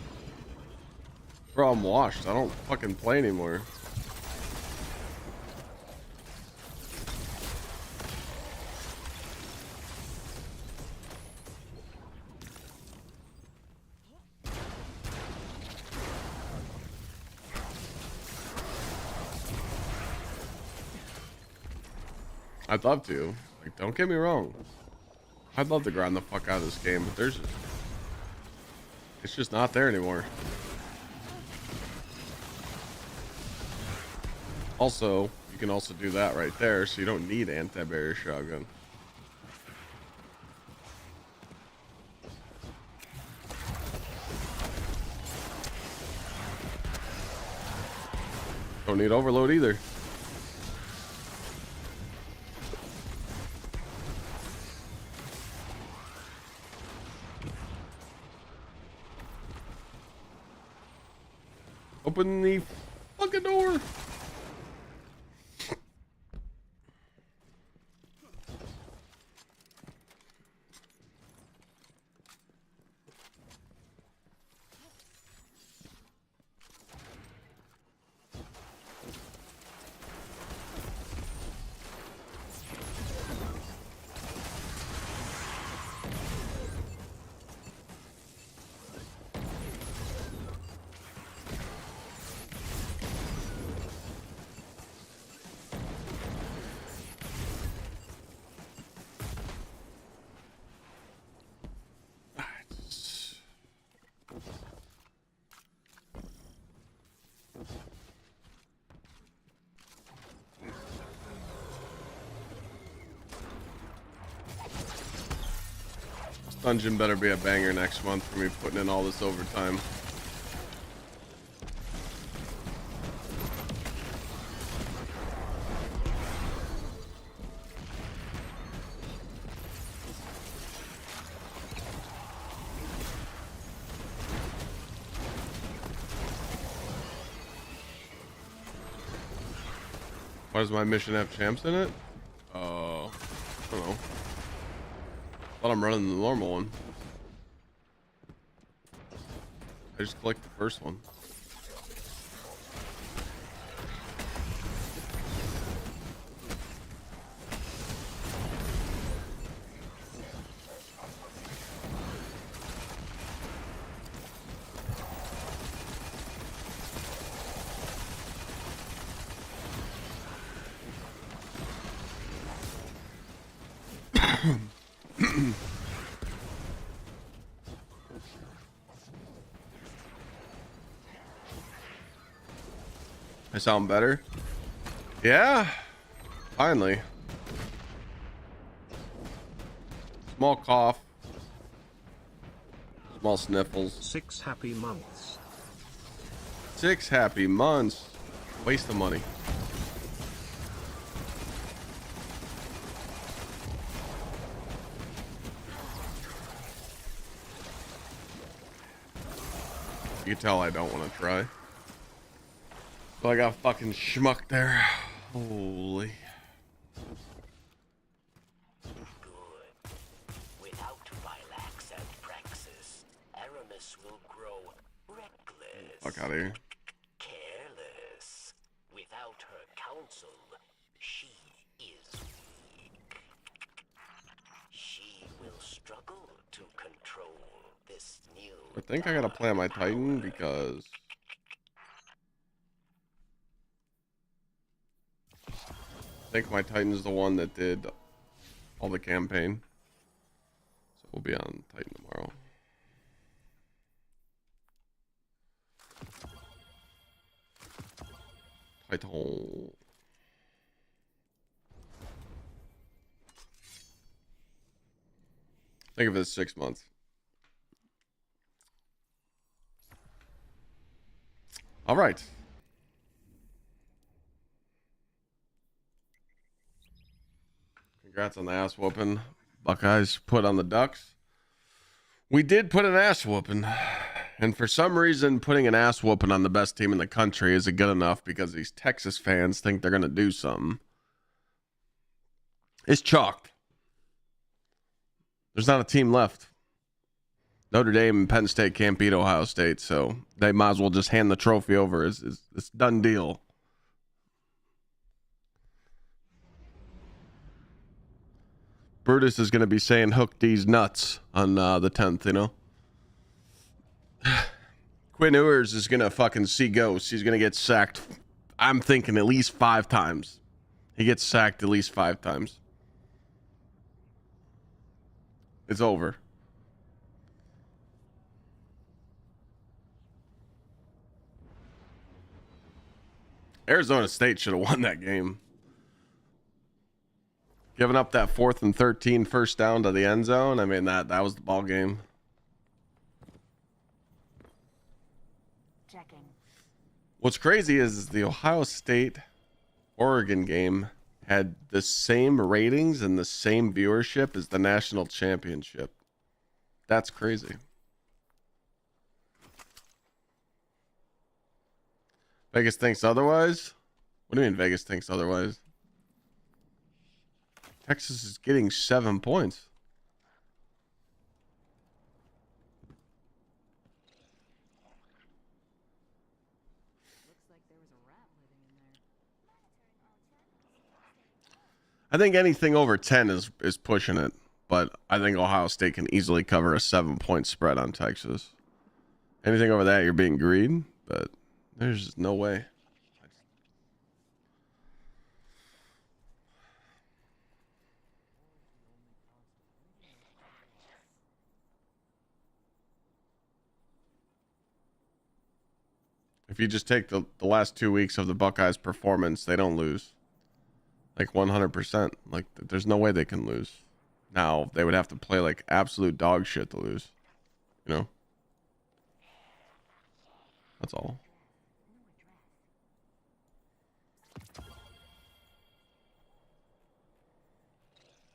Bro, I'm washed. I don't fucking play anymore. I'd love to. Like, don't get me wrong. I'd love to grind the fuck out of this game, but it's just not there anymore. Also, you can also do that right there, so you don't need anti-barrier shotgun. Don't need overload either. Open the fucking door. Dungeon better be a banger next month for me putting in all this overtime. Why does my mission have champs in it? I don't know. Thought I'm running the normal one. I just clicked the first one. I sound better? Yeah, finally. Small cough. Small sniffles. 6 happy months. 6 happy months. Waste of money. You can tell I don't want to try. So I got fucking schmuck there. Holy. Good. Without Vilax and Praxis, Aramis will grow reckless. Fuck out of here. Careless. Without her counsel, she is weak. She will struggle to control this new. I think I gotta play on my Titan because I think my Titan's the one that did all the campaign. So we'll be on Titan tomorrow. Titan. Think of it as 6 months. All right. Congrats on the ass whooping Buckeyes put on the Ducks. We did put an ass whooping. And for some reason, putting an ass whooping on the best team in the country isn't good enough because these Texas fans think they're going to do something. It's chalked. There's not a team left. Notre Dame and Penn State can't beat Ohio State, so they might as well just hand the trophy over. It's done deal. Brutus is going to be saying hook these nuts on the 10th, you know? Quinn Ewers is going to fucking see ghosts. He's going to get sacked, I'm thinking, at least 5 times. He gets sacked at least 5 times. It's over. Arizona State should have won that game. Giving up that 4th and 13 first down to the end zone. I mean, that was the ball game. Checking. What's crazy is the Ohio State Oregon game had the same ratings and the same viewership as the national championship. That's crazy. Vegas thinks otherwise? What do you mean Vegas thinks otherwise? Texas is getting 7 points. I think anything over 10 is pushing it, but I think Ohio State can easily cover a 7-point spread on Texas. Anything over that, you're being greedy, but there's just no way. If you just take the last 2 weeks of the Buckeyes' performance, they don't lose. Like 100%. Like, there's no way they can lose. Now, they would have to play like absolute dog shit to lose. You know? That's all.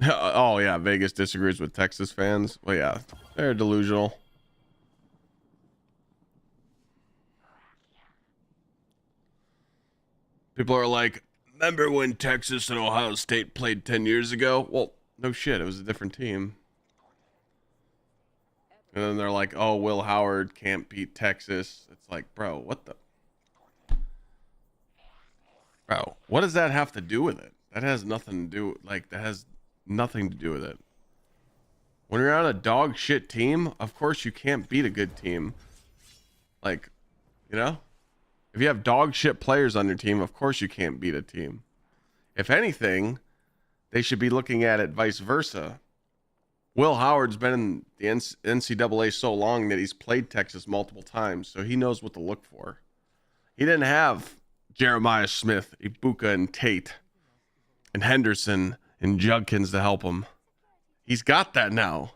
Oh, yeah. Vegas disagrees with Texas fans. Well, yeah. They're delusional. People are like, remember when Texas and Ohio State played 10 years ago? Well, no shit. It was a different team. And then they're like, oh, Will Howard can't beat Texas. It's like, bro, what the? Bro, what does that have to do with it? That has nothing to do, like, that has nothing to do with it. When you're on a dog shit team, of course you can't beat a good team. Like, you know? If you have dog shit players on your team, of course you can't beat a team. If anything, they should be looking at it vice versa. Will Howard's been in the NCAA so long that he's played Texas multiple times, so he knows what to look for. He didn't have Jeremiah Smith, Ibuka, and Tate, and Henderson, and Judkins to help him. He's got that now.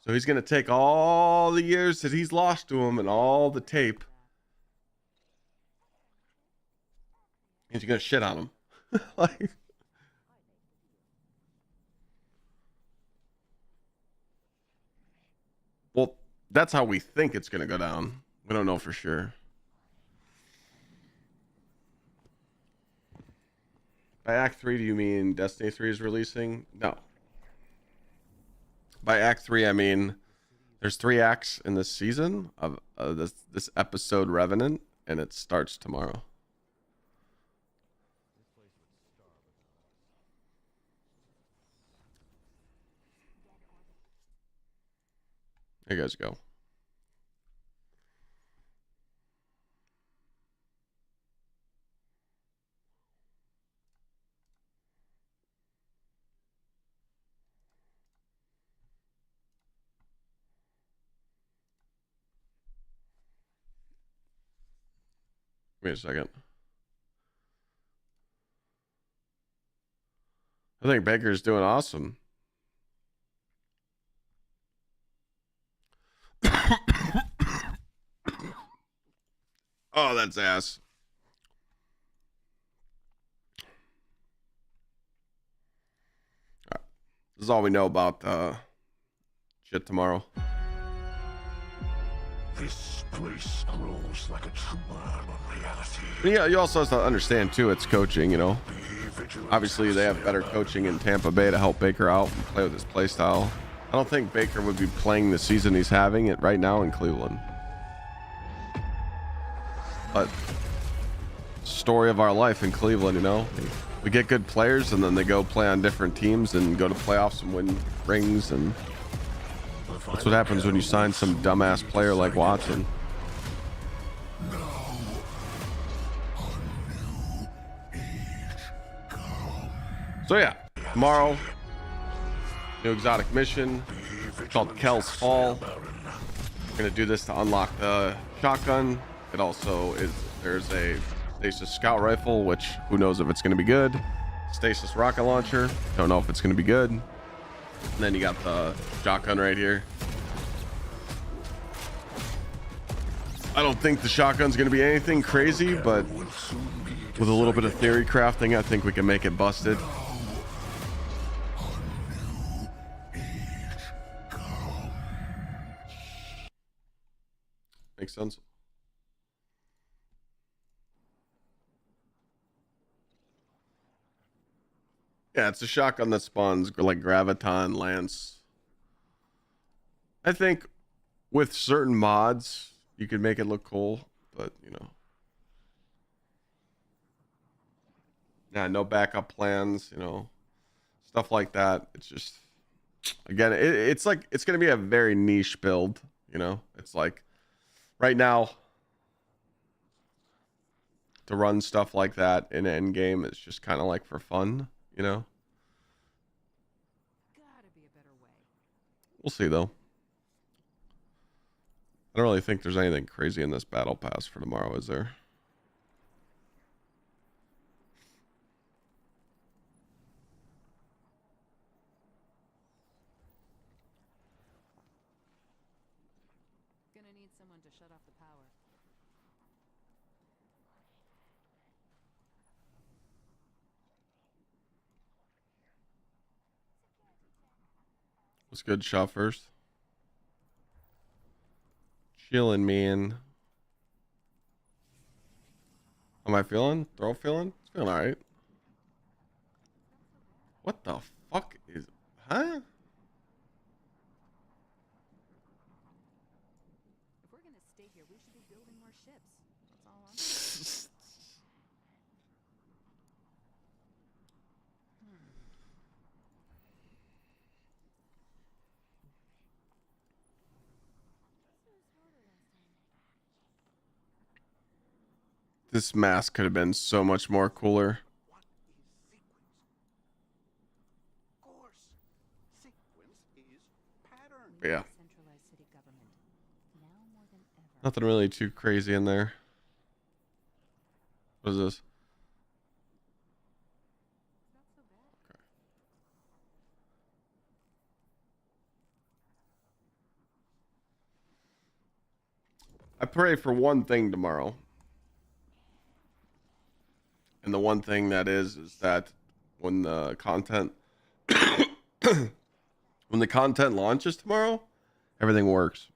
So he's going to take all the years that he's lost to him and all the tape, and he's going to shit on him. Like, well, that's how we think it's going to go down. We don't know for sure. By Act 3, do you mean Destiny 3 is releasing? No. By Act 3, I mean there's 3 acts in this season of this episode Revenant, and it starts tomorrow. There you guys go. Wait a second. I think Baker's doing awesome. Oh, that's ass. All right. This is all we know about shit tomorrow. This place grows like a tumor on reality. Yeah, you also have to understand too, it's coaching, you know. Obviously they have better coaching in Tampa Bay to help Baker out and play with his play style. I don't think Baker would be playing the season he's having it right now in Cleveland. But story of our life in Cleveland, you know. We get good players and then they go play on different teams and go to playoffs and win rings, and that's what happens when you sign some dumbass player like Watson. So yeah, tomorrow, new exotic mission. called Kel's Fall. We're gonna do this to unlock the shotgun. It also is, there's a stasis scout rifle, which who knows if it's gonna be good. Stasis rocket launcher, don't know if it's gonna be good. And then you got the shotgun right here. I don't think the shotgun's gonna be anything crazy, but with a little bit of theory crafting, I think we can make it busted. Makes sense. Yeah, it's a shotgun that spawns like graviton lance. I think with certain mods you could make it look cool, but you know, yeah, no backup plans, you know, stuff like that. It's just, again, it's like it's gonna be a very niche build, you know. It's like right now to run stuff like that in end game is just kind of like for fun, you know. Gotta be a better way. We'll see though. I don't really think there's anything crazy in this battle pass for tomorrow, is there? Gonna need someone to shut off the power. What's good, shot first? Chilling, man. How am I feeling? Throw feeling? It's feeling alright. What the fuck is... Huh? If we're gonna stay here, we should be building more ships. That's all I'm saying. This mask could have been so much more cooler. What is sequence? Of course, sequence is pattern. But yeah, Centralized city government. Now more than ever. nothing really too crazy in there. What is this? Not so bad. I pray for one thing tomorrow. And the one thing that is that when the content when the content launches tomorrow, everything works.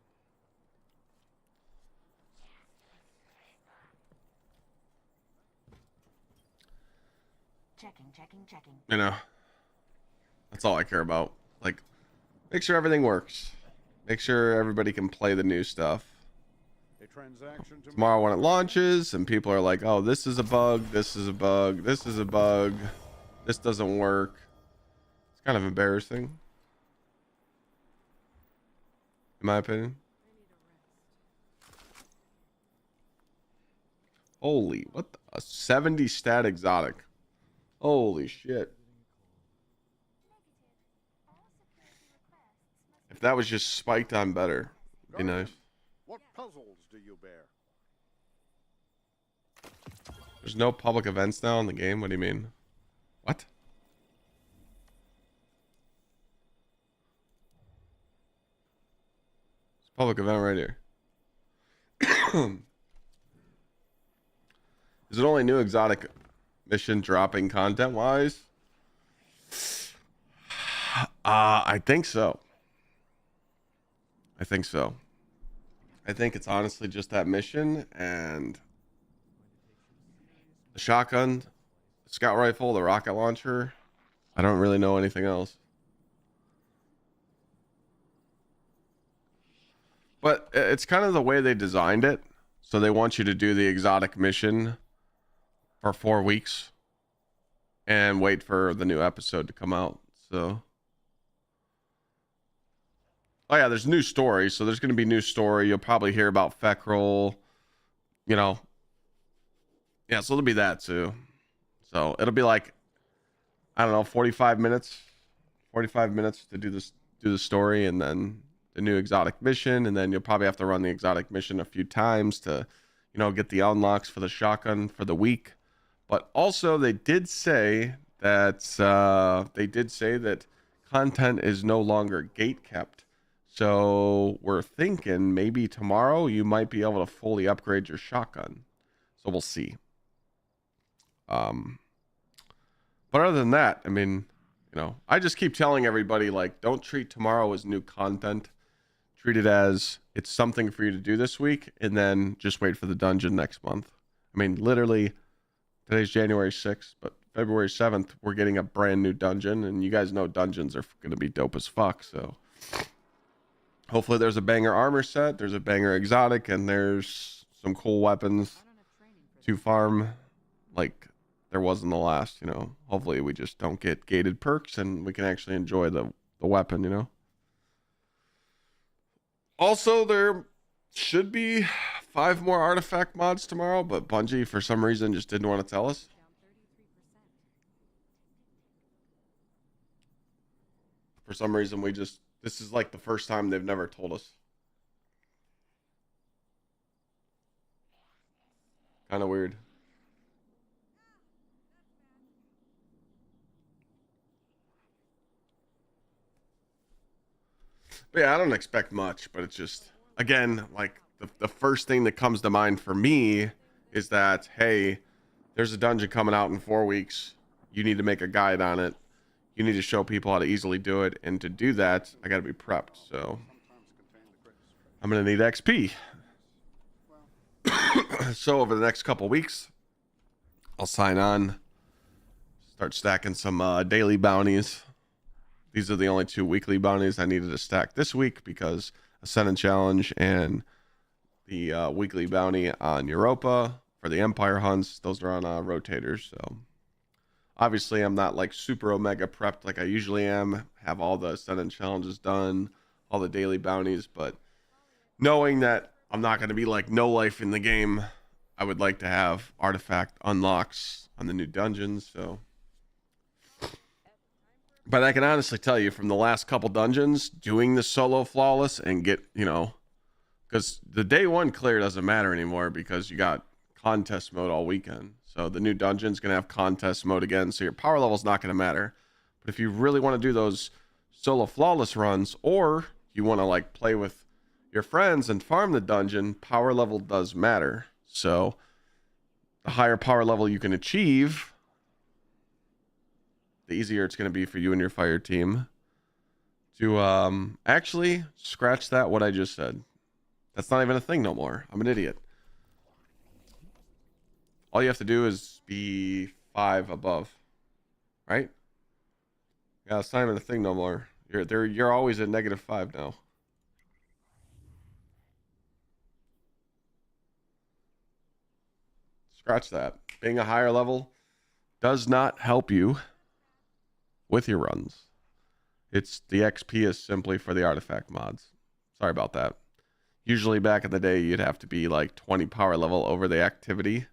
Checking. You know, that's all I care about. Like, make sure everything works. Make sure everybody can play the new stuff. A transaction to Tomorrow when it launches and people are like, oh, this is a bug, this is a bug, this is a bug, this doesn't work. It's kind of embarrassing, in my opinion. Holy, what the, a 70 stat exotic. Holy shit. If that was just spiked on better, it'd be nice. What puzzles do you bear? There's no public events now in the game. What do you mean? What? It's a public event right here. Is it only new exotic mission dropping content wise? I think so. I think so. I think it's honestly just that mission and the shotgun, the scout rifle, the rocket launcher. I don't really know anything else. But it's kind of the way they designed it. So they want you to do the exotic mission for 4 weeks and wait for the new episode to come out. So, oh yeah, there's new story. So there's going to be new story. You'll probably hear about Feckrel, you know. Yeah, so there'll be that too. So it'll be like, I don't know, 45 minutes to do this do the story and then the new exotic mission, and then you'll probably have to run the exotic mission a few times to, get the unlocks for the shotgun for the week. But also, they did say that content is no longer gate kept. So we're thinking maybe tomorrow you might be able to fully upgrade your shotgun. So we'll see. But other than that, I mean, I just keep telling everybody, like, don't treat tomorrow as new content. Treat it as it's something for you to do this week, and then just wait for the dungeon next month. I mean, literally, today's January 6th, but February 7th, we're getting a brand new dungeon, and you guys know dungeons are going to be dope as fuck, so hopefully there's a banger armor set, there's a banger exotic, and there's some cool weapons to farm like there was in the last, hopefully we just don't get gated perks and we can actually enjoy the weapon, Also, there should be 5 more artifact mods tomorrow, but Bungie for some reason just didn't want to tell us. For some reason this is like the first time they've never told us. Kind of weird. But yeah, I don't expect much, but it's just, again, like the first thing that comes to mind for me is that, hey, there's a dungeon coming out in 4 weeks. You need to make a guide on it. You need to show people how to easily do it. And to do that, I got to be prepped. So I'm going to need XP. So over the next couple weeks, I'll sign on, start stacking some daily bounties. These are the only 2 weekly bounties I needed to stack this week because Ascendant Challenge and the weekly bounty on Europa for the Empire hunts, those are on rotators. So obviously I'm not like super omega prepped like I usually am, have all the Ascendant Challenges done, all the daily bounties, but knowing that I'm not going to be like no life in the game, I would like to have artifact unlocks on the new dungeons. So, but I can honestly tell you from the last couple dungeons, doing the solo flawless and get, because the day 1 clear doesn't matter anymore because you got contest mode all weekend. So the new dungeon's going to have contest mode again. So your power level's not going to matter. But if you really want to do those solo flawless runs, or you want to like play with your friends and farm the dungeon, power level does matter. So the higher power level you can achieve, the easier it's going to be for you and your fire team to actually scratch that what I just said. That's not even a thing no more. I'm an idiot. All you have to do is be 5 above, right? Yeah, it's not even a thing no more. You're always at -5 now. Scratch that. Being a higher level does not help you with your runs. It's the XP is simply for the artifact mods. Sorry about that. Usually back in the day, you'd have to be like 20 power level over the activity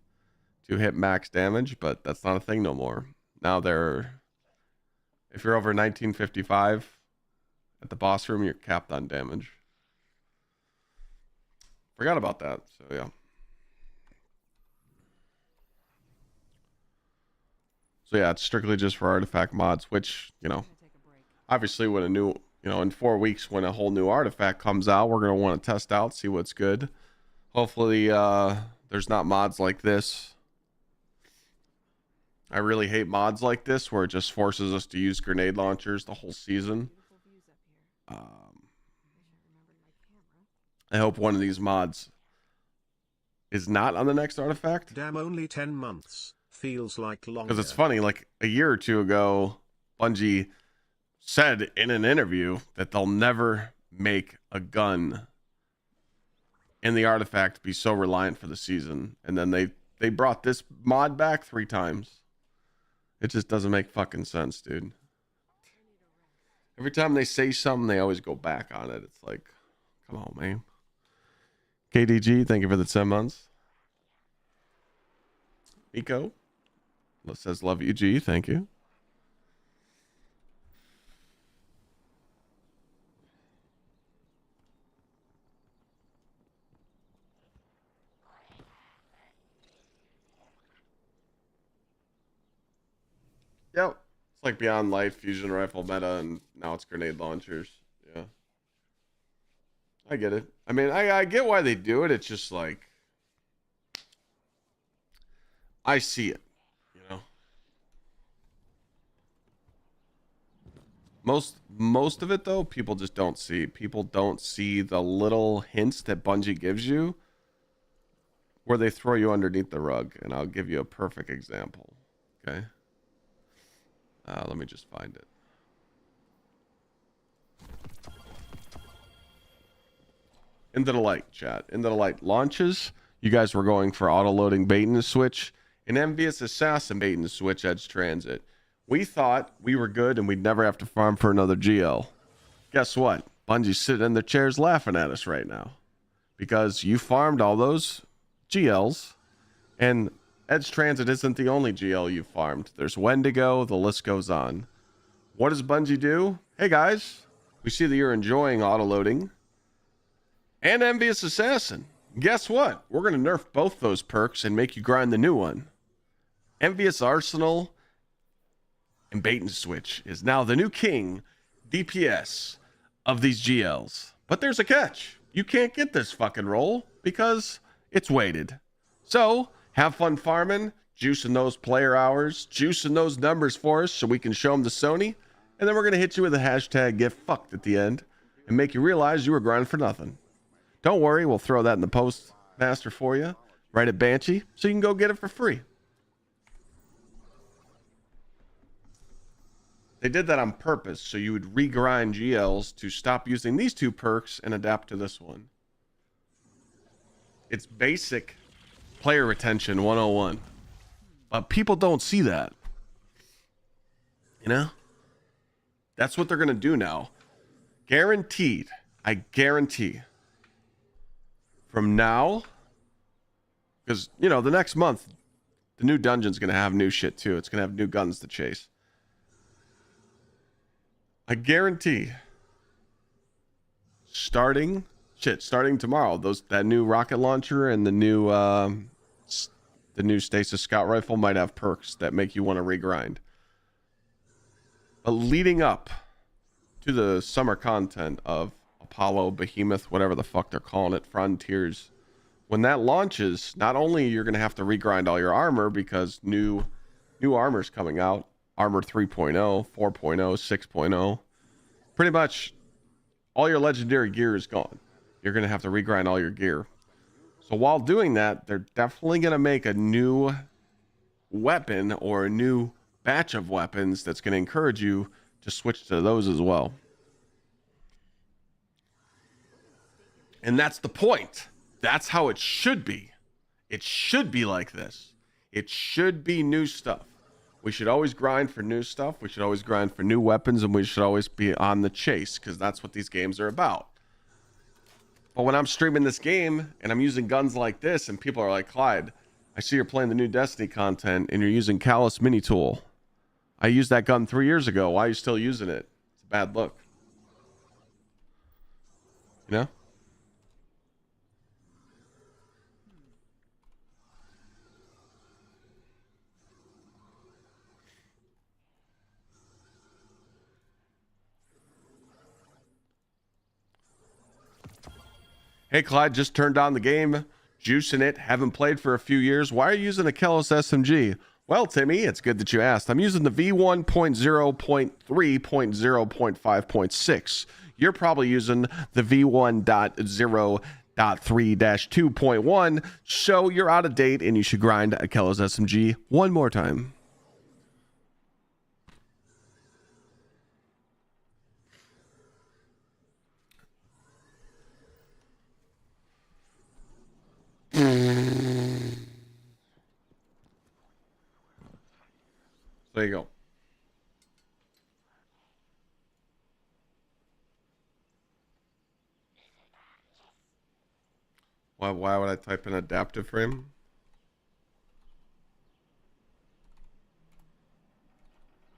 to hit max damage, but that's not a thing no more. Now if you're over 1955 at the boss room, you're capped on damage. Forgot about that. So yeah. So yeah, it's strictly just for artifact mods, which, obviously when a new, in 4 weeks when a whole new artifact comes out, we're going to want to test out, see what's good. Hopefully there's not mods like this. I really hate mods like this where it just forces us to use grenade launchers the whole season. I hope one of these mods is not on the next artifact. Damn, only 10 months. Feels like longer. Because it's funny, like a year or 2 ago, Bungie said in an interview that they'll never make a gun in the artifact be so reliant for the season. And then they brought this mod back 3 times. It just doesn't make fucking sense, dude. Every time they say something, they always go back on it. It's like, come on, man. KDG, thank you for the 10 months. Nico says, love you, G. Thank you. Yep. It's like Beyond Light, Fusion Rifle meta, and now it's grenade launchers. Yeah. I get it. I mean, I get why they do it. It's just like, I see it, you know? Most of it, though, people just don't see. People don't see the little hints that Bungie gives you where they throw you underneath the rug. And I'll give you a perfect example. Okay? Let me just find it. Into the Light, chat. Into the Light launches. You guys were going for auto-loading bait and switch. An Envious Assassin bait and switch edge transit. We thought we were good and we'd never have to farm for another GL. Guess what? Bungie's sitting in their chairs laughing at us right now. Because you farmed all those GLs. And Edge Transit isn't the only GL you farmed. There's Wendigo. The list goes on. What does Bungie do? Hey guys, we see that you're enjoying auto-loading and Envious Assassin. Guess what? We're going to nerf both those perks and make you grind the new one. Envious Arsenal and Bait and Switch is now the new king DPS of these GLs. But there's a catch. You can't get this fucking roll because it's weighted. So have fun farming, juicing those player hours, juicing those numbers for us so we can show them to Sony. And then we're going to hit you with a hashtag get fucked at the end and make you realize you were grinding for nothing. Don't worry, we'll throw that in the postmaster for you right at Banshee so you can go get it for free. They did that on purpose so you would regrind GLs to stop using these two perks and adapt to this one. It's basic player retention 101. But people don't see that. You know? That's what they're going to do now. Guaranteed. I guarantee. From now, because, you know, the next month, the new dungeon's going to have new shit too. It's going to have new guns to chase. I guarantee, starting tomorrow, that new rocket launcher and the new stasis scout rifle might have perks that make you want to regrind. But leading up to the summer content of Apollo, Behemoth, whatever the fuck they're calling it, Frontiers, when that launches, not only you're going to have to regrind all your armor because new armor's coming out, Armor 3.0, 4.0, 6.0, pretty much all your legendary gear is gone. You're going to have to regrind all your gear. So while doing that, they're definitely going to make a new weapon or a new batch of weapons that's going to encourage you to switch to those as well. And that's the point. That's how it should be. It should be like this. It should be new stuff. We should always grind for new stuff. We should always grind for new weapons, and we should always be on the chase because that's what these games are about. But when I'm streaming this game and I'm using guns like this and people are like, Clyde, I see you're playing the new Destiny content and you're using Callus Mini Tool. I used that gun 3 years ago. Why are you still using it? It's a bad look. You know? Hey, Clyde, just turned on the game, juicing it, haven't played for a few years. Why are you using a Kelos SMG? Well, Timmy, it's good that you asked. I'm using the V1.0.3.0.5.6. You're probably using the V1.0.3-2.1, so you're out of date and you should grind a Kelos SMG one more time. There you go. Why would I type in adaptive frame?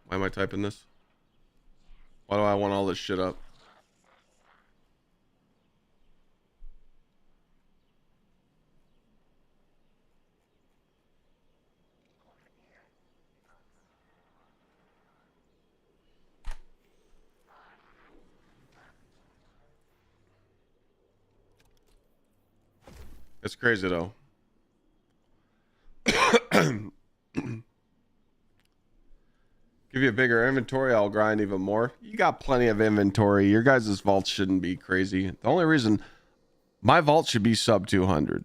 Why am I typing this? Why do I want all this shit up? It's crazy though. Give you a bigger inventory, I'll grind even more. You got plenty of inventory. Your guys' vault shouldn't be crazy. The only reason my vault should be sub 200.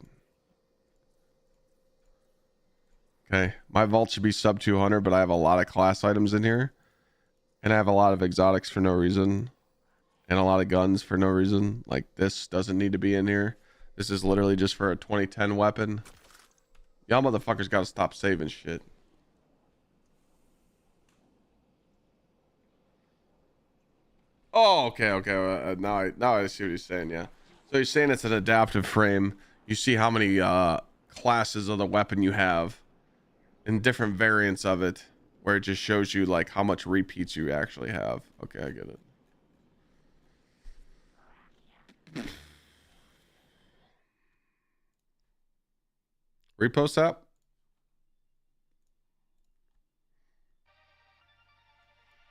Okay, my vault should be sub 200, but I have a lot of class items in here. And I have a lot of exotics for no reason. And a lot of guns for no reason. Like, this doesn't need to be in here. This is literally just for a 2010 weapon. Y'all motherfuckers gotta stop saving shit. Oh, okay. Now I see what he's saying, yeah. So you're saying it's an adaptive frame. You see how many classes of the weapon you have. And different variants of it. Where it just shows you, like, how much repeats you actually have. Okay, I get it. Repost that?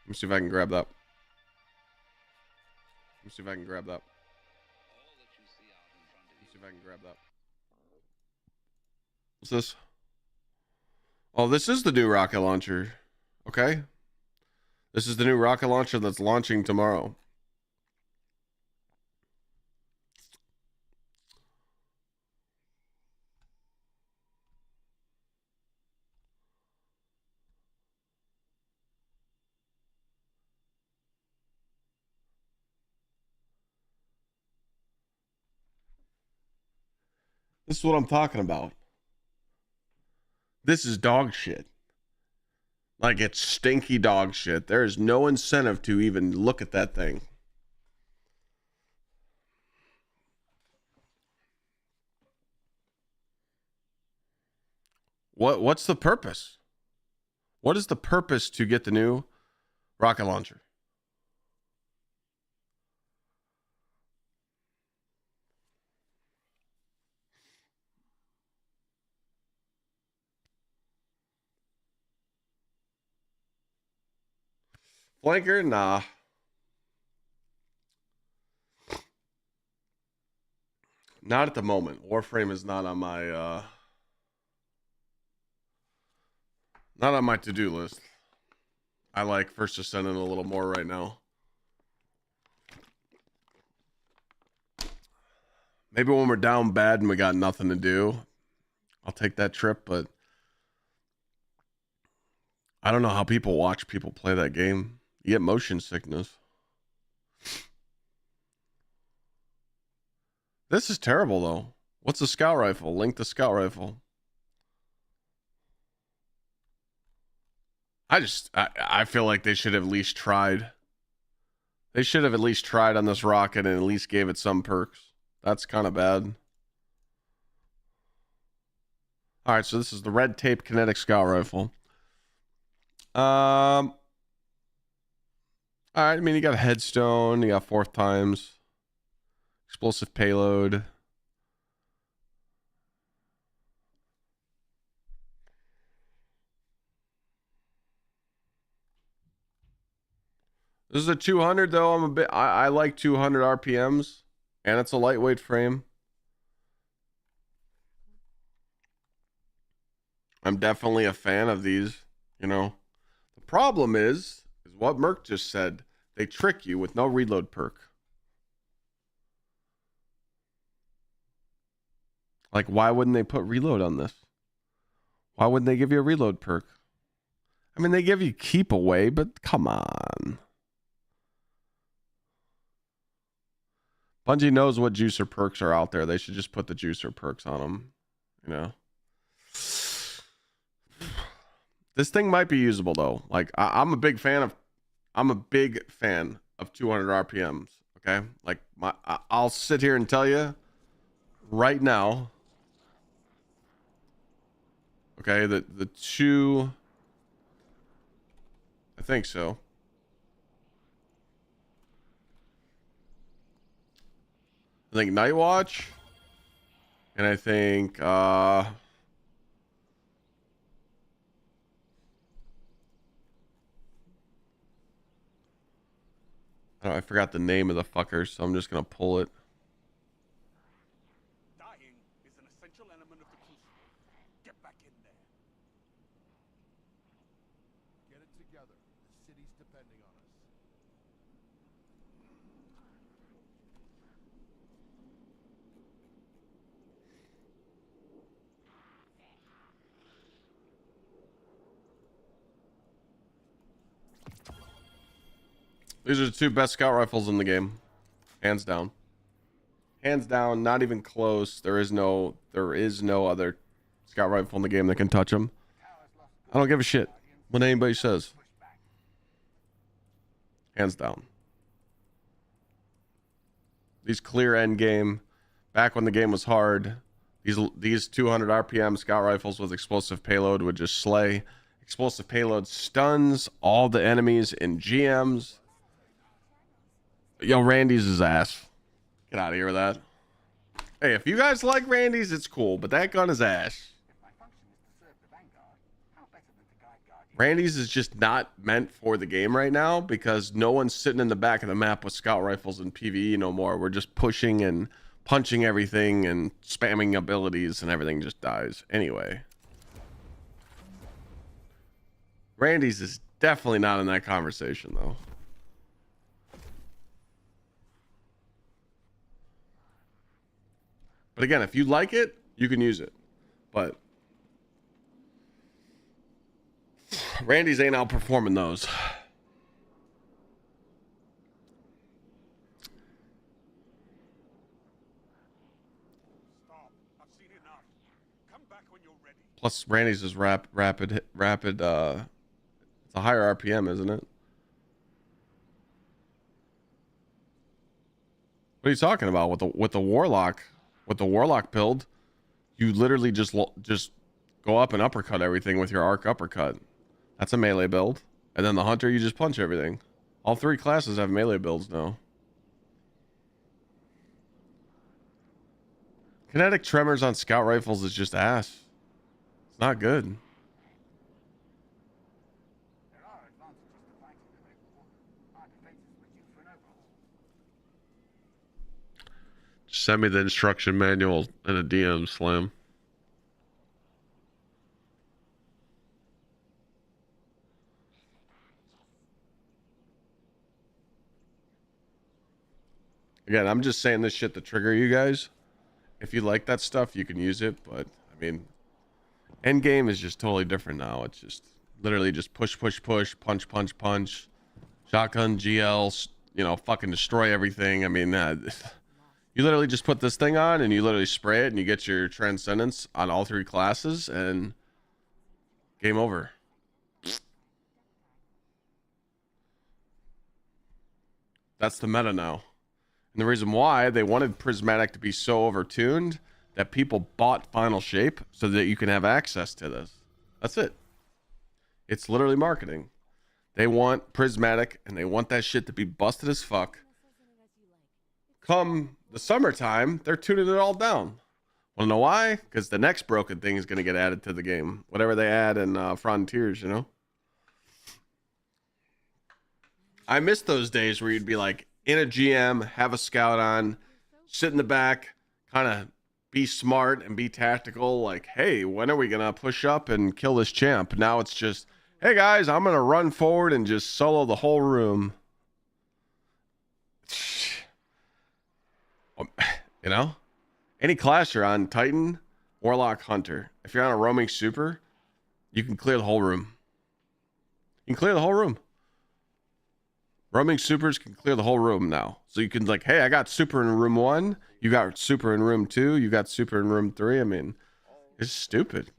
Let me see if I can grab that. Let me see if I can grab that. What's this? Oh, this is the new rocket launcher. Okay. This is the new rocket launcher that's launching tomorrow. This is what I'm talking about. This is dog shit. Like, it's stinky dog shit. There is no incentive to even look at that thing. What's the purpose? What is the purpose to get the new rocket launcher? Flanker? Nah. Not at the moment. Warframe is not on my to-do list. I like First Ascendant a little more right now. Maybe when we're down bad and we got nothing to do, I'll take that trip, but I don't know how people watch people play that game. You get motion sickness. This is terrible, though. What's a scout rifle? Link the scout rifle. I feel like they should have at least tried. They should have at least tried on this rocket and at least gave it some perks. That's kind of bad. All right, so this is the red tape kinetic scout rifle. All right, I mean, you got a headstone, you got 4th times, explosive payload. This is a 200 though. I like 200 RPMs, and it's a lightweight frame. I'm definitely a fan of these, you know. The problem is what Merc just said. They trick you with no reload perk. Like, why wouldn't they put reload on this? Why wouldn't they give you a reload perk? I mean, they give you keep away, but come on. Bungie knows what juicer perks are out there. They should just put the juicer perks on them, you know. This thing might be usable though. Like, I'm a big fan of 200 RPMs. Okay, like I'll sit here and tell you right now. Okay, the two. I think so. I think Night Watch, and I think I forgot the name of the fucker, so I'm just gonna pull it. Dying is an together. The city's depending on us. These are the 2 best scout rifles in the game. Hands down. Hands down, not even close. There is no other scout rifle in the game that can touch them. I don't give a shit what anybody says. Hands down. These clear end game, back when the game was hard, these 200 RPM scout rifles with explosive payload would just slay. Explosive payload stuns all the enemies in GMs. Yo, Randy's his ass. Get out of here with that. Hey, if you guys like Randy's, it's cool, but that gun is ass. Randy's is just not meant for the game right now because no one's sitting in the back of the map with scout rifles and PvE no more. We're just pushing and punching everything and spamming abilities and everything just dies. Anyway. Randy's is definitely not in that conversation though. But again, if you like it, you can use it. But Randy's ain't outperforming those. Stop. I've seen enough. Come back when you're ready. Plus, Randy's is rapid. It's a higher RPM, isn't it? What are you talking about with the warlock? With the warlock build, you literally just go up and uppercut everything with your arc uppercut. That's a melee build. And then the hunter, you just punch everything. All 3 classes have melee builds now. Kinetic tremors on scout rifles is just ass. It's not good. Send me the instruction manual in a DM, Slam. Again, I'm just saying this shit to trigger you guys. If you like that stuff, you can use it. But, I mean, end game is just totally different now. It's just literally just push, push, push, punch, punch, punch. Shotgun, GLs, you know, fucking destroy everything. I mean, you literally just put this thing on and you literally spray it and you get your transcendence on all 3 classes and game over. That's the meta now. And the reason why they wanted Prismatic to be so overtuned that people bought Final Shape so that you can have access to this. That's it. It's literally marketing. They want Prismatic and they want that shit to be busted as fuck. Come the summertime, they're tuning it all down. Wanna know why? Because the next broken thing is going to get added to the game. Whatever they add in Frontiers, you know? I miss those days where you'd be like in a GM, have a scout on, sit in the back, kind of be smart and be tactical. Like, hey, when are we going to push up and kill this champ? Now it's just, hey guys, I'm going to run forward and just solo the whole room. You know, any class you're on, Titan, Warlock, Hunter, if you're on a roaming super, you can clear the whole room. You can clear the whole room. Roaming supers can clear the whole room now. So you can like, hey, I got super in room 1. You got super in room 2. You got super in room 3. I mean, it's stupid.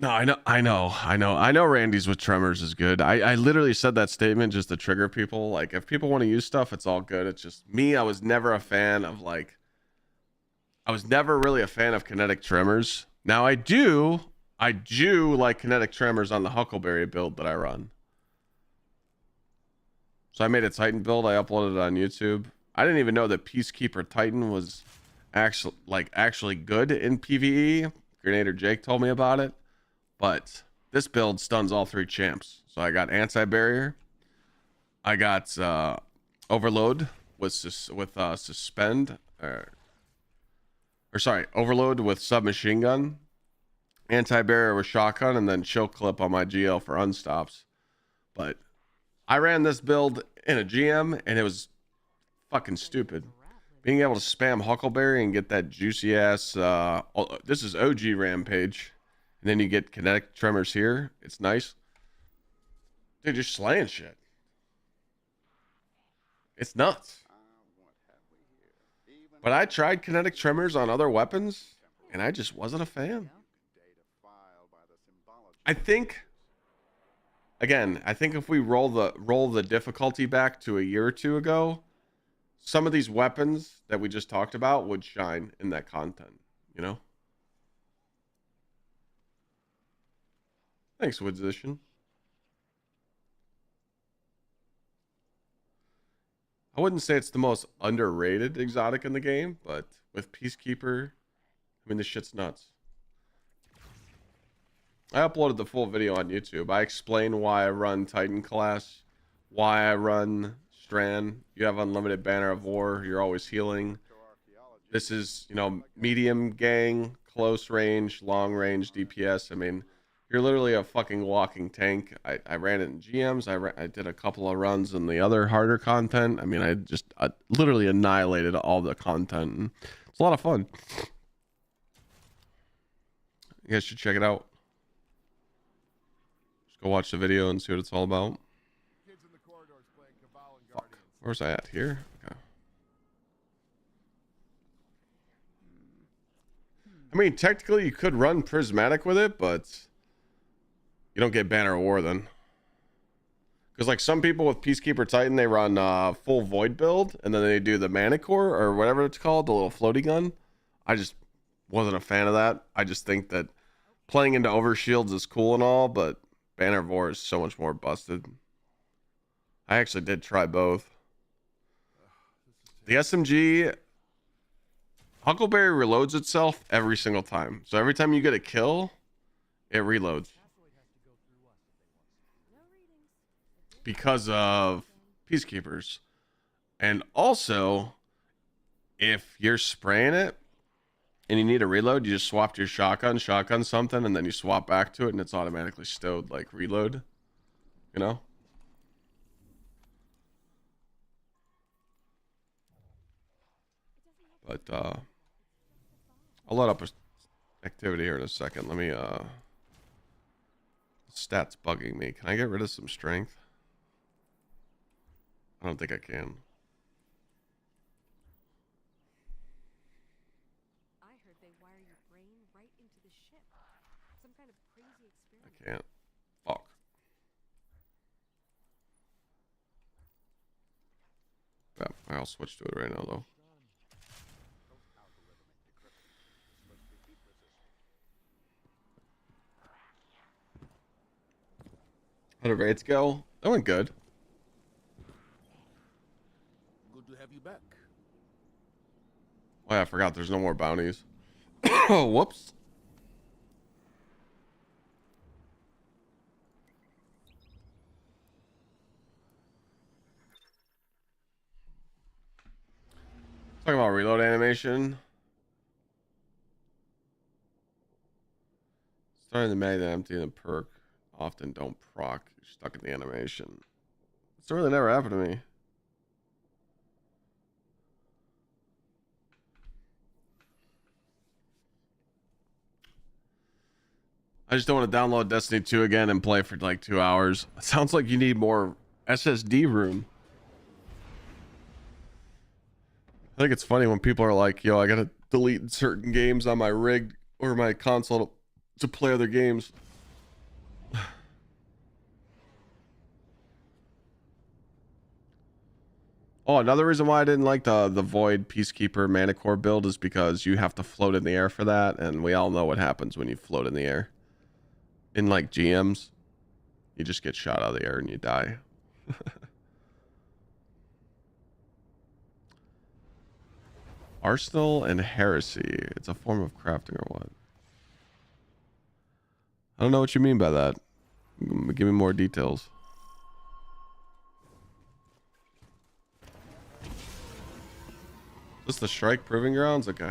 No, I know Randy's with Tremors is good. I literally said that statement just to trigger people. Like, if people want to use stuff, it's all good. It's just me. I was never a fan of I was never really a fan of kinetic tremors. Now I do like kinetic tremors on the Huckleberry build that I run. So I made a Titan build. I uploaded it on YouTube. I didn't even know that Peacekeeper Titan was actually good in PvE. Grenader Jake told me about it. But this build stuns all 3 champs. So I got anti-barrier. I got overload with suspend. Overload with submachine gun. anti-barrier with shotgun and then chill clip on my GL for unstops. But I ran this build in a GM and it was fucking stupid. Being able to spam Huckleberry and get that juicy ass, this is OG Rampage. And then you get kinetic tremors here. It's nice. Dude, you're slaying shit. It's nuts. But I tried kinetic tremors on other weapons and I just wasn't a fan. I think, again, I think if we roll the difficulty back to a year or two ago, some of these weapons that we just talked about would shine in that content, you know? Thanks, Woodsician. I wouldn't say it's the most underrated exotic in the game, but with Peacekeeper, I mean, this shit's nuts. I uploaded the full video on YouTube. I explain why I run Titan class, why I run Strand. You have unlimited Banner of War. You're always healing. This is, you know, medium gang, close range, long range DPS. I mean, you're literally a fucking walking tank. I ran it in GMs. I did a couple of runs in the other harder content. I mean, I just literally annihilated all the content. And it's a lot of fun. You guys should check it out. Just go watch the video and see what it's all about. Fuck. Where's I at? Here? Okay. I mean, technically you could run Prismatic with it, but you don't get Banner of War then. Because like some people with Peacekeeper Titan, they run full Void build, and then they do the Manicore, or whatever it's called, the little floaty gun. I just wasn't a fan of that. I just think that playing into overshields is cool and all, but Banner of War is so much more busted. I actually did try both. The SMG, Huckleberry reloads itself every single time. So every time you get a kill, it reloads. Because of Peacekeepers. And also, if you're spraying it and you need a reload, you just swap to your shotgun something, and then you swap back to it and it's automatically stowed like reload. You know? But I'll let up a activity here in a second. Let me stats bugging me. Can I get rid of some strength? I don't think I can. I heard they wire your brain right into the ship. Some kind of crazy experiment. I can't. Fuck. Yeah, I'll switch to it right now though. How did raids go? That went good. Good to have you back. Oh yeah, I forgot there's no more bounties. Oh, whoops. Talking about reload animation. Starting the mag that empty and perk often don't proc. You're stuck in the animation. It's really never happened to me. I just don't want to download Destiny 2 again and play for like 2 hours. It sounds like you need more SSD room. I think it's funny when people are like, yo, I gotta delete certain games on my rig or my console to play other games. Oh, another reason why I didn't like the Void Peacekeeper Manicore build is because you have to float in the air for that, and we all know what happens when you float in the air. In like GMs, you just get shot out of the air and you die. Arsenal and Heresy. It's a form of crafting or what? I don't know what you mean by that. Give me more details. Is this the Strike Proving Grounds? Okay.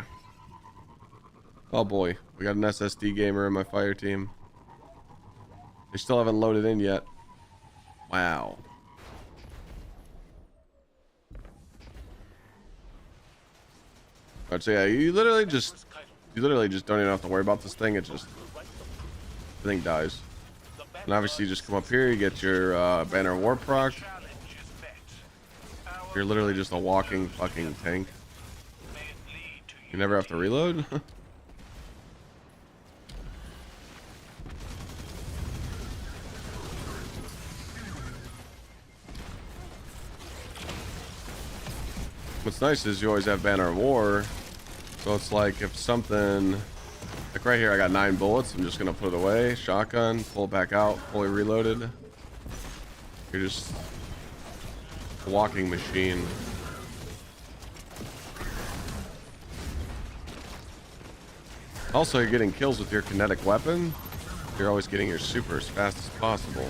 Oh boy, we got an SSD gamer in my fire team. They still haven't loaded in yet. Wow. Alright, so yeah, you literally just don't even have to worry about this thing. It just, everything dies. And obviously you just come up here, you get your banner war proc. You're literally just a walking fucking tank. You never have to reload. What's nice is you always have banner of war, so it's like if something, like right here I got 9 bullets, I'm just gonna put it away, shotgun, pull it back out, fully reloaded. You're just a walking machine. Also, you're getting kills with your kinetic weapon. You're always getting your super as fast as possible.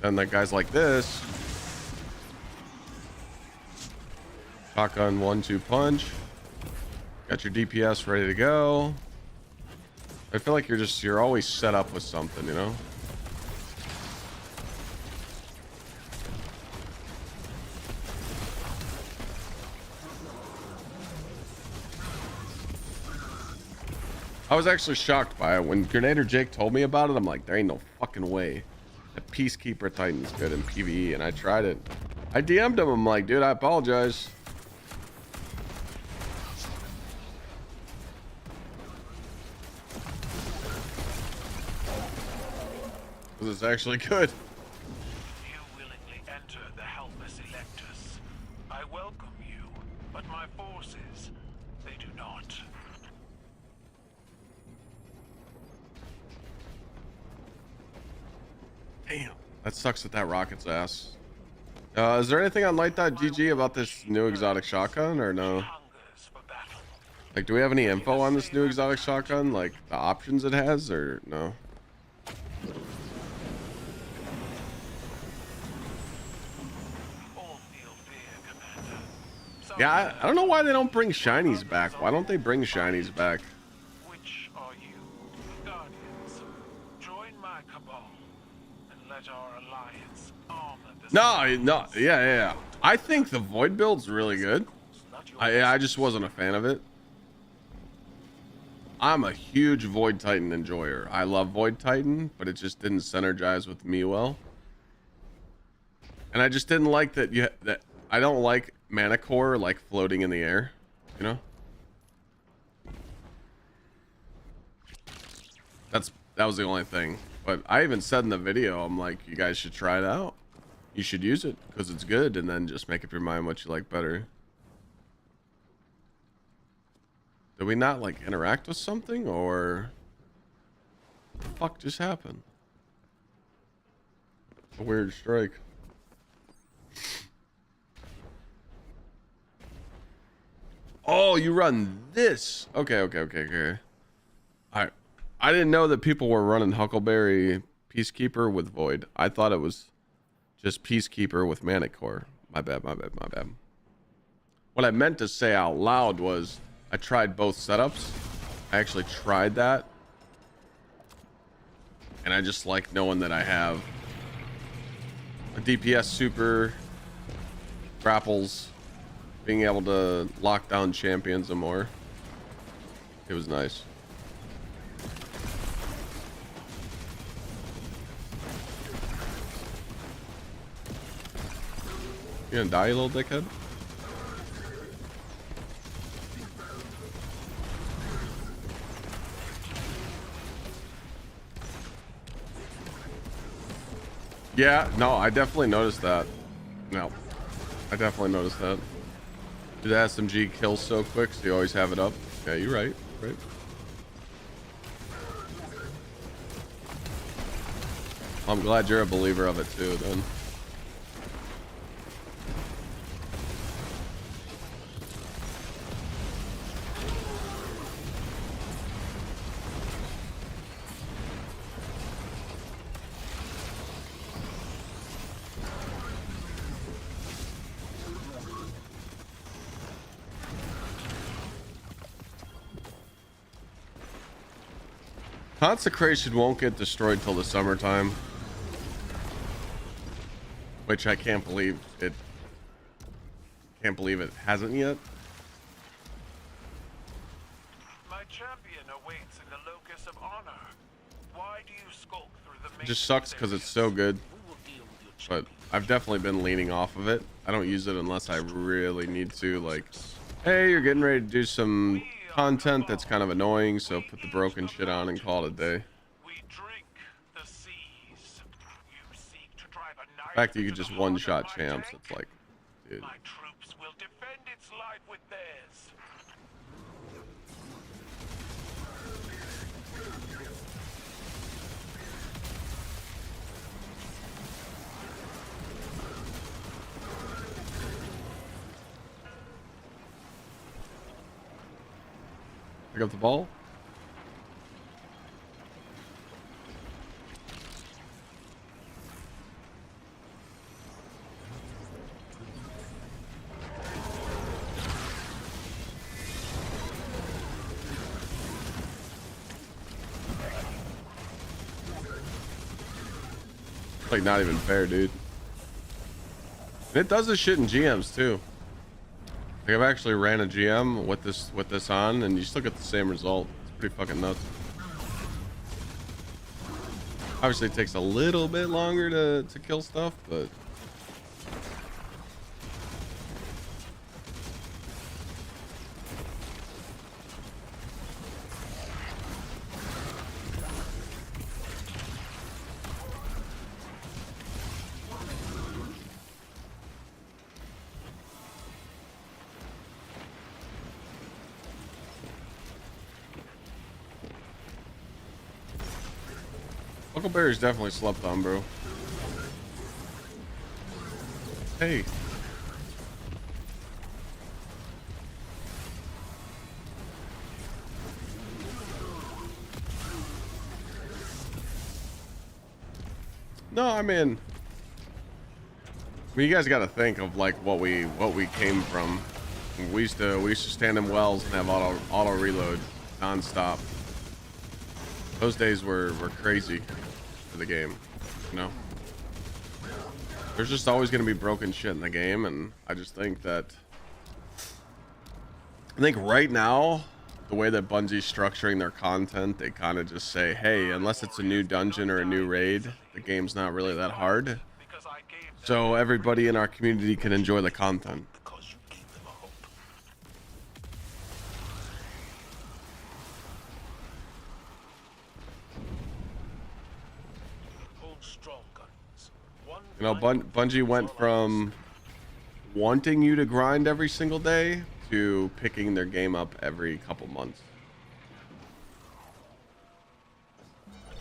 And like guys like this, shotgun 1-2 punch, got your DPS ready to go. I feel like you're always set up with something, you know. I was actually shocked by it when Grenader Jake told me about it. I'm like, there ain't no fucking way that Peacekeeper Titan's good in PvE, and I tried it. I DM'd him. I'm like, dude, I apologize. This is actually good. You willingly enter the helpless electors. I welcome you, but my forces, they do not. Damn, that sucks with that rocket's ass. Is there anything on light.gg about this new exotic shotgun or no? Like, do we have any info on this new exotic shotgun? Like, the options it has or no? Yeah, I don't know why they don't bring shinies back. Why don't they bring shinies back? Which are you, Guardians? Join my cabal and let our alliance armor the No, yeah. I think the Void build's really good. I just wasn't a fan of it. I'm a huge Void Titan enjoyer. I love Void Titan, but it just didn't synergize with me well. And I just didn't like that I don't like mana core like floating in the air, you know? That was the only thing. But I even said in the video, I'm like, you guys should try it out. You should use it because it's good, and then just make up your mind what you like better. Did we not like interact with something, or what the fuck just happened? A weird strike. Oh, you run this. Okay. All right. I didn't know that people were running Huckleberry Peacekeeper with Void. I thought it was just Peacekeeper with Manic Core. My bad. What I meant to say out loud was I tried both setups. I actually tried that. And I just like knowing that I have a DPS super, grapples, being able to lock down champions and more. It was nice. You gonna die, you little dickhead? Yeah, no, I definitely noticed that. No, I definitely noticed that. Did the SMG kill so quick, so you always have it up? Yeah, you're right. I'm glad you're a believer of it too, then. Consecration won't get destroyed till the summertime, which I can't believe it. Can't believe it hasn't yet. My champion awaits in the locus of honor. Why do you skulk through the It just sucks because it's so good, but I've definitely been leaning off of it. I don't use it unless I really need to, like, hey, you're getting ready to do some content that's kind of annoying, so put the broken shit on and call it a day. We drink the seas. You seek to drive a The fact that you could just one-shot champs, it's like, dude. my troops will defend its life with theirs. Pick up the ball. Like, not even fair, dude. And it does this shit in GMs too. Like, I've actually ran a GM with this on, and you still get the same result. It's pretty fucking nuts. Obviously, it takes a little bit longer to kill stuff, but Huckleberry's definitely slept on, bro. Hey. No, I mean, you guys got to think of like what we came from. We used to stand in wells and have auto reload nonstop. Those days were crazy for the game, you know. There's just always going to be broken shit in the game, and I just think that right now, the way that Bungie's structuring their content, they kind of just say, hey, unless it's a new dungeon or a new raid, the game's not really that hard, so everybody in our community can enjoy the content. You know, Bungie went from wanting you to grind every single day to picking their game up every couple months.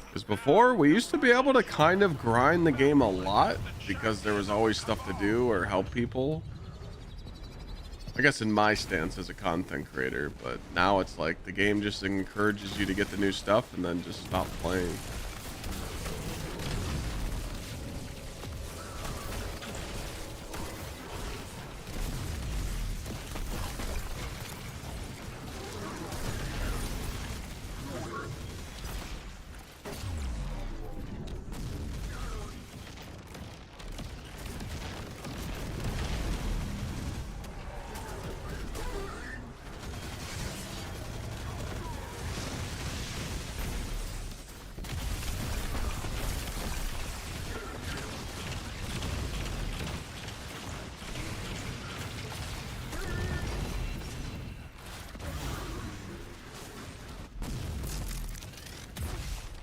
Because before, we used to be able to kind of grind the game a lot because there was always stuff to do or help people. I guess in my stance as a content creator, but now it's like the game just encourages you to get the new stuff and then just stop playing.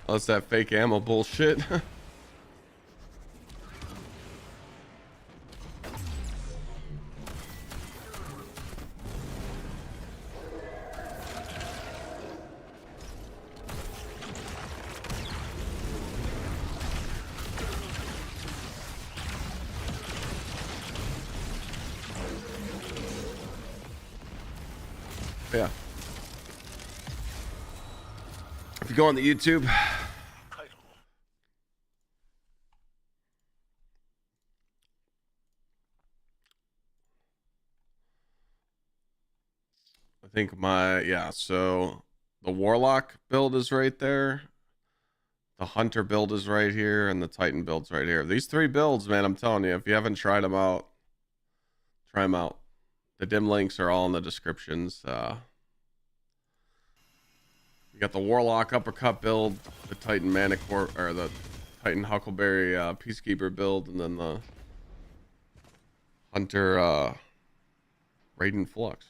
Oh, it's that fake ammo bullshit. Yeah. If you go on the YouTube, I think so the Warlock build is right there. The Hunter build is right here, and the Titan build's right here. These 3 builds, man, I'm telling you, if you haven't tried them out, try them out. The dim links are all in the descriptions. You got the Warlock Uppercut build, the Titan Manicore, or the Titan Huckleberry Peacekeeper build, and then the Hunter Raiden Flux.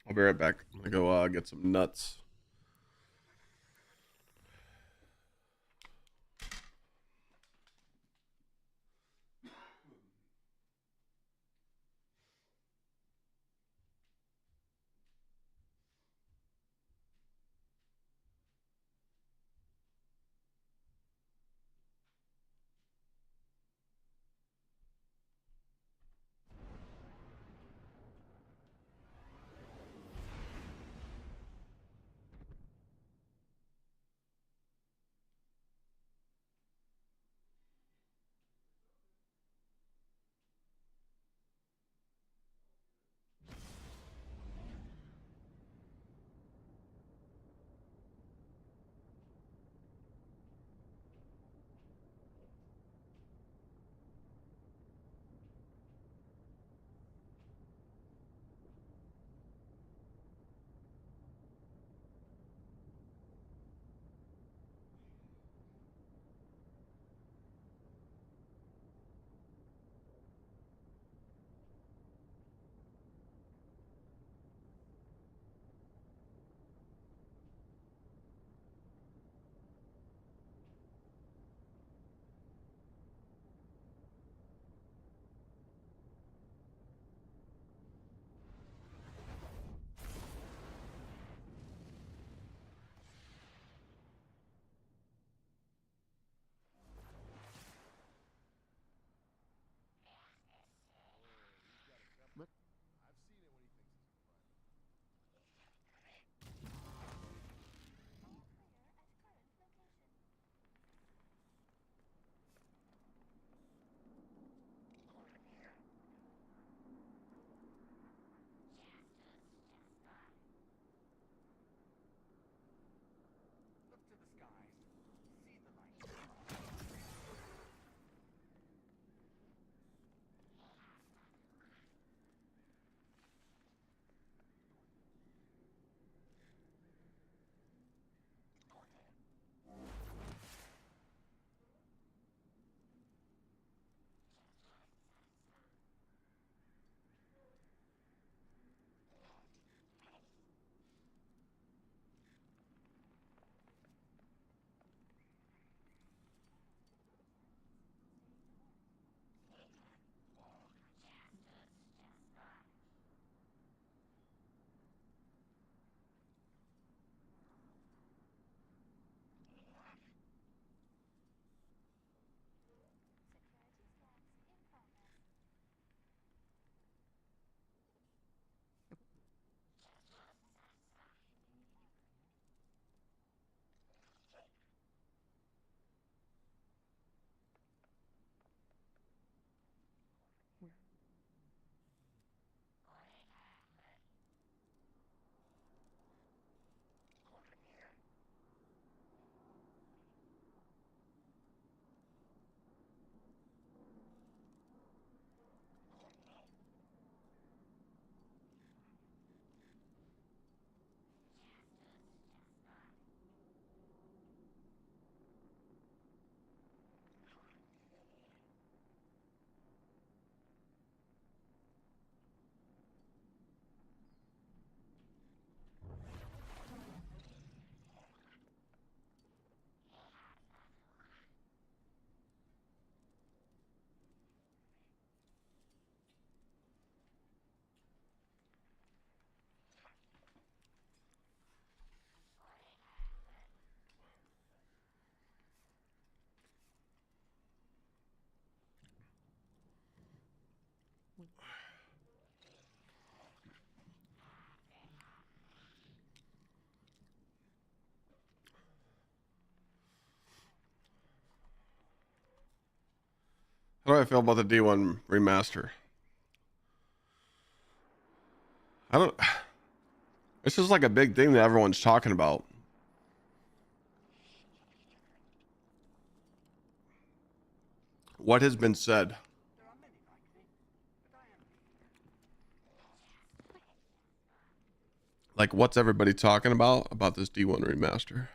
I'll be right back. I'm gonna go get some nuts. How do I feel about the D1 remaster? I don't. This is like a big thing that everyone's talking about. What has been said? Like, what's everybody talking about this D1 remaster?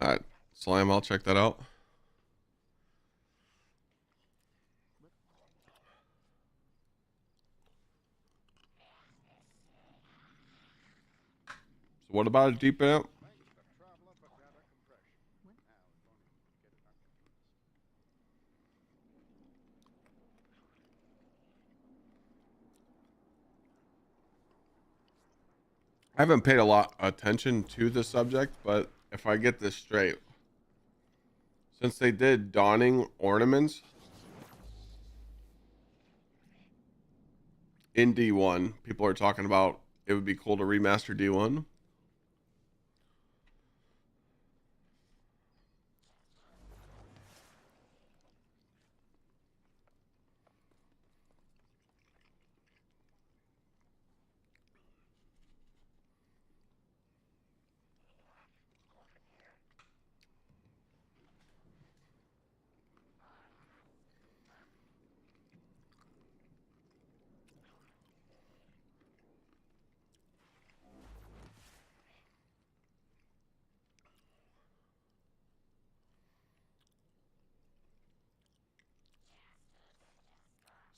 All right, Slime, I'll check that out. So what about a deep amp? I haven't paid a lot attention to the subject, but if I get this straight, since they did dawning ornaments in D1, people are talking about it would be cool to remaster D1.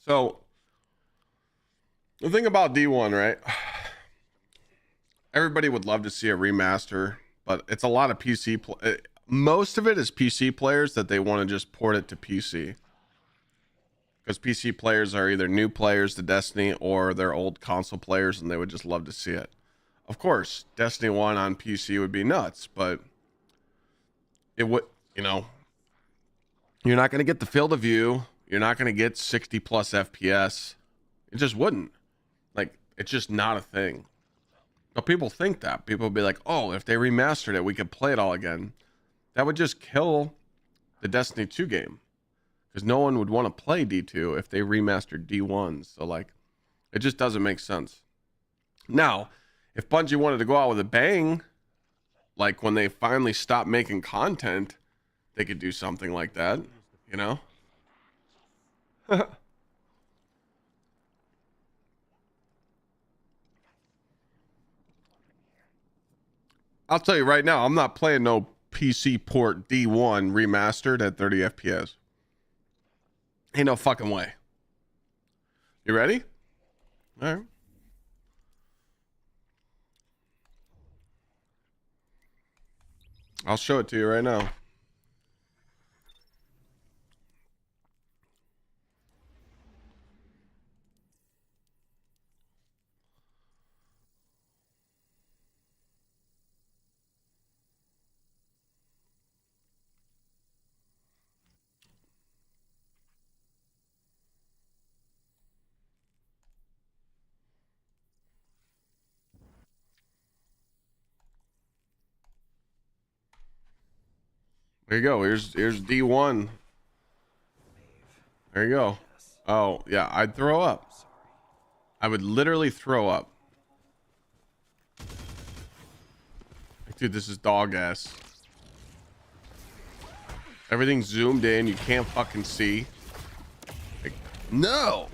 So the thing about D1, right? Everybody would love to see a remaster, but it's a lot of PC. Most of it is PC players that they want to just port it to PC. Because PC players are either new players to Destiny or they're old console players and they would just love to see it. Of course, Destiny 1 on PC would be nuts, but it would, you know, you're not going to get the field of view. You're not going to get 60 plus FPS. It just wouldn't. Like, it's just not a thing. But people think that. People would be like, oh, if they remastered it, we could play it all again. That would just kill the Destiny 2 game. Because no one would want to play D2 if they remastered D1. So, like, it just doesn't make sense. Now, if Bungie wanted to go out with a bang, like when they finally stopped making content, they could do something like that, you know? I'll tell you right now, I'm not playing no PC port D1 remastered at 30 FPS. Ain't no fucking way. You ready? All right. I'll show it to you right now. There you go. Here's D1. There you go. Oh, yeah, I'd throw up. I would literally throw up. Like, dude, this is dog ass. Everything's zoomed in. You can't fucking see. Like, no.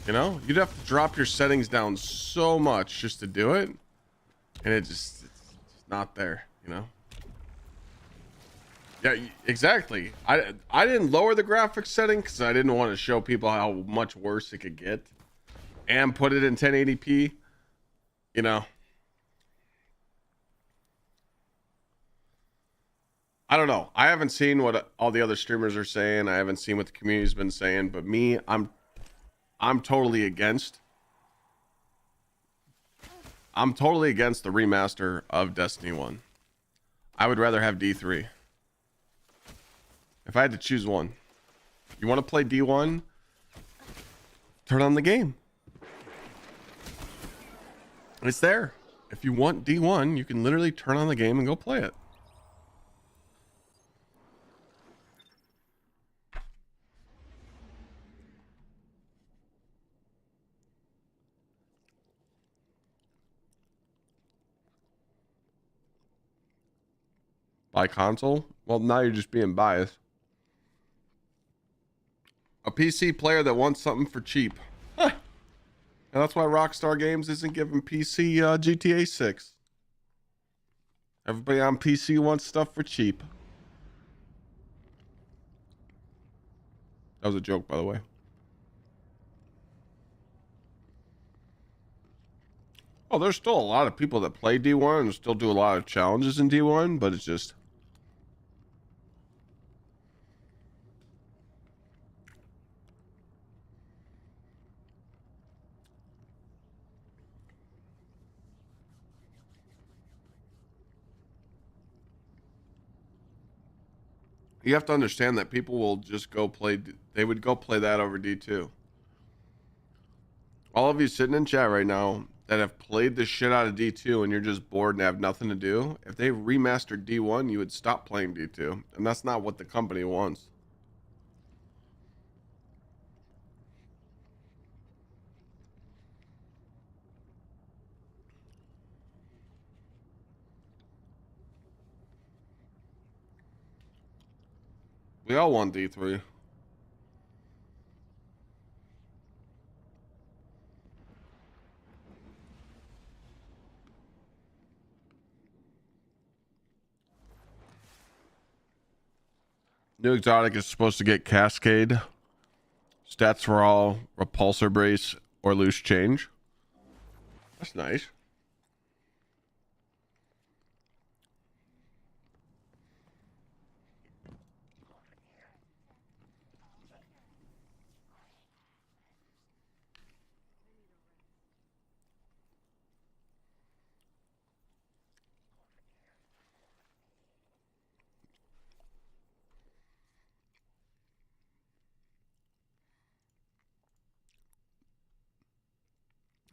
You know, you'd have to drop your settings down so much just to do it. And it's not there, you know? Yeah, exactly. I didn't lower the graphics setting because I didn't want to show people how much worse it could get, and put it in 1080p. You know, I don't know. I haven't seen what all the other streamers are saying. I haven't seen what the community's been saying. But me, I'm totally against. I'm totally against the remaster of Destiny 1. I would rather have D3. If I had to choose one, you want to play D1? turn on the game. It's there. If you want D1, you can literally turn on the game and go play it. Buy console? Well, now you're just being biased. A PC player that wants something for cheap. Huh. And that's why Rockstar Games isn't giving PC GTA 6. Everybody on PC wants stuff for cheap. That was a joke, by the way. Oh, there's still a lot of people that play D1 and still do a lot of challenges in D1, but it's just... You have to understand that people will just go play, they would go play that over D2. All of you sitting in chat right now that have played the shit out of D2 and you're just bored and have nothing to do, if they remastered D1, you would stop playing D2. And that's not what the company wants. We all want D3. New exotic is supposed to get Cascade. Stats for all, repulsor brace, or loose change. That's nice.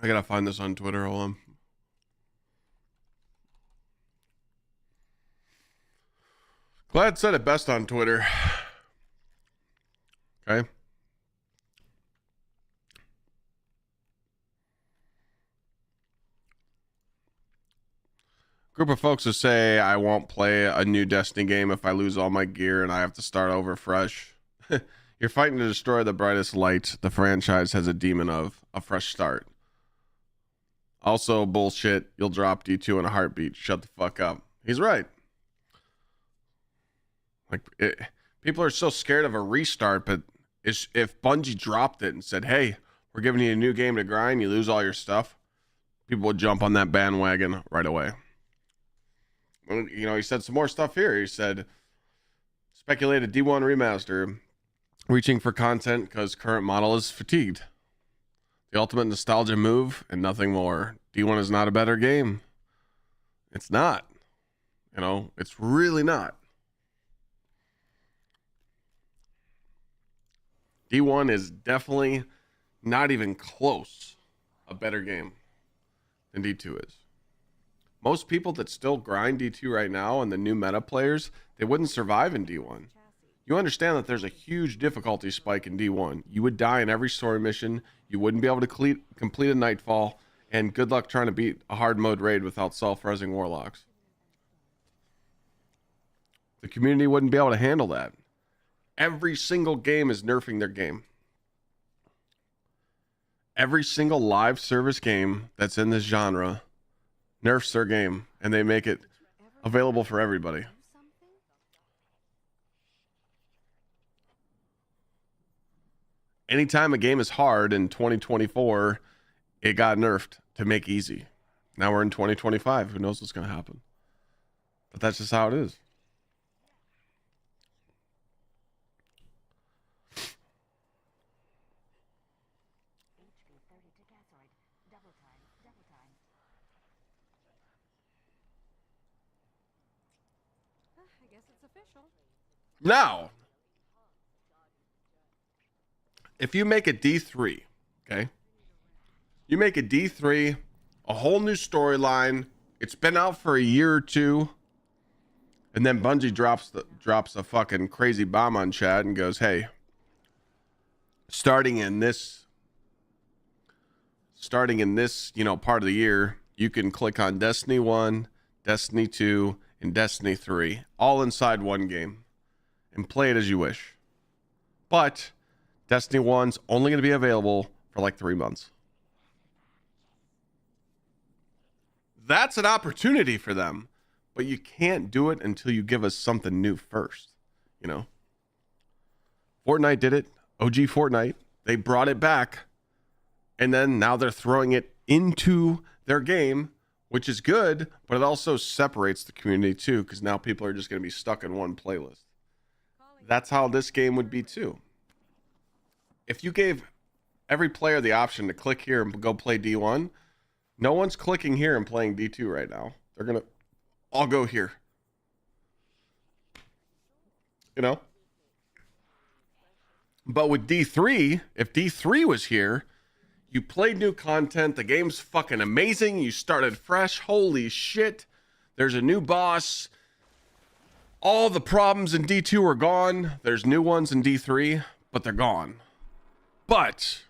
I gotta find this on Twitter. Hold on. Glad said it best on Twitter. Okay. Group of folks who say I won't play a new Destiny game if I lose all my gear and I have to start over fresh. You're fighting to destroy the brightest light the franchise has a demon of, a fresh start. Also, bullshit. You'll drop D2 in a heartbeat. Shut the fuck up. He's right. People are so scared of a restart, but if Bungie dropped it and said, hey, we're giving you a new game to grind, you lose all your stuff, people would jump on that bandwagon right away. You know, he said some more stuff here. He said, speculated D1 remaster, reaching for content because current model is fatigued. The ultimate nostalgia move and nothing more. D1 is not a better game. It's not. You know, it's really not. D1 is definitely not even close a better game than D2 is. Most people that still grind D2 right now and the new meta players, they wouldn't survive in D1. You understand that there's a huge difficulty spike in D1. You would die in every story mission. You wouldn't be able to complete a Nightfall. And good luck trying to beat a hard mode raid without self-resing warlocks. The community wouldn't be able to handle that. Every single game is nerfing their game. Every single live service game that's in this genre nerfs their game. And they make it available for everybody. Anytime a game is hard in 2024, it got nerfed to make easy. Now we're in 2025. Who knows what's going to happen? But that's just how it is. I guess it's official. Now, if you make a D3, Okay. You make a D3, a whole new storyline. It's been out for a year or two. And then Bungie drops a fucking crazy bomb on chat and goes, hey, starting in this, part of the year, you can click on Destiny 1, Destiny 2, and Destiny 3, all inside one game, and play it as you wish. But Destiny 1's only going to be available for like 3 months. That's an opportunity for them, but you can't do it until you give us something new first, you know? Fortnite did it. OG Fortnite. They brought it back, and then now they're throwing it into their game, which is good, but it also separates the community too, because now people are just going to be stuck in one playlist. That's how this game would be too. If you gave every player the option to click here and go play D1, no one's clicking here and playing D2 right now. They're going to all go here. You know? But with D3, if D3 was here, you played new content. The game's fucking amazing. You started fresh. Holy shit. There's a new boss. All the problems in D2 are gone. There's new ones in D3, but they're gone. But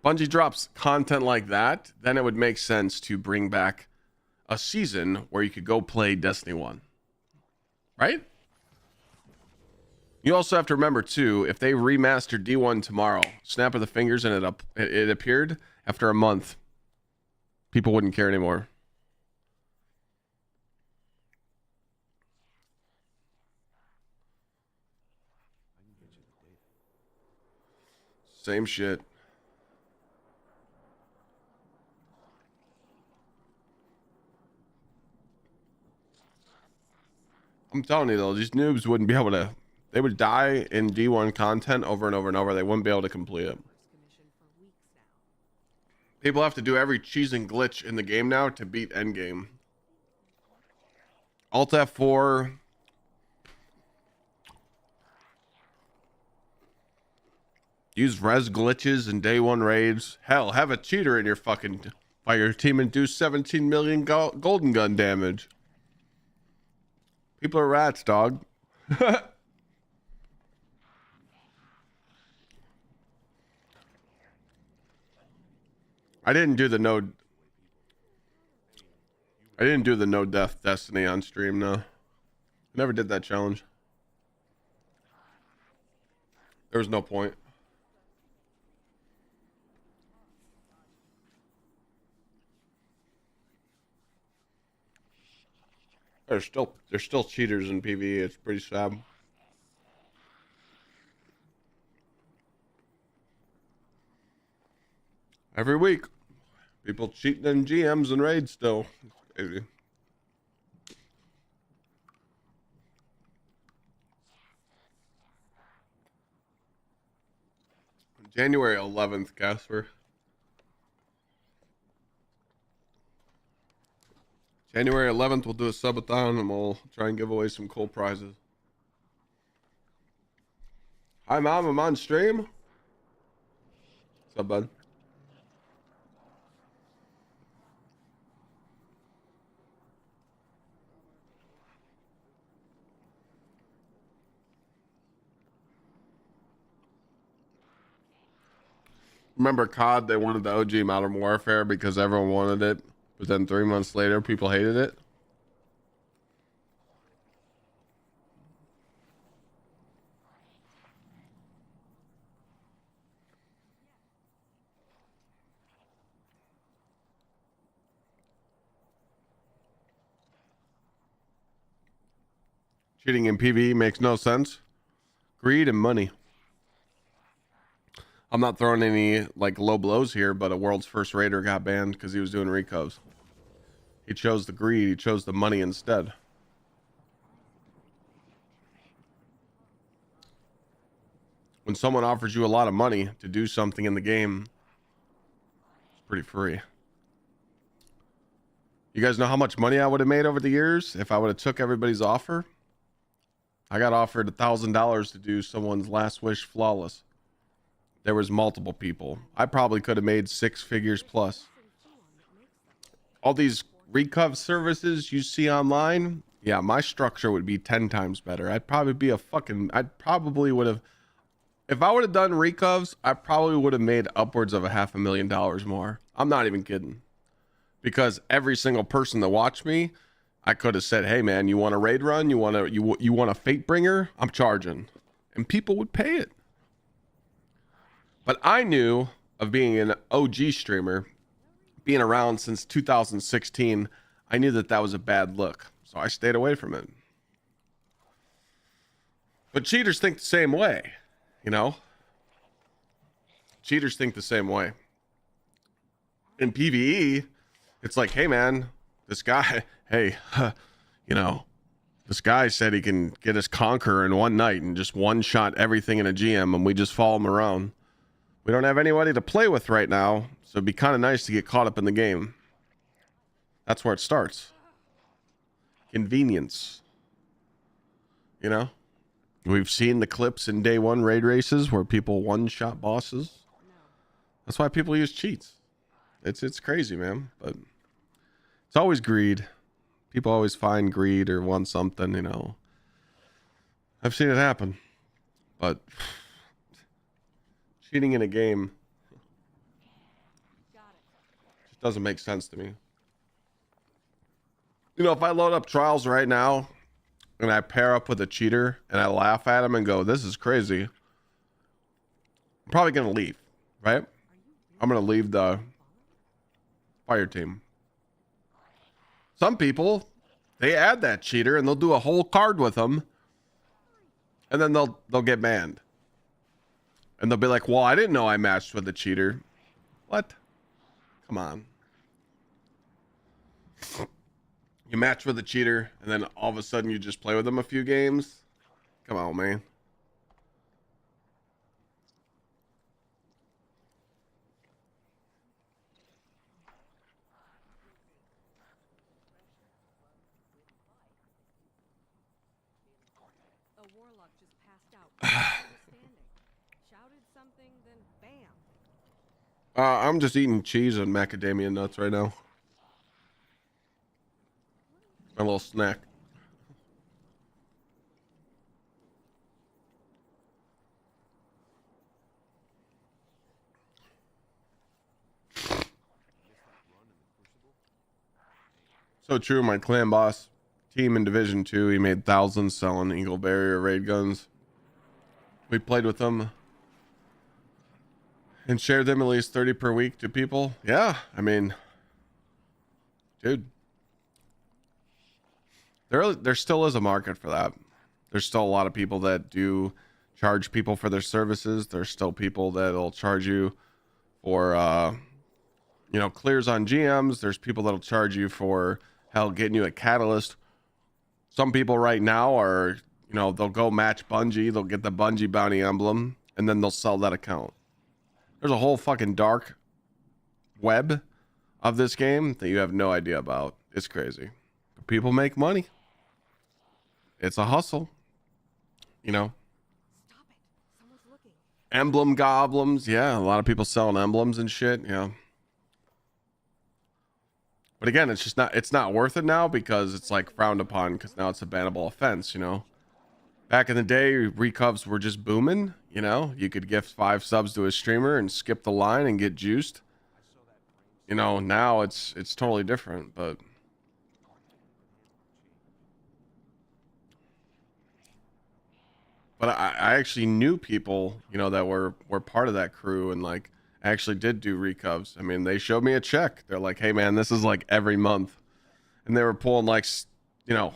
Bungie drops content like that, then it would make sense to bring back a season where you could go play Destiny 1. Right? You also have to remember too, if they remastered D1 tomorrow, snap of the fingers, and it appeared after a month, people wouldn't care anymore. Same shit. I'm telling you though, these noobs wouldn't be able to. They would die in D1 content over and over and over. They wouldn't be able to complete it. People have to do every cheese and glitch in the game now to beat endgame. Alt F4. Use res glitches in day one raids. Hell, have a cheater in your fucking fire team and do 17 million golden gun damage. People are rats, dog. I didn't do the no death Destiny on stream, no. I never did that challenge. There was no point. There's still cheaters in PvE. It's pretty sad. Every week, people cheating in GMs and raids still. It's crazy. January 11th, Gsxrclyde. January 11th, we'll do a subathon and we'll try and give away some cool prizes. Hi, Mom. I'm on stream. What's up, bud? Remember COD? They wanted the OG Modern Warfare because everyone wanted it. But then 3 months later, people hated it. Cheating in PvE makes no sense. Greed and money. I'm not throwing any like low blows here, but a world's first raider got banned because he was doing recos. He chose the greed. He chose the money instead. When someone offers you a lot of money to do something in the game, it's pretty free. You guys know how much money I would have made over the years if I would have took everybody's offer? I got offered $1,000 to do someone's last wish flawless. there was multiple people. I probably could have made 6 figures plus. All these recov services you see online, yeah, my structure would be 10 times better. I'd probably be I probably would have, if I would have done recovs, I probably would have made upwards of $500,000 more. I'm not even kidding. Because every single person that watched me, I could have said, hey man, you want a raid run? You want a fate bringer? I'm charging. And people would pay it. But I knew, of being an OG streamer, being around since 2016, I knew that that was a bad look. So I stayed away from it. But cheaters think the same way, you know? Cheaters think the same way. In PvE, it's like, hey man, this guy, hey, you know, this guy said he can get us Conqueror in one night and just one-shot everything in a GM, and we just follow him around. We don't have anybody to play with right now, so it'd be kind of nice to get caught up in the game. That's where it starts. Convenience. You know? We've seen the clips in day one raid races where people one-shot bosses. That's why people use cheats. It's crazy, man. But it's always greed. People always find greed or want something, you know. I've seen it happen. But cheating in a game just doesn't make sense to me. You know, if I load up Trials right now and I pair up with a cheater and I laugh at him and go, this is crazy, I'm probably going to leave, right? I'm going to leave the fire team. Some people, they add that cheater and they'll do a whole card with them, and then they'll get banned. And they'll be like, well, I didn't know I matched with a cheater. What? Come on. You match with a cheater, and then all of a sudden you just play with them a few games? Come on, man. A warlock just passed out. Standing. Shouted something, then bam. I'm just eating cheese and macadamia nuts right now. My little snack. So true, my clan boss team in Division 2, he made thousands selling Eagle Barrier raid guns. We played with them and shared them at least 30 per week to people. Yeah, I mean, dude, there still is a market for that. There's still a lot of people that do charge people for their services. There's still people that'll charge you for you know, clears on GMs. There's people that'll charge you for hell getting you a catalyst. Some people right now are, you know, they'll go match Bungie, they'll get the Bungie bounty emblem, and then they'll sell that account. There's a whole fucking dark web of this game that you have no idea about. It's crazy. But people make money. It's a hustle. You know. Stop it. Someone's looking. Emblem goblins. Yeah, a lot of people selling emblems and shit. Yeah. But again, it's not worth it now because it's like frowned upon because now it's a bannable offense, you know. Back in the day, recovs were just booming, you know. You could gift 5 subs to a streamer and skip the line and get juiced. You know, now it's totally different, but I actually knew people, you know, that were part of that crew and like actually did do recovs. I mean, they showed me a check. They're like, hey man, this is like every month. And they were pulling like, you know,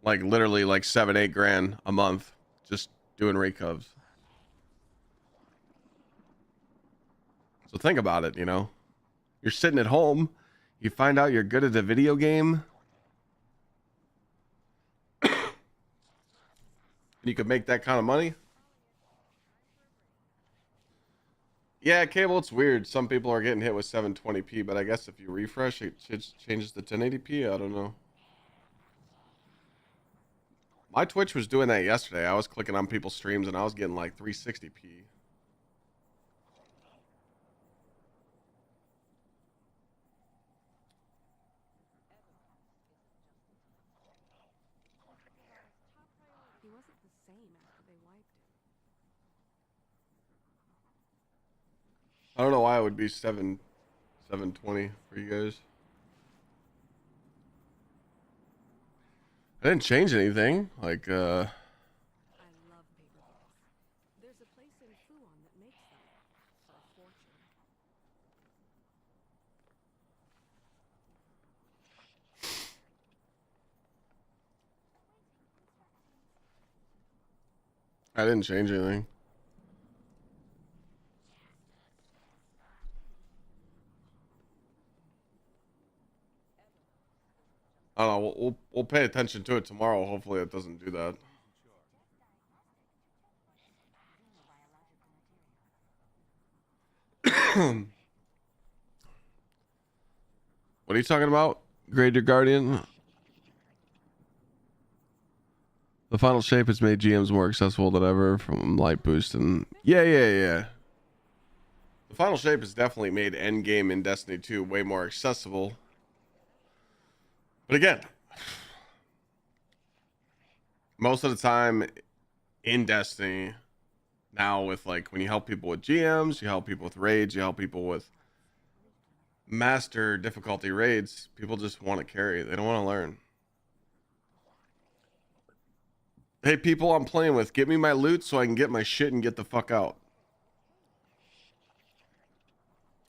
like literally like 7-8 grand a month just doing recovs. So think about it, you know. You're sitting at home, you find out you're good at a video game, and you could make that kind of money. Yeah, Cable, it's weird. Some people are getting hit with 720p, but I guess if you refresh, it changes to 1080p. I don't know. My Twitch was doing that yesterday. I was clicking on people's streams, and I was getting like 360p. game after they wiped it. I don't know why it would be 720 for you guys. I didn't change anything. Like, I love paper books. There's a place in Fuon that makes them for a fortune. I didn't change anything. I don't know. We'll pay attention to it tomorrow. Hopefully, it doesn't do that. What are you talking about, Greater Guardian? The final shape has made GMs more accessible than ever from light boost and yeah. The final shape has definitely made endgame in Destiny 2 way more accessible. But again, most of the time in Destiny now, with like when you help people with GMs, you help people with raids, you help people with master difficulty raids, people just want to carry. They don't want to learn. Hey, people I'm playing with, give me my loot so I can get my shit and get the fuck out.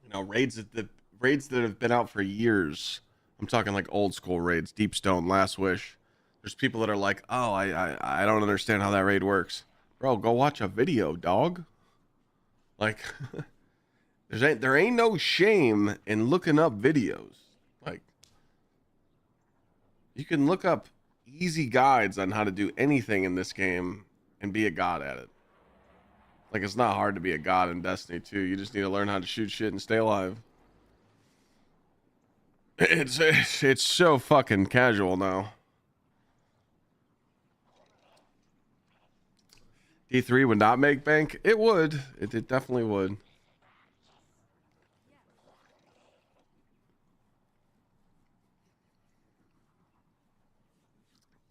You know, raids that have been out for years. I'm talking like old school raids, Deepstone, Last Wish. There's people that are like, oh, I don't understand how that raid works. Bro, go watch a video, dog. Like, there ain't no shame in looking up videos. Like, you can look up easy guides on how to do anything in this game and be a god at it. Like, it's not hard to be a god in Destiny 2. You just need to learn how to shoot shit and stay alive. It's so fucking casual now. D3 would not make bank. It would. It definitely would.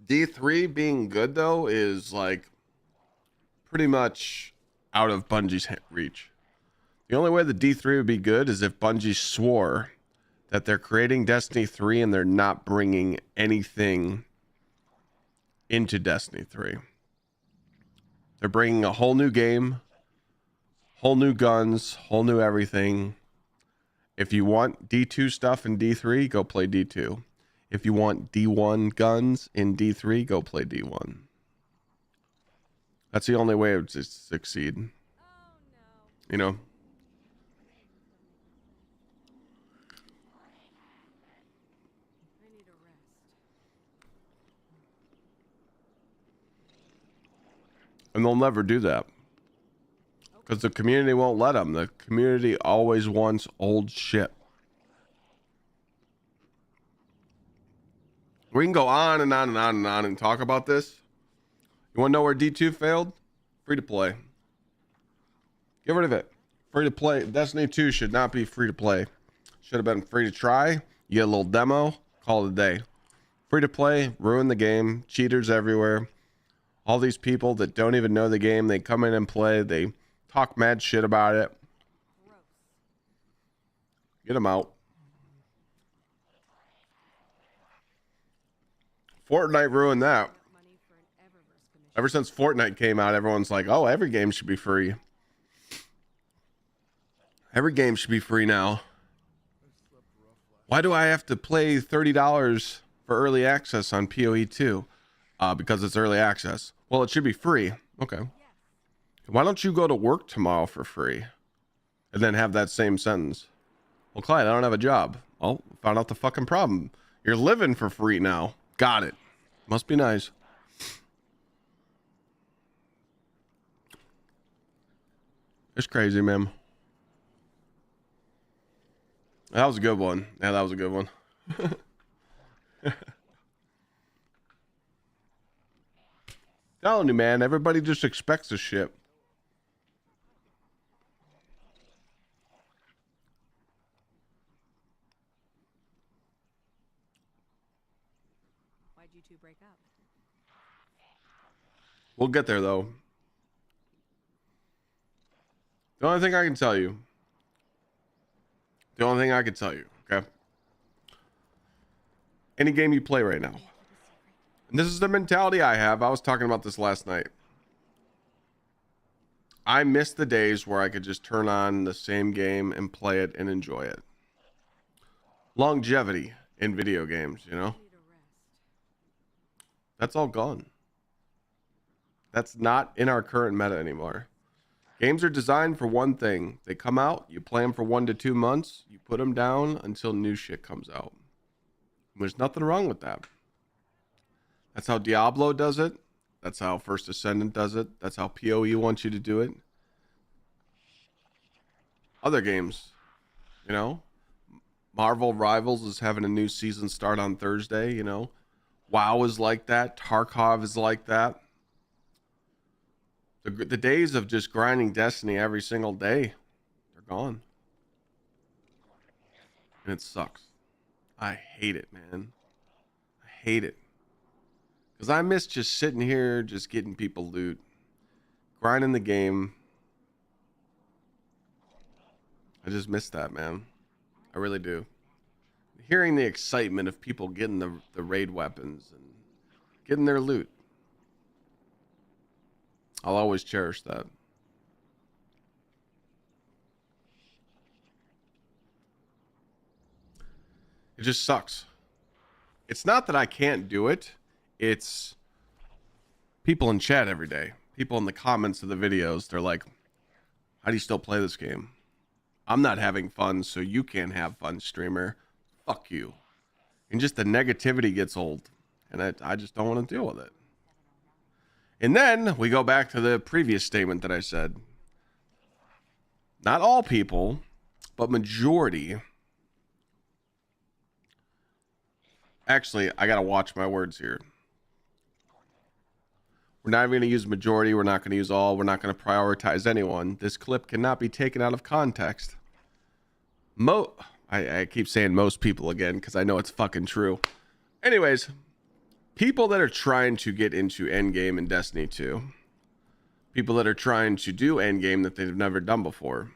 D3 being good though is like pretty much out of Bungie's reach. The only way the D3 would be good is if Bungie swore that they're creating Destiny 3 and they're not bringing anything into Destiny 3. They're bringing a whole new game, whole new guns, whole new everything. If you want D2 stuff in D3, go play D2. If you want D1 guns in D3, go play D1. That's the only way it would succeed. You know? I need a rest. And they'll never do that. Because the community won't let them. The community always wants old shit. We can go on and on and on and on and talk about this. You want to know where D2 failed? Free to play. Get rid of it. Free to play. Destiny 2 should not be free to play. Should have been free to try. You get a little demo. Call it a day. Free to play. Ruin the game. Cheaters everywhere. All these people that don't even know the game. They come in and play. They talk mad shit about it. Gross. Get them out. Fortnite ruined that. Money for an Eververse commission. Ever since Fortnite came out, everyone's like, oh, every game should be free. Every game should be free now. Why do I have to pay $30 for early access on PoE 2? Because it's early access. Well, it should be free. Okay. Why don't you go to work tomorrow for free? And then have that same sentence. Well, Clyde, I don't have a job. Oh, found out the fucking problem. You're living for free now. Got it. Must be nice. It's crazy, man. That was a good one. Yeah, that was a good one. Telling you, man, everybody just expects this shit. Why'd you two break up? We'll get there though. The only thing I can tell you. Okay. Any game you play right now. And this is the mentality I have. I was talking about this last night. I miss the days where I could just turn on the same game and play it and enjoy it. Longevity in video games, you know? That's all gone. That's not in our current meta anymore. Games are designed for one thing. They come out, you play them for 1 to 2 months, you put them down until new shit comes out. There's nothing wrong with that. That's how Diablo does it. That's how First Ascendant does it. That's how PoE wants you to do it. Other games, you know, Marvel Rivals is having a new season start on Thursday, you know. WoW is like that. Tarkov is like that. The days of just grinding Destiny every single day, they're gone. And it sucks. I hate it, man. I hate it. Because I miss just sitting here, just getting people loot. Grinding the game. I just miss that, man. I really do. Hearing the excitement of people getting the raid weapons and getting their loot. I'll always cherish that. It just sucks. It's not that I can't do it. It's people in chat every day. People in the comments of the videos. They're like, how do you still play this game? I'm not having fun, so you can't have fun, streamer. Fuck you. And just the negativity gets old. And I just don't want to deal with it. And then we go back to the previous statement that I said. Not all people, but majority. Actually, I got to watch my words here. We're not even going to use majority. We're not going to use all. We're not going to prioritize anyone. This clip cannot be taken out of context. I keep saying most people again because I know it's fucking true. Anyways, people that are trying to get into endgame in Destiny 2. People that are trying to do endgame that they've never done before.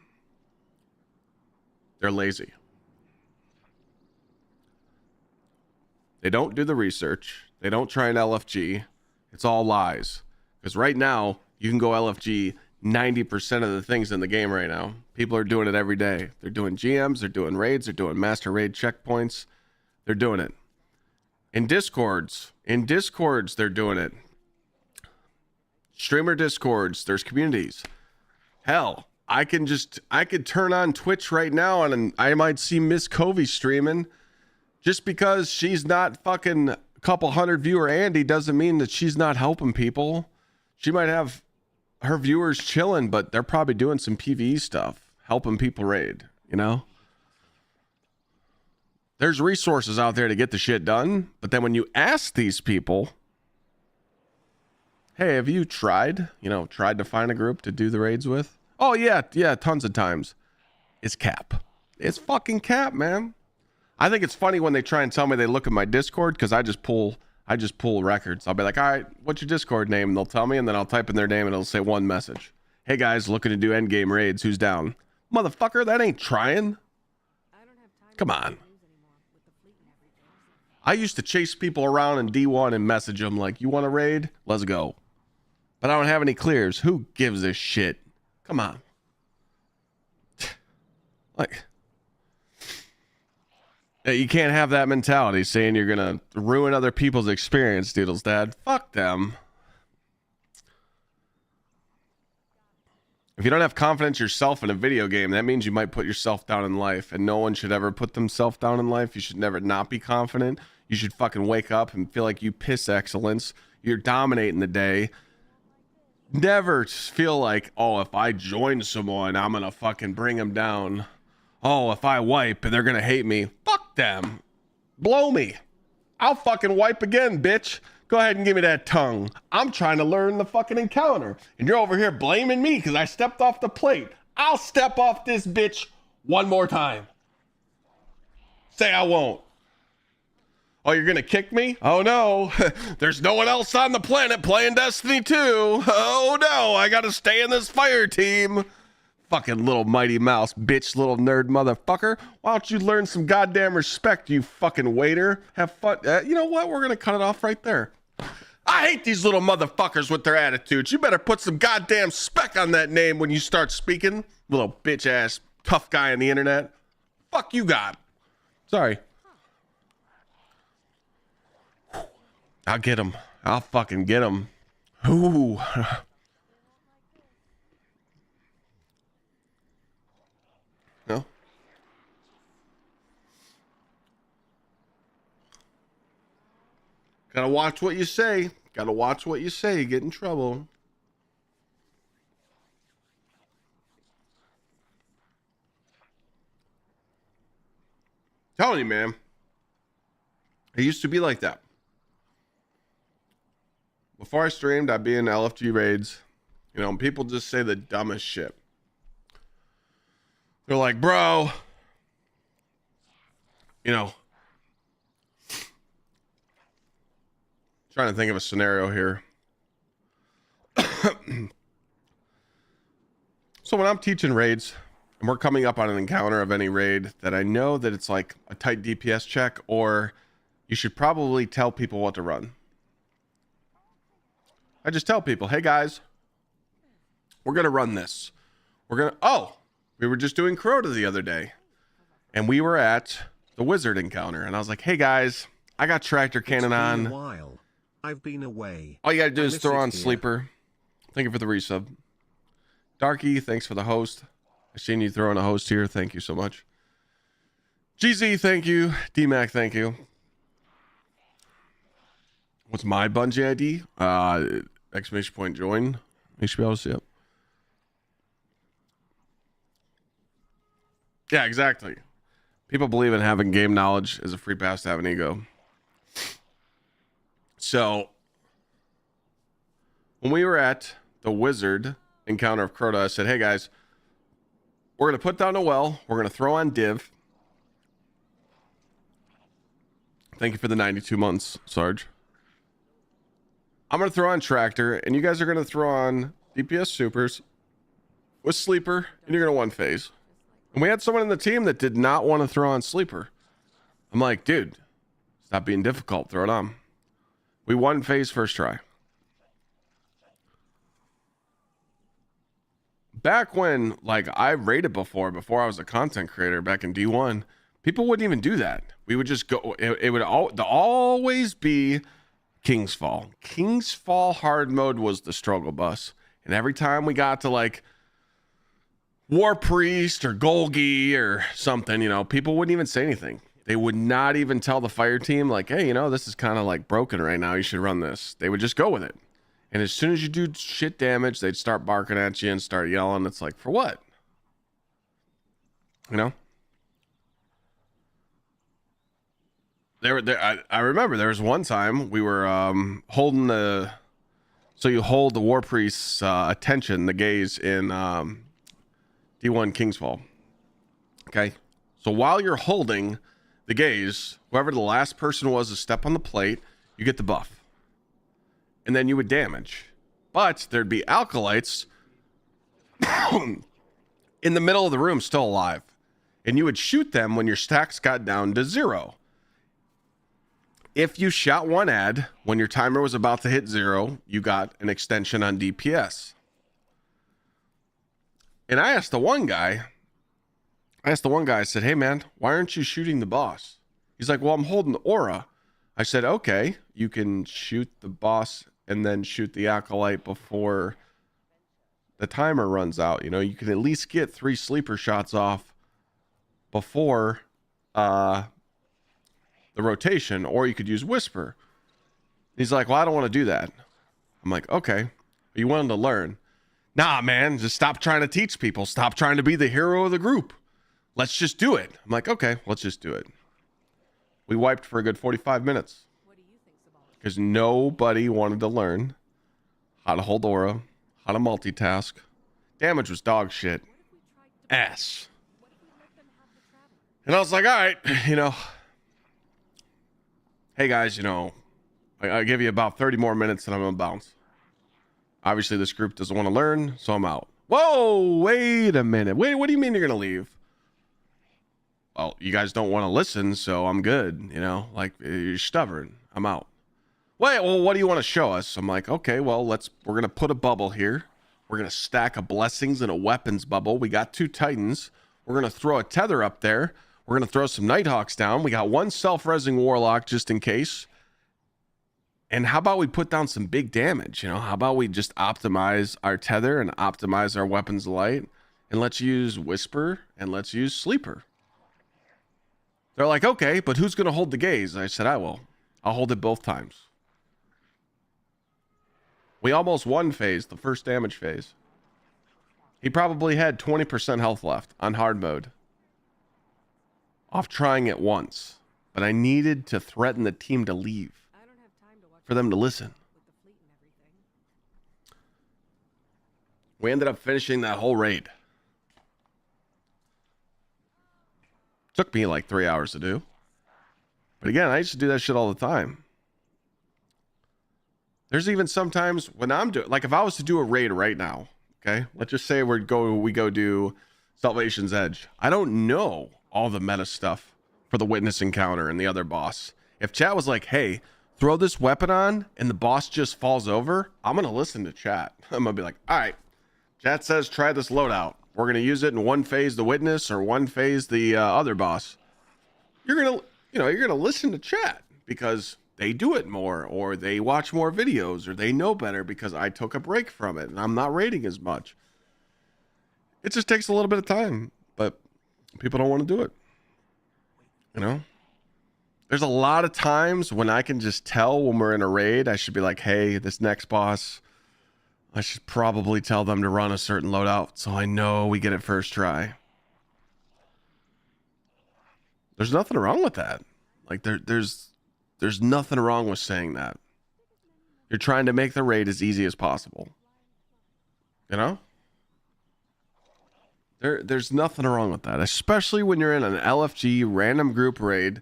They're lazy. They don't do the research. They don't try an LFG. It's all lies. Because right now, you can go LFG 90% of the things in the game right now. People are doing it every day. They're doing GMs, they're doing raids, they're doing master raid checkpoints. They're doing it. In Discords, they're doing it. Streamer Discords, there's communities. Hell, I could turn on Twitch right now and I might see Miss Covey streaming. Just because she's not fucking a couple hundred viewer Andy doesn't mean that she's not helping people. She might have her viewers chilling, but they're probably doing some PvE stuff, helping people raid, you know? There's resources out there to get the shit done, but then when you ask these people, hey, have you tried to find a group to do the raids with? Oh yeah, tons of times. It's cap. It's fucking cap, man. I think it's funny when they try and tell me they look at my Discord because I just pull records. I'll be like, all right, what's your Discord name? And they'll tell me, and then I'll type in their name and it'll say one message. Hey guys, looking to do endgame raids. Who's down? Motherfucker, that ain't trying. Come on. I used to chase people around in D1 and message them like, you want a raid? Let's go. But I don't have any clears. Who gives a shit? Come on. Like, you can't have that mentality saying you're going to ruin other people's experience, Doodles Dad. Fuck them. If you don't have confidence yourself in a video game, that means you might put yourself down in life, and no one should ever put themselves down in life. You should never not be confident. You should fucking wake up and feel like you piss excellence. You're dominating the day. Never feel like, oh, if I join someone, I'm going to fucking bring them down. Oh, if I wipe, they're going to hate me. Fuck them. Blow me. I'll fucking wipe again, bitch. Go ahead and give me that tongue. I'm trying to learn the fucking encounter. And you're over here blaming me because I stepped off the plate. I'll step off this bitch one more time. Say I won't. Oh, you're gonna kick me? Oh no, there's no one else on the planet playing Destiny 2. Oh no, I gotta stay in this fire team. Fucking little Mighty Mouse, bitch, little nerd motherfucker. Why don't you learn some goddamn respect, you fucking waiter? Have fun. You know what? We're gonna cut it off right there. I hate these little motherfuckers with their attitudes. You better put some goddamn spec on that name when you start speaking. Little bitch ass tough guy on the internet. Fuck you, God. Sorry. I'll get him. I'll fucking get him. Ooh. No. Gotta watch what you say. Gotta watch what you say. You get in trouble. Telling you, man. It used to be like that. Before I streamed, I'd be in LFG raids. You know, and people just say the dumbest shit. They're like, bro, you know, trying to think of a scenario here. So when I'm teaching raids and we're coming up on an encounter of any raid that I know that it's like a tight DPS check, or you should probably tell people what to run. I just tell people, hey guys, we're going to run this. We were just doing Crota the other day and we were at the wizard encounter and I was like, hey guys, I got tractor cannon on. While I've been away. All you got to do is throw on here. sleeper. Thank you for the resub. Darky, thanks for the host. I've seen you throwing a host here. Thank you so much. GZ, thank you. DMAC, thank you. What's my Bungie ID? Exclamation point join. You should be able to see it. Yeah, exactly. People believe in having game knowledge as a free pass to have an ego. So, when we were at the wizard encounter of Crota, I said, hey guys, we're going to put down a well. We're going to throw on div. Thank you for the 92 months, Sarge. I'm going to throw on tractor, and you guys are going to throw on DPS supers with sleeper, and you're going to one phase. And we had someone in the team that did not want to throw on sleeper. I'm like, dude, stop being difficult. Throw it on. We one phase first try. Back when, like, I rated before I was a content creator back in D1, people wouldn't even do that. We would just go, it would always be King's Fall. King's Fall hard mode was the struggle bus. And every time we got to like War Priest or Golgi or something, you know, people wouldn't even say anything. They would not even tell the fire team like, hey, you know, this is kind of like broken right now. You should run this. They would just go with it. And as soon as you do shit damage, they'd start barking at you and start yelling. It's like, for what? You know? I remember there was one time we were holding the, so you hold the War Priest's attention, the gaze in D1 Kingsfall. Okay, so while you're holding the gaze, whoever the last person was to step on the plate, you get the buff, and then you would damage. But there'd be alkalites in the middle of the room still alive, and you would shoot them when your stacks got down to 0. If you shot one ad when your timer was about to hit 0, you got an extension on DPS. And I asked the one guy, I said, hey man, why aren't you shooting the boss? He's like, well, I'm holding the aura. I said, okay, you can shoot the boss and then shoot the acolyte before the timer runs out. You know, you can at least get 3 sleeper shots off before the rotation, or you could use whisper. He's like, well, I don't want to do that. I'm like, okay, are you willing to learn? Nah, man, just stop trying to teach people. Stop trying to be the hero of the group. Let's just do it. I'm like, okay, let's just do it. We wiped for a good 45 minutes because nobody wanted to learn how to hold aura, how to multitask. Damage was dog shit. Ass. And I was like, all right, you know, hey guys, you know, I give you about 30 more minutes and I'm gonna bounce. Obviously, this group doesn't want to learn, so I'm out. Whoa, wait a minute. Wait, what do you mean you're gonna leave? Well, you guys don't want to listen, so I'm good. You know, like you're stubborn. I'm out. Wait, well, what do you want to show us? I'm like, okay, well, we're gonna put a bubble here. We're gonna stack a blessings and a weapons bubble. We got 2 titans. We're gonna throw a tether up there. We're gonna throw some Nighthawks down. We got 1 self-resing warlock just in case. And how about we put down some big damage? You know, how about we just optimize our tether and optimize our weapons of light, and let's use Whisper and let's use Sleeper. They're like, okay, but who's gonna hold the gaze? I said, I will. I'll hold it both times. We almost won phase, the first damage phase. He probably had 20% health left on hard mode. Off trying it once. But I needed to threaten the team to leave. I don't have time to watch For them to listen. with the fleet and everything. We ended up finishing that whole raid. Took me like 3 hours to do. But again, I used to do that shit all the time. There's even sometimes when I'm doing, like if I was to do a raid right now, okay, let's just say we go do Salvation's Edge. I don't know all the meta stuff for the witness encounter and the other boss. If chat was like, hey, throw this weapon on and the boss just falls over, I'm gonna listen to chat. I'm gonna be like, all right, chat says try this loadout. We're gonna use it in 1 phase the witness or 1 phase the other boss. You're gonna listen to chat because they do it more, or they watch more videos, or they know better because I took a break from it and I'm not raiding as much. It just takes a little bit of time, but people don't want to do it. You know, there's a lot of times when I can just tell when we're in a raid, I should be like, hey, this next boss, I should probably tell them to run a certain loadout so I know we get it first try. There's nothing wrong with that. Like there's nothing wrong with saying that. You're trying to make the raid as easy as possible. You know? There's nothing wrong with that, especially when you're in an LFG random group raid.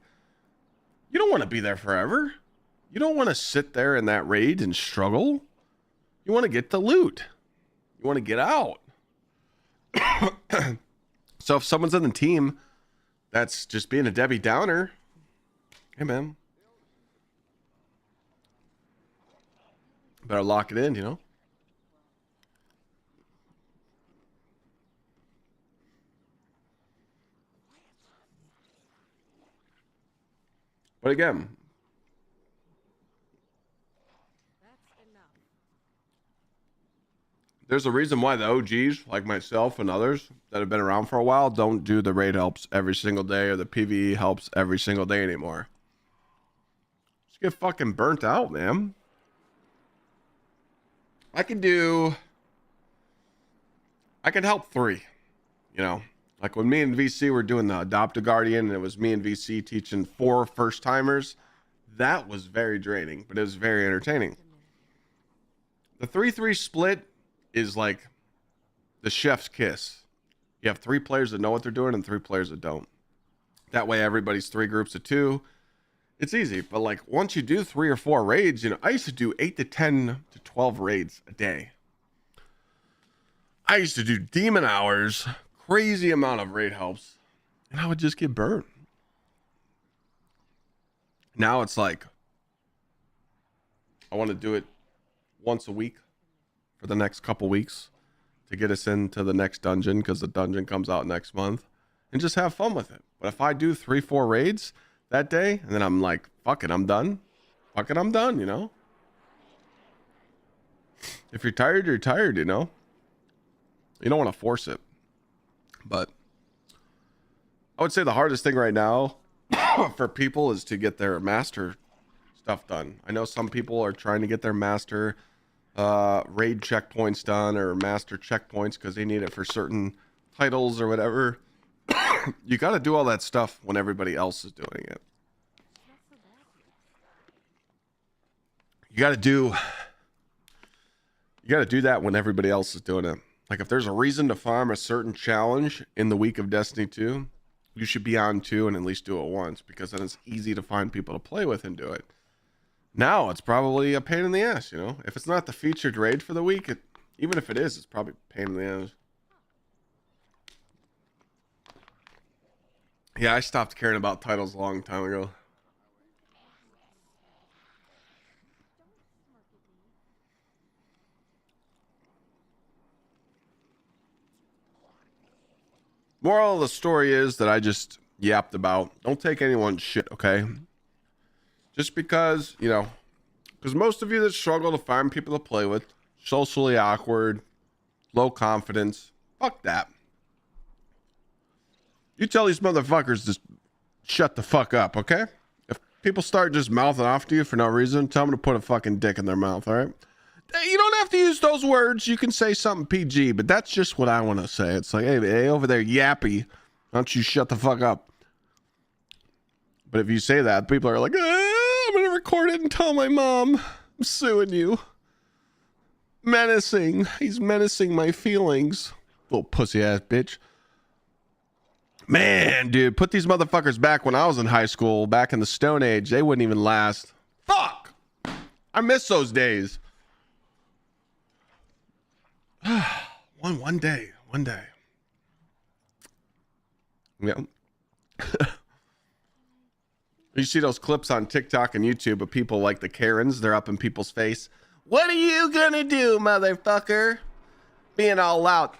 You don't want to be there forever. You don't want to sit there in that raid and struggle. You want to get the loot. You want to get out. So if someone's on the team that's just being a Debbie Downer, hey man, better lock it in, you know? But again, That's enough. there's a reason why the OGs, like myself and others that have been around for a while, don't do the raid helps every single day or the PvE helps every single day anymore. Just get fucking burnt out, man. I can help 3, you know, like when me and VC were doing the Adopt a Guardian and it was me and VC teaching 4 first timers. That was very draining, but it was very entertaining. The 3-3 split is like the chef's kiss. You have 3 players that know what they're doing and 3 players that don't. That way everybody's 3 groups of 2. It's easy, but like once you do 3 or 4 raids, you know, I used to do 8 to 10 to 12 raids a day. I used to do demon hours, crazy amount of raid helps, and I would just get burned. Now it's like, I want to do it once a week for the next couple weeks to get us into the next dungeon, because the dungeon comes out next month, and just have fun with it. But if I do 3-4 raids that day, and then I'm like, fuck it, I'm done. Fuck it, I'm done, you know? If you're tired, you're tired, you know? You don't want to force it. But I would say the hardest thing right now for people is to get their master stuff done. I know some people are trying to get their master raid checkpoints done, or master checkpoints because they need it for certain titles or whatever. You got to do all that stuff when everybody else is doing it. You got to do that when everybody else is doing it. Like if there's a reason to farm a certain challenge in the week of Destiny 2, you should be on too and at least do it once, because then it's easy to find people to play with and do it. Now it's probably a pain in the ass, you know? If it's not the featured raid for the week, even if it is, it's probably a pain in the ass. Yeah, I stopped caring about titles a long time ago. Moral of the story is that I just yapped about. Don't take anyone's shit, okay? Just because, you know, because most of you that struggle to find people to play with, socially awkward, low confidence, fuck that. You tell these motherfuckers to shut the fuck up, okay? If people start just mouthing off to you for no reason, tell them to put a fucking dick in their mouth, all right? You don't have to use those words. You can say something PG, but that's just what I want to say. It's like, hey, over there, yappy, why don't you shut the fuck up? But if you say that, people are like, I'm going to record it and tell my mom. I'm suing you. Menacing. He's menacing my feelings. Little pussy ass bitch. Man, dude, put these motherfuckers back when I was in high school, back in the Stone Age. They wouldn't even last. Fuck! I miss those days. One day. Yeah. You see those clips on TikTok and YouTube of people like the Karens, they're up in people's face. What are you gonna do, motherfucker? Being all loud.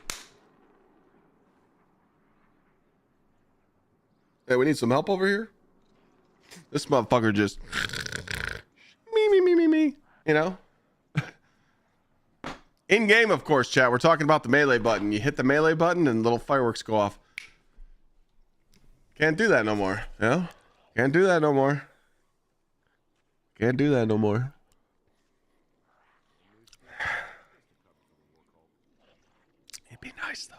Hey, we need some help over here. This motherfucker just me. You know? In game, of course, chat. We're talking about the melee button. You hit the melee button and little fireworks go off. Can't do that no more. You know? Can't do that no more. Can't do that no more. It'd be nice though.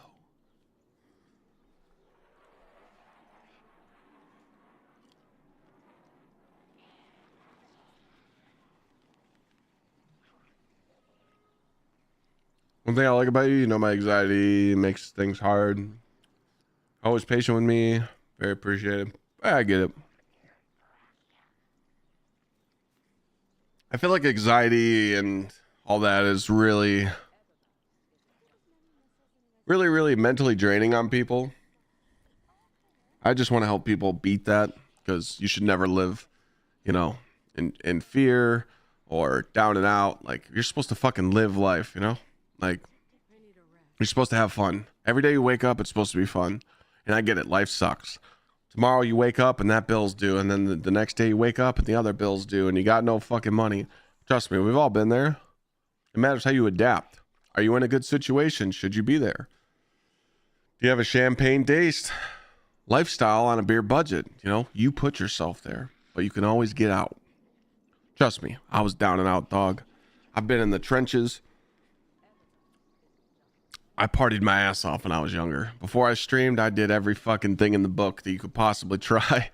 One thing I like about you, you know, my anxiety makes things hard. Always patient with me. Very appreciative. I get it. I feel like anxiety and all that is really mentally draining on people. I just want to help people beat that, because you should never live, you know, in fear or down and out. Like, you're supposed to fucking live life, you know? Like, you're supposed to have fun. Every day you wake up, it's supposed to be fun. And I get it. Life sucks. Tomorrow you wake up and that bill's due. And then the next day you wake up and the other bill's due. And you got no fucking money. Trust me, we've all been there. It matters how you adapt. Are you in a good situation? Should you be there? Do you have a champagne-based lifestyle on a beer budget? You know, you put yourself there. But you can always get out. Trust me, I was down and out, dog. I've been in the trenches. I partied my ass off when I was younger. Before I streamed, I did every fucking thing in the book that you could possibly try.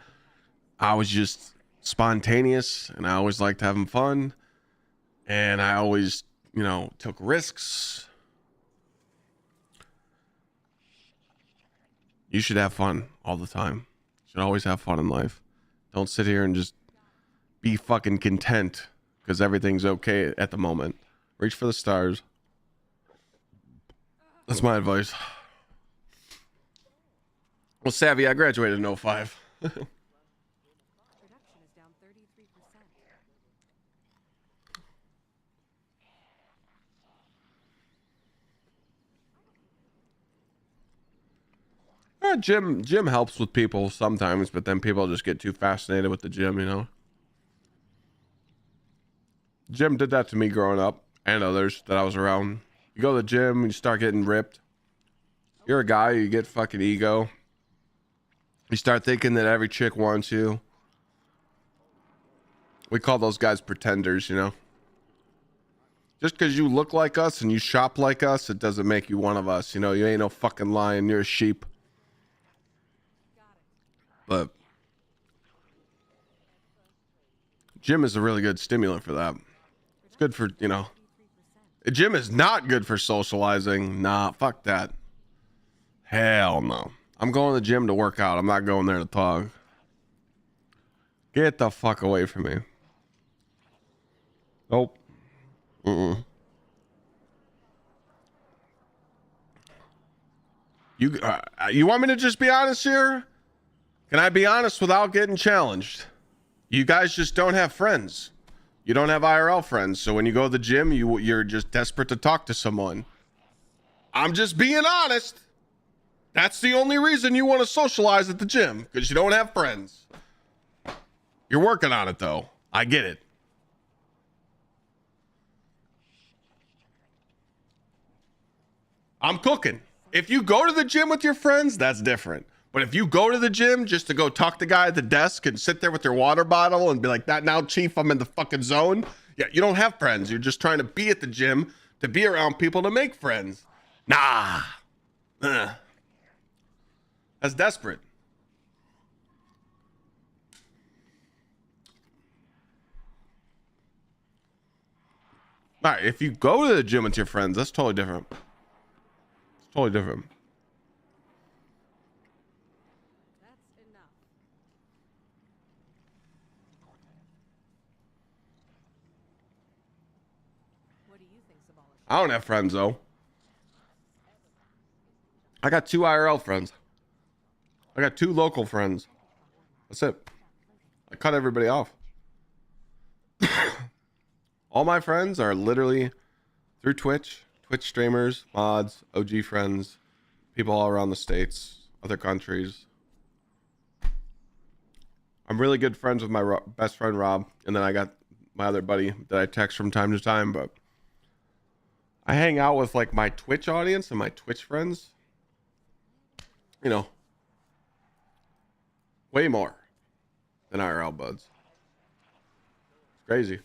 I was just spontaneous, and I always liked having fun. And I always, you know, took risks. You should have fun all the time. You should always have fun in life. Don't sit here and just be fucking content because everything's okay at the moment. Reach for the stars. That's my advice. Well, Savvy, I graduated in 05. Production is down 33%. Gym helps with people sometimes, but then people just get too fascinated with the gym, you know? Gym did that to me growing up, and others that I was around. You go to the gym, you start getting ripped. You're a guy, you get fucking ego. You start thinking that every chick wants you. We call those guys pretenders, you know? Just because you look like us and you shop like us, it doesn't make you one of us. You know, you ain't no fucking lion, you're a sheep. But gym is a really good stimulant for that. It's good for, you know. A gym is not good for socializing. Nah, fuck that. Hell no. I'm going to the gym to work out. I'm not going there to talk. Get the fuck away from me. Nope. You want me to just be honest here? Can I be honest without getting challenged? You guys just don't have friends. You don't have IRL friends. So when you go to the gym, you're just desperate to talk to someone. I'm just being honest. That's the only reason you want to socialize at the gym, because you don't have friends. You're working on it, though. I get it. I'm cooking. If you go to the gym with your friends, that's different. But if you go to the gym just to go talk to the guy at the desk and sit there with your water bottle and be like, that now, chief, I'm in the fucking zone. Yeah, you don't have friends. You're just trying to be at the gym, to be around people, to make friends. Nah. That's desperate. All right, if you go to the gym with your friends, that's totally different. It's totally different. That's enough. What do you think's abolished? I don't have friends, though. I got 2 IRL friends. I got 2 local friends. That's it. I cut everybody off. All my friends are literally through Twitch streamers, mods, OG friends, people all around the States, other countries. I'm really good friends with my best friend, Rob. And then I got my other buddy that I text from time to time. But I hang out with like my Twitch audience and my Twitch friends. You know, way more than IRL buds. It's crazy.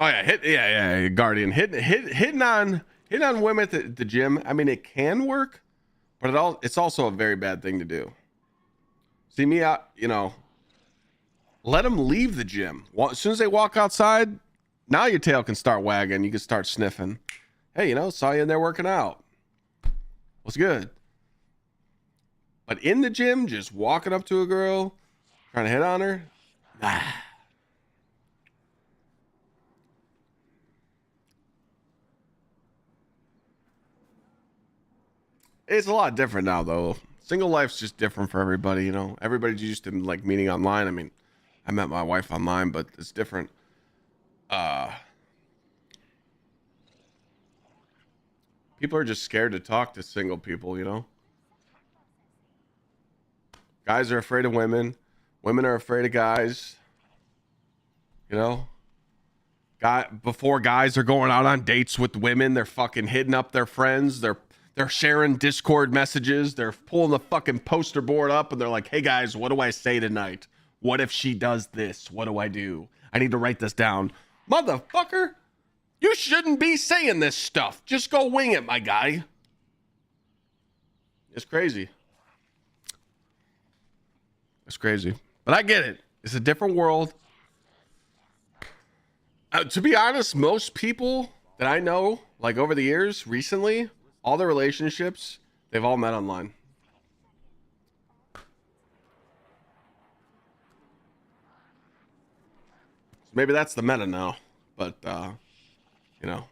Oh yeah, Guardian hitting on women at the gym. I mean, it can work, but it's also a very bad thing to do. See me out, you know. Let them leave the gym. As soon as they walk outside, now your tail can start wagging. You can start sniffing. Hey, you know, saw you in there working out. What's good? But in the gym, just walking up to a girl, trying to hit on her, nah. It's a lot different now, though. Single life's just different for everybody, you know. Everybody's used to like meeting online. I mean, I met my wife online, but it's different. People are just scared to talk to single people, you know. Guys are afraid of women. Women are afraid of guys. You know. Before guys are going out on dates with women, they're fucking hitting up their friends. They're sharing Discord messages. They're pulling the fucking poster board up and they're like, hey guys, what do I say tonight? What if she does this? What do I do? I need to write this down. Motherfucker, you shouldn't be saying this stuff. Just go wing it, my guy. It's crazy. It's crazy. But I get it. It's a different world. To be honest, most people that I know, like over the years, recently, all the relationships, they've all met online. So maybe that's the meta now, but you know,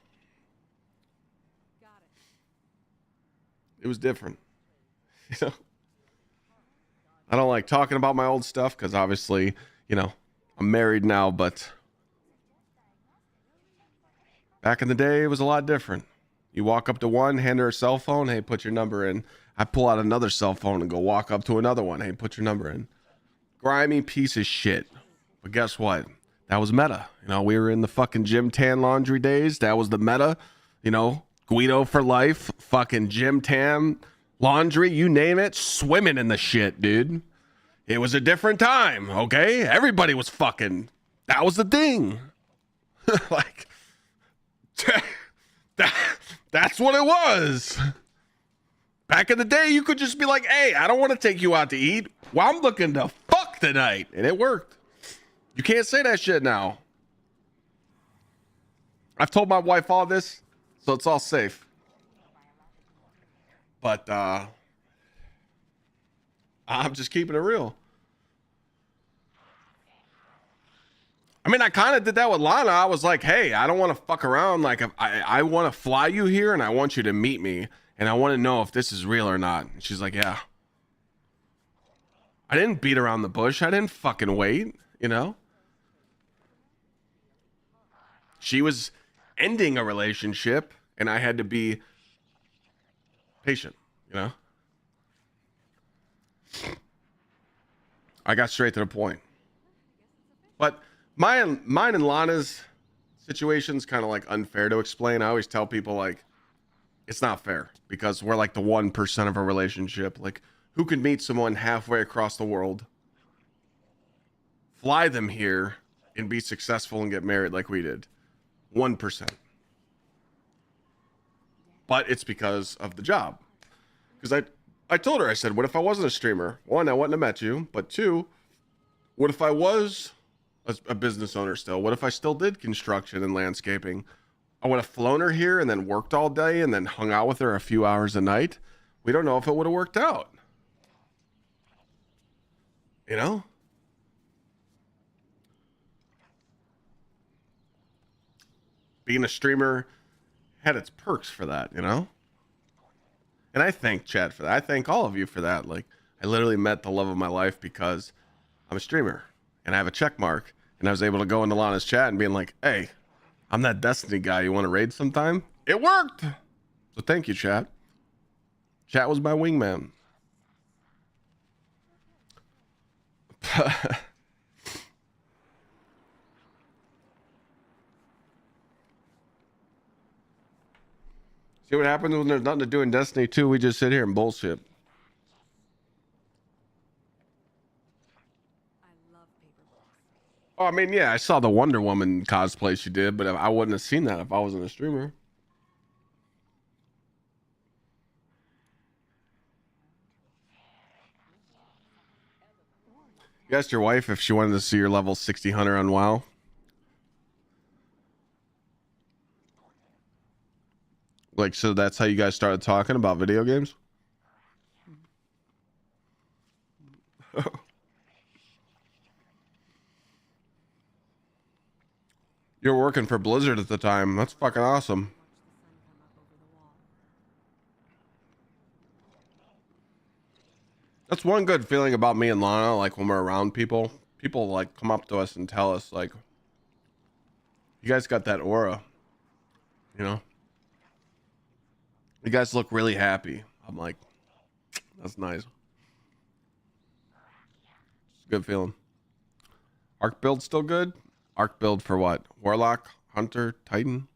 it was different. You know, I don't like talking about my old stuff because obviously, you know, I'm married now, but back in the day, it was a lot different. You walk up to one, hand her a cell phone. Hey, put your number in. I pull out another cell phone and go walk up to another one. Hey, put your number in. Grimy piece of shit. But guess what? That was meta. You know, we were in the fucking gym tan laundry days. That was the meta. You know, Guido for life. Fucking gym tan laundry. You name it. Swimming in the shit, dude. It was a different time, okay? Everybody was fucking. That was the thing. Like, that's what it was. Back in the day, you could just be like, hey, I don't want to take you out to eat. Well, I'm looking to fuck tonight. And it worked. You can't say that shit now. I've told my wife all this, so it's all safe. But I'm just keeping it real. I mean, I kind of did that with Lana. I was like, hey, I don't want to fuck around. Like, I want to fly you here and I want you to meet me. And I want to know if this is real or not. And she's like, yeah. I didn't beat around the bush. I didn't fucking wait, you know? She was ending a relationship and I had to be patient, you know? I got straight to the point. But mine and Lana's situation's kind of like unfair to explain. I always tell people like it's not fair because we're like the 1% of a relationship. Like who could meet someone halfway across the world, fly them here, and be successful and get married like we did? 1%. But it's because of the job. Because I told her, I said, what if I wasn't a streamer? One, I wouldn't have met you. But two, what if I was a business owner still? What if I still did construction and landscaping? I would have flown her here and then worked all day and then hung out with her a few hours a night. We don't know if it would have worked out. You know? Being a streamer had its perks for that, you know? And I thank Chad for that. I thank all of you for that. Like, I literally met the love of my life because I'm a streamer and I have a check mark. And I was able to go into Lana's chat and being like, hey, I'm that Destiny guy. You want to raid sometime? It worked. So thank you, chat. Chat was my wingman. See what happens when there's nothing to do in Destiny 2? We just sit here and bullshit. Oh, I mean, yeah, I saw the Wonder Woman cosplay she did, but I wouldn't have seen that if I wasn't a streamer. You asked your wife if she wanted to see your level 60 hunter on WoW. Like, so that's how you guys started talking about video games? You were working for Blizzard at the time. That's fucking awesome. That's one good feeling about me and Lana. Like when we're around people, people like come up to us and tell us like, you guys got that aura, you know? You guys look really happy. I'm like, that's nice. It's a good feeling. Arc build still good? Arc build for what? Warlock, Hunter, Titan?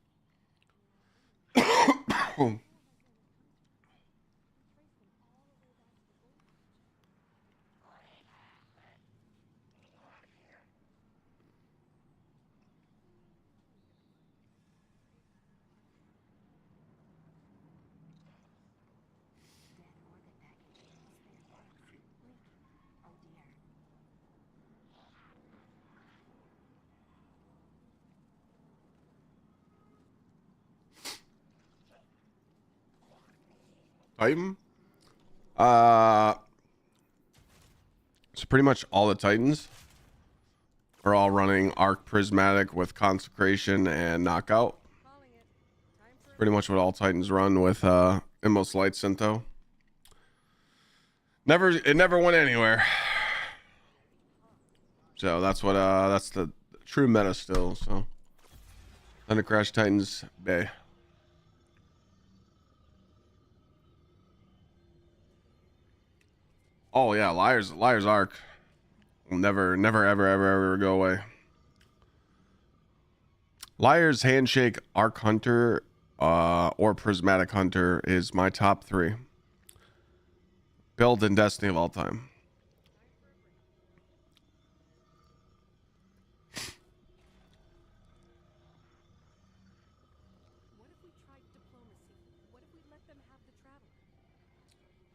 Titan? So pretty much all the Titans are all running Arc Prismatic with Consecration and Knockout. Pretty much what all Titans run with Immos Light Cinto. It never went anywhere. So that's what that's the true meta still. So Thunder Crash Titans Bay. Oh yeah, Liar's Arc will never ever go away. Liar's Handshake, Arc Hunter, or Prismatic Hunter is my top 3 build in Destiny of all time.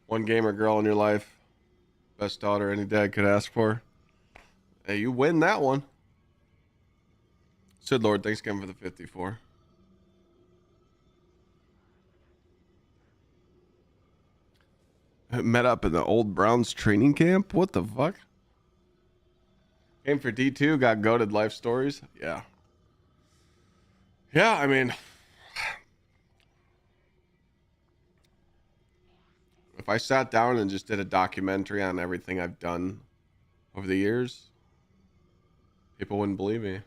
One gamer girl in your life. Best daughter any dad could ask for. Hey, you win that one. Sid Lord, thanks again for the 54. Met up in the old Browns training camp. What the fuck? Came for D2, got goated life stories. Yeah. Yeah, I mean, if I sat down and just did a documentary on everything I've done over the years, people wouldn't believe me.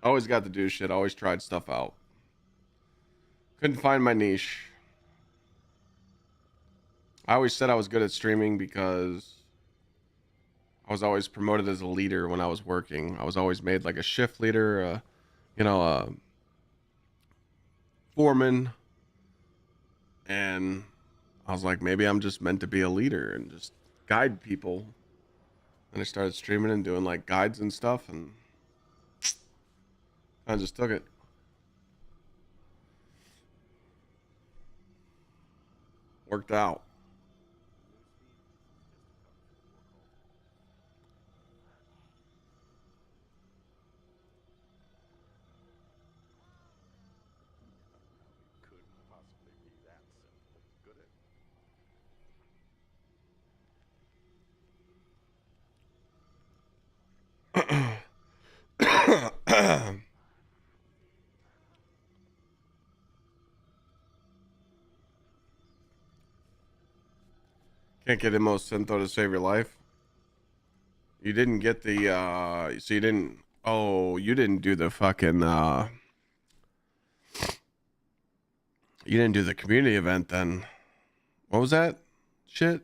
Always got to do shit. Always tried stuff out. Couldn't find my niche. I always said I was good at streaming because I was always promoted as a leader when I was working. I was always made like a shift leader, a foreman. And I was like, maybe I'm just meant to be a leader and just guide people. And I started streaming and doing like guides and stuff, and I just took it. Worked out. Couldn't possibly be that simple, could it? Can't get Imo Cinto to save your life. You didn't get the so you didn't you didn't do the fucking you didn't do the community event then. What was that shit?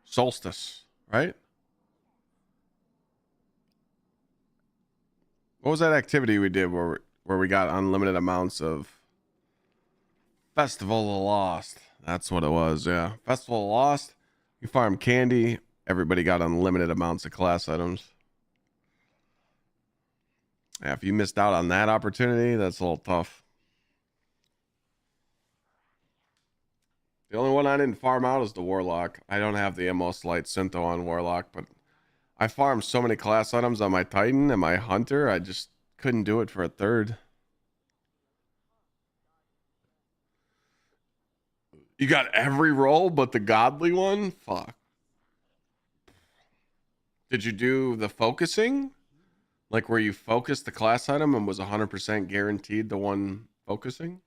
Solstice, right? What was that activity we did where we got unlimited amounts of Festival of the Lost? That's what it was, yeah. Festival of the Lost. You farm candy. Everybody got unlimited amounts of class items. Yeah, if you missed out on that opportunity, that's a little tough. The only one I didn't farm out is the Warlock. I don't have the most light Cinto on Warlock, but I farmed so many class items on my Titan and my Hunter, I just couldn't do it for a third. You got every role but the godly one? Fuck. Did you do the focusing? Like where you focused the class item and was 100% guaranteed the one focusing?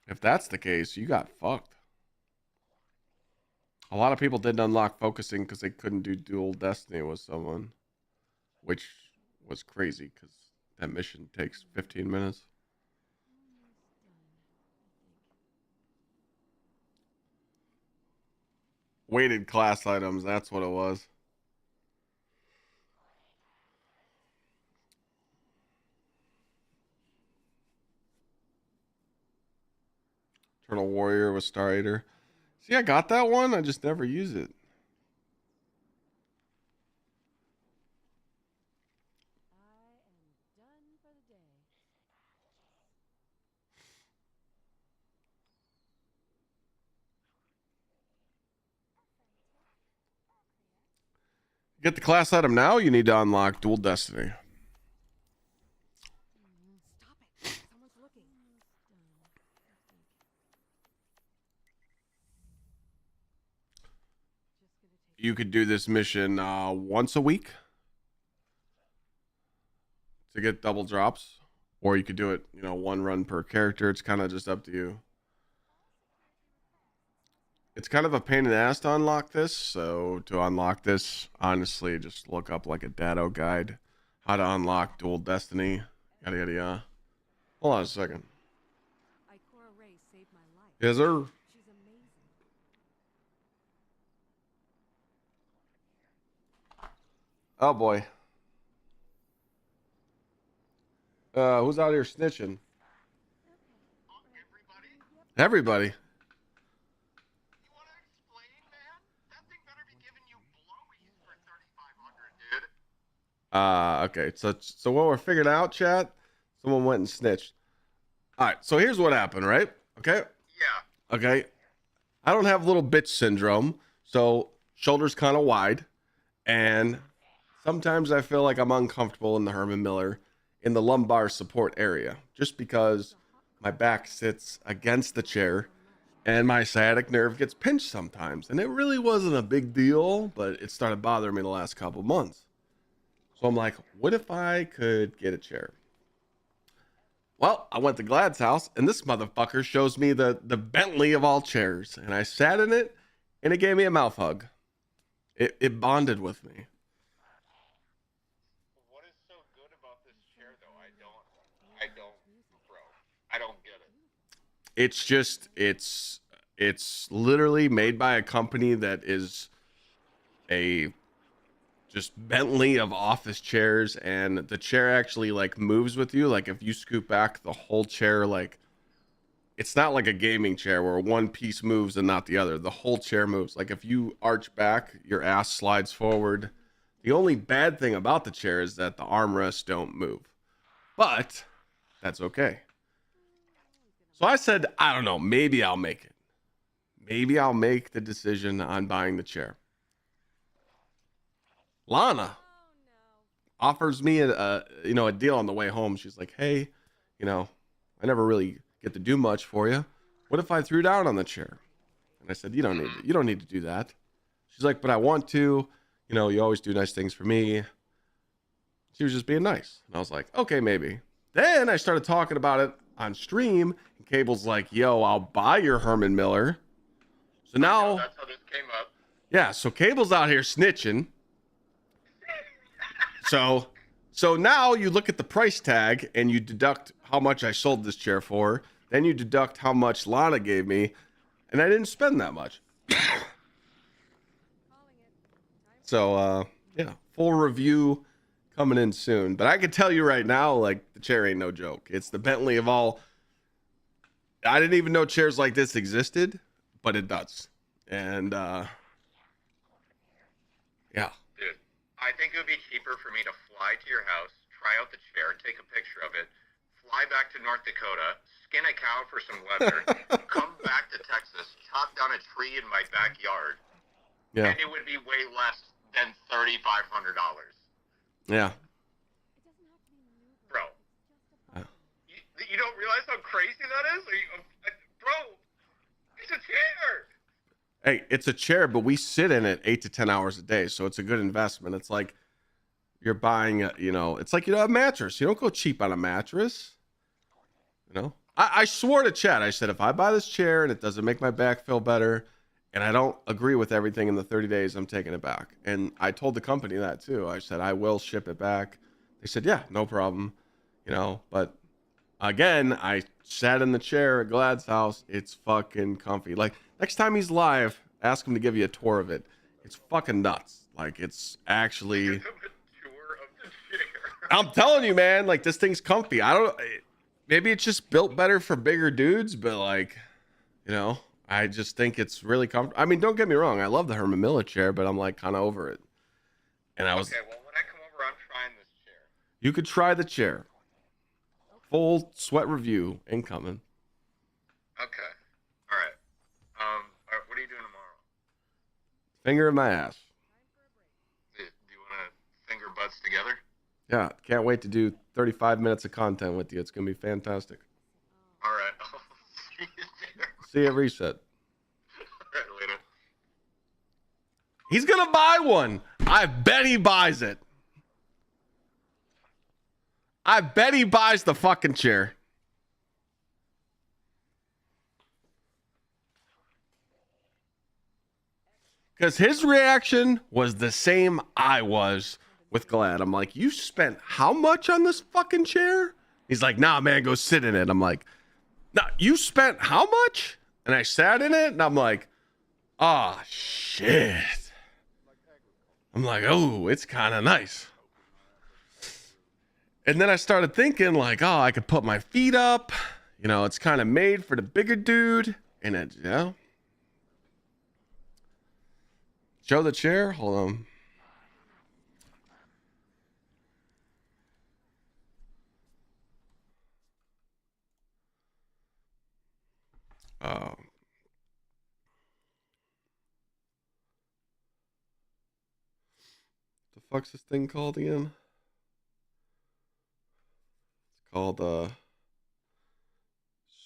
If that's the case, you got fucked. A lot of people didn't unlock focusing because they couldn't do dual destiny with someone, which was crazy because that mission takes 15 minutes. Weighted class items, that's what it was. Eternal Warrior with Star Eater. See, I got that one. I just never use it. Get the class item now. You need to unlock dual destiny. Stop it. Someone's looking. You could do this mission once a week to get double drops, or you could do it, one run per character. It's kind of just up to you. It's kind of a pain in the ass to unlock this. So to unlock this, honestly, just look up like a Dado guide, how to unlock dual destiny, yada yada yada. Hold on a second. Ikora Ray saved my life. Yes, sir. She's amazing. Oh boy. Who's out here snitching? Everybody. Okay. So what we're figuring out, chat, someone went and snitched. All right. So here's what happened, right? Okay. Yeah. Okay. I don't have little bitch syndrome, so shoulders kind of wide, and sometimes I feel like I'm uncomfortable in the Herman Miller in the lumbar support area just because my back sits against the chair and my sciatic nerve gets pinched sometimes. And it really wasn't a big deal, but it started bothering me the last couple months. So I'm like, what if I could get a chair? Well, I went to Glad's house and this motherfucker shows me the Bentley of all chairs. And I sat in it and it gave me a mouth hug. It bonded with me. What is so good about this chair, though? I don't get it. It's just, it's literally made by a company that is a just Bentley of office chairs, and the chair actually like moves with you. Like if you scoot back, the whole chair, like it's not like a gaming chair where one piece moves and not the other. The whole chair moves. Like if you arch back, your ass slides forward. The only bad thing about the chair is that the armrests don't move, but that's okay. So I said, I don't know, maybe I'll make it. Maybe I'll make the decision on buying the chair. Lana offers me a deal on the way home. She's like, hey, I never really get to do much for you. What if I threw down on the chair? And I said, you don't need to do that. She's like, but I want to. You always do nice things for me. She was just being nice. And I was like, okay, maybe. Then I started talking about it on stream. And Cable's like, yo, I'll buy your Herman Miller. So now That's how this came up. Yeah, so Cable's out here snitching. So now you look at the price tag and you deduct how much I sold this chair for. Then you deduct how much Lana gave me, and I didn't spend that much. So yeah, full review coming in soon. But I can tell you right now, like the chair ain't no joke. It's the Bentley of all. I didn't even know chairs like this existed, but it does. And yeah. Dude, I think it would be cheaper for me to fly to your house, try out the chair, take a picture of it, fly back to North Dakota, skin a cow for some leather, come back to Texas, chop down a tree in my backyard, Yeah. and it would be way less than $3,500. Yeah. Bro, you don't realize how crazy that is? Bro, it's a chair! Hey, it's a chair, but we sit in it 8 to 10 hours a day, so it's a good investment. It's like you're buying, it's like a mattress. You don't go cheap on a mattress. I swore to Chad. I said, if I buy this chair and it doesn't make my back feel better, and I don't agree with everything in the 30 days, I'm taking it back. And I told the company that too. I said, I will ship it back. They said, yeah, no problem. But again, I sat in the chair at Glad's house. It's fucking comfy. Like next time he's live, ask him to give you a tour of it. It's fucking nuts. Like it's actually, I'm telling you, man, like this thing's comfy. Maybe it's just built better for bigger dudes, but like, I just think it's really comfortable. I mean, don't get me wrong. I love the Herman Miller chair, but I'm like kind of over it. And I was, Okay, well, when I come over, I'm trying this chair. you could try the chair. Full sweat review incoming. Okay. All right. What are you doing tomorrow? Finger in my ass. Do you want to finger butts together? Yeah, can't wait to do 35 minutes of content with you. It's going to be fantastic. All right. I'll see you there. See you at Reset. All right, later. He's going to buy one. I bet he buys it. I bet he buys the fucking chair. Because his reaction was the same I was with Glad. I'm like, you spent how much on this fucking chair? He's like, nah, man, go sit in it. I'm like, nah, you spent how much? And I sat in it and I'm like, ah, shit. I'm like, oh, it's kind of nice. And then I started thinking like, oh, I could put my feet up. It's kind of made for the bigger dude. And it, show the chair. Hold on. The fuck's this thing called again? It's called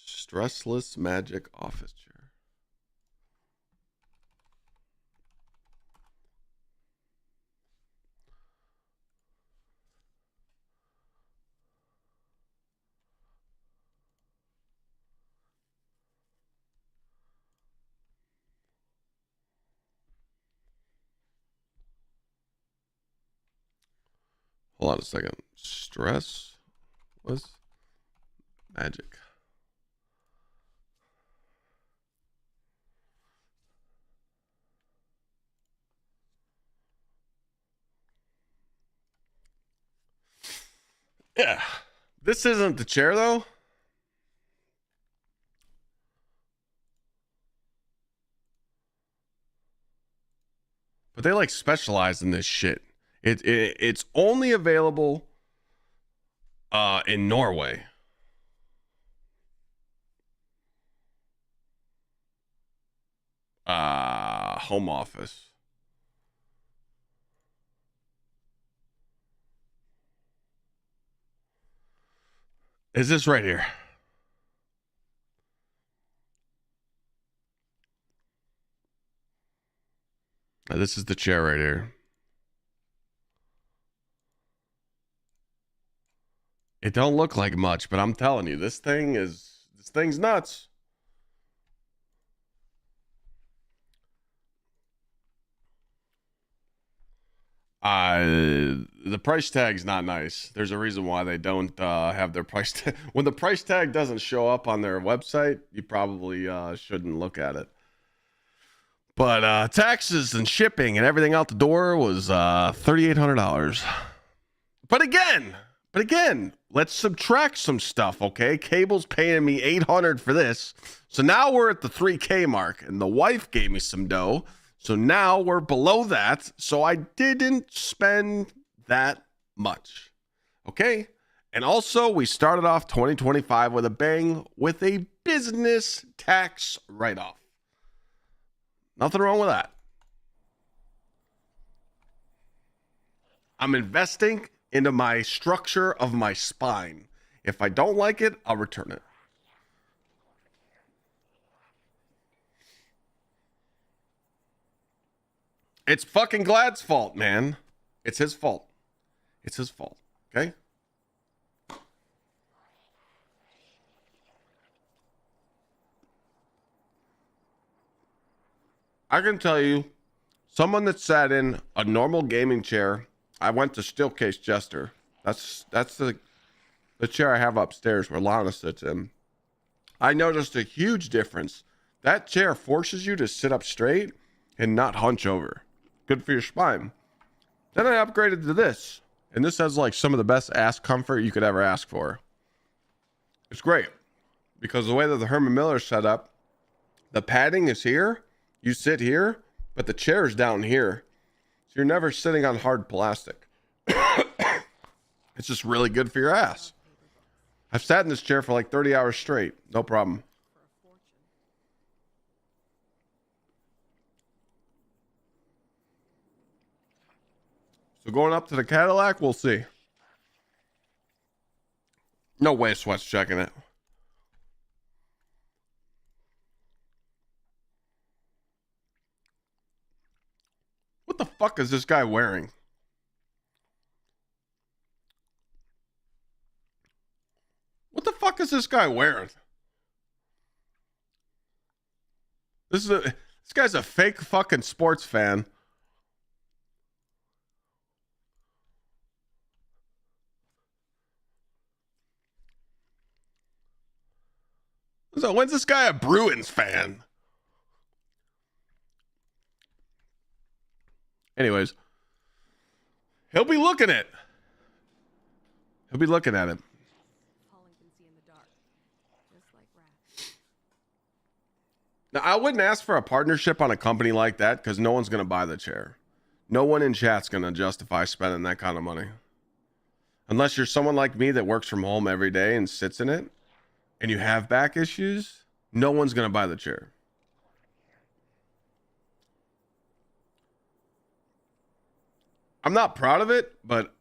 Stressless Magic Office Chair. Hold on a second. Stress was magic. Yeah. This isn't the chair though. But they like specialize in this shit. It's only available in Norway. Home office. Is this right here? This is the chair right here. It don't look like much, but I'm telling you, this thing's nuts. The price tag's not nice. There's a reason why they don't have their price tag. When the price tag doesn't show up on their website, you probably shouldn't look at it. But taxes and shipping and everything out the door was $3,800. But again, let's subtract some stuff, okay? Cable's paying me $800 for this. So now we're at the $3K mark, and the wife gave me some dough. So now we're below that. So I didn't spend that much. Okay? And also, we started off 2025 with a bang with a business tax write-off. Nothing wrong with that. I'm investing into my structure of my spine. If I don't like it, I'll return it. It's fucking Glad's fault, man. It's his fault. It's his fault. Okay? I can tell you, someone that sat in a normal gaming chair, I went to Steelcase Jester. That's the chair I have upstairs where Lana sits in. I noticed a huge difference. That chair forces you to sit up straight and not hunch over. Good for your spine. Then I upgraded to this, and this has like some of the best ass comfort you could ever ask for. It's great because the way that the Herman Miller is set up, the padding is here. You sit here, but the chair is down here. So you're never sitting on hard plastic. It's just really good for your ass. I've sat in this chair for like 30 hours straight. No problem. So going up to the Cadillac, we'll see. No way Sweat's checking it. What the fuck is this guy wearing? What the fuck is this guy wearing? This guy's a fake fucking sports fan. So when's this guy a Bruins fan? Anyways, he'll be looking at it. He'll be looking at it. Now, I wouldn't ask for a partnership on a company like that because no one's going to buy the chair. No one in chat's going to justify spending that kind of money. Unless you're someone like me that works from home every day and sits in it and you have back issues, no one's going to buy the chair. I'm not proud of it, but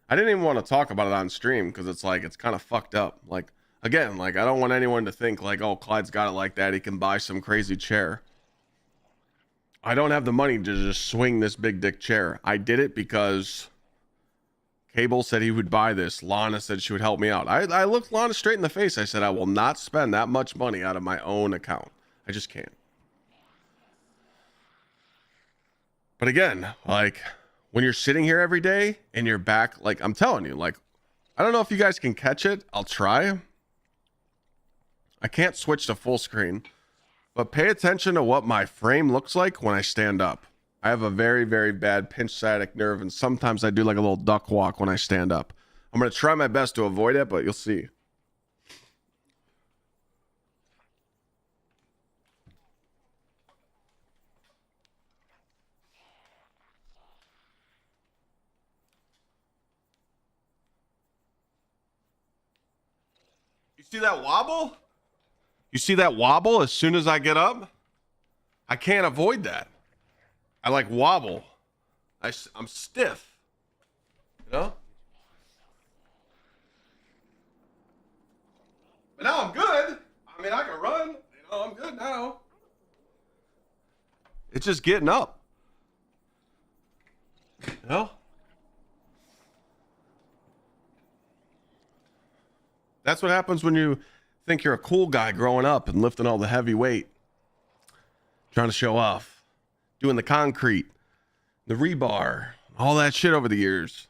I didn't even want to talk about it on stream because it's like, it's kind of fucked up. Like, again, like, I don't want anyone to think like, oh, Clyde's got it like that. He can buy some crazy chair. I don't have the money to just swing this big dick chair. I did it because Cable said he would buy this. Lana said she would help me out. I looked Lana straight in the face. I said, I will not spend that much money out of my own account. I just can't. But again, like, when you're sitting here every day and you're back, like, I'm telling you, like, I don't know if you guys can catch it. I'll try. I can't switch to full screen, but pay attention to what my frame looks like when I stand up. I have a very, very bad pinch sciatic nerve, and sometimes I do like a little duck walk when I stand up. I'm going to try my best to avoid it, but you'll see. You see that wobble? You see that wobble as soon as I get up? I can't avoid that. I like wobble. I'm stiff. You know? But now I'm good. I mean, I can run. You know, I'm good now. It's just getting up. You know? That's what happens when you think you're a cool guy growing up and lifting all the heavy weight. Trying to show off. Doing the concrete. The rebar. All that shit over the years.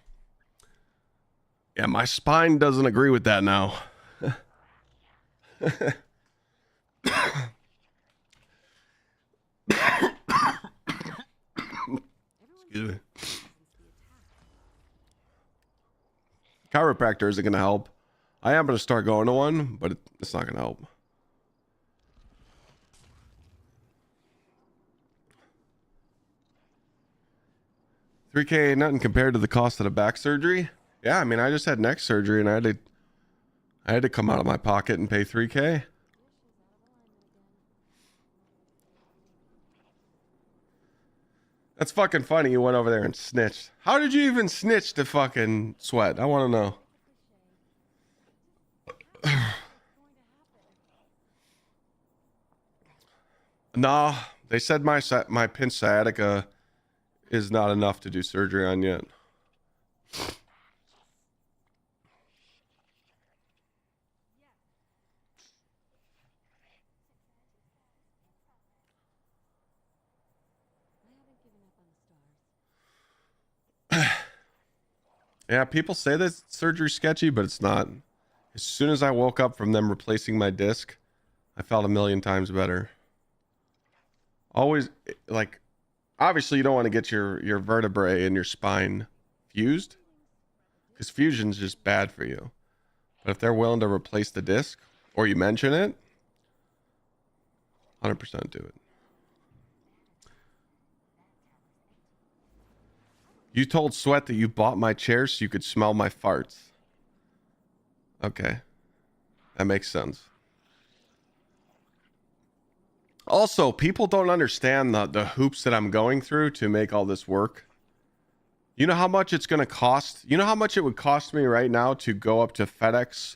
Yeah, my spine doesn't agree with that now. Excuse me. Chiropractor isn't going to help. I am going to start going to one, but it's not going to help. $3K ain't nothing compared to the cost of the back surgery. Yeah, I mean, I just had neck surgery and I had to come out of my pocket and pay $3K. That's fucking funny. You went over there and snitched. How did you even snitch to fucking Sweat? I want to know. Nah, they said my pinch sciatica is not enough to do surgery on yet. Yeah, people say that surgery's sketchy, but it's not. As soon as I woke up from them replacing my disc, I felt a million times better. Always, like, obviously you don't want to get your vertebrae and your spine fused, because fusion's just bad for you. But if they're willing to replace the disc, or you mention it, 100% do it. You told Sweat that you bought my chair so you could smell my farts. Okay. That makes sense. Also, people don't understand the hoops that I'm going through to make all this work. You know how much it's going to cost? You know how much it would cost me right now to go up to FedEx,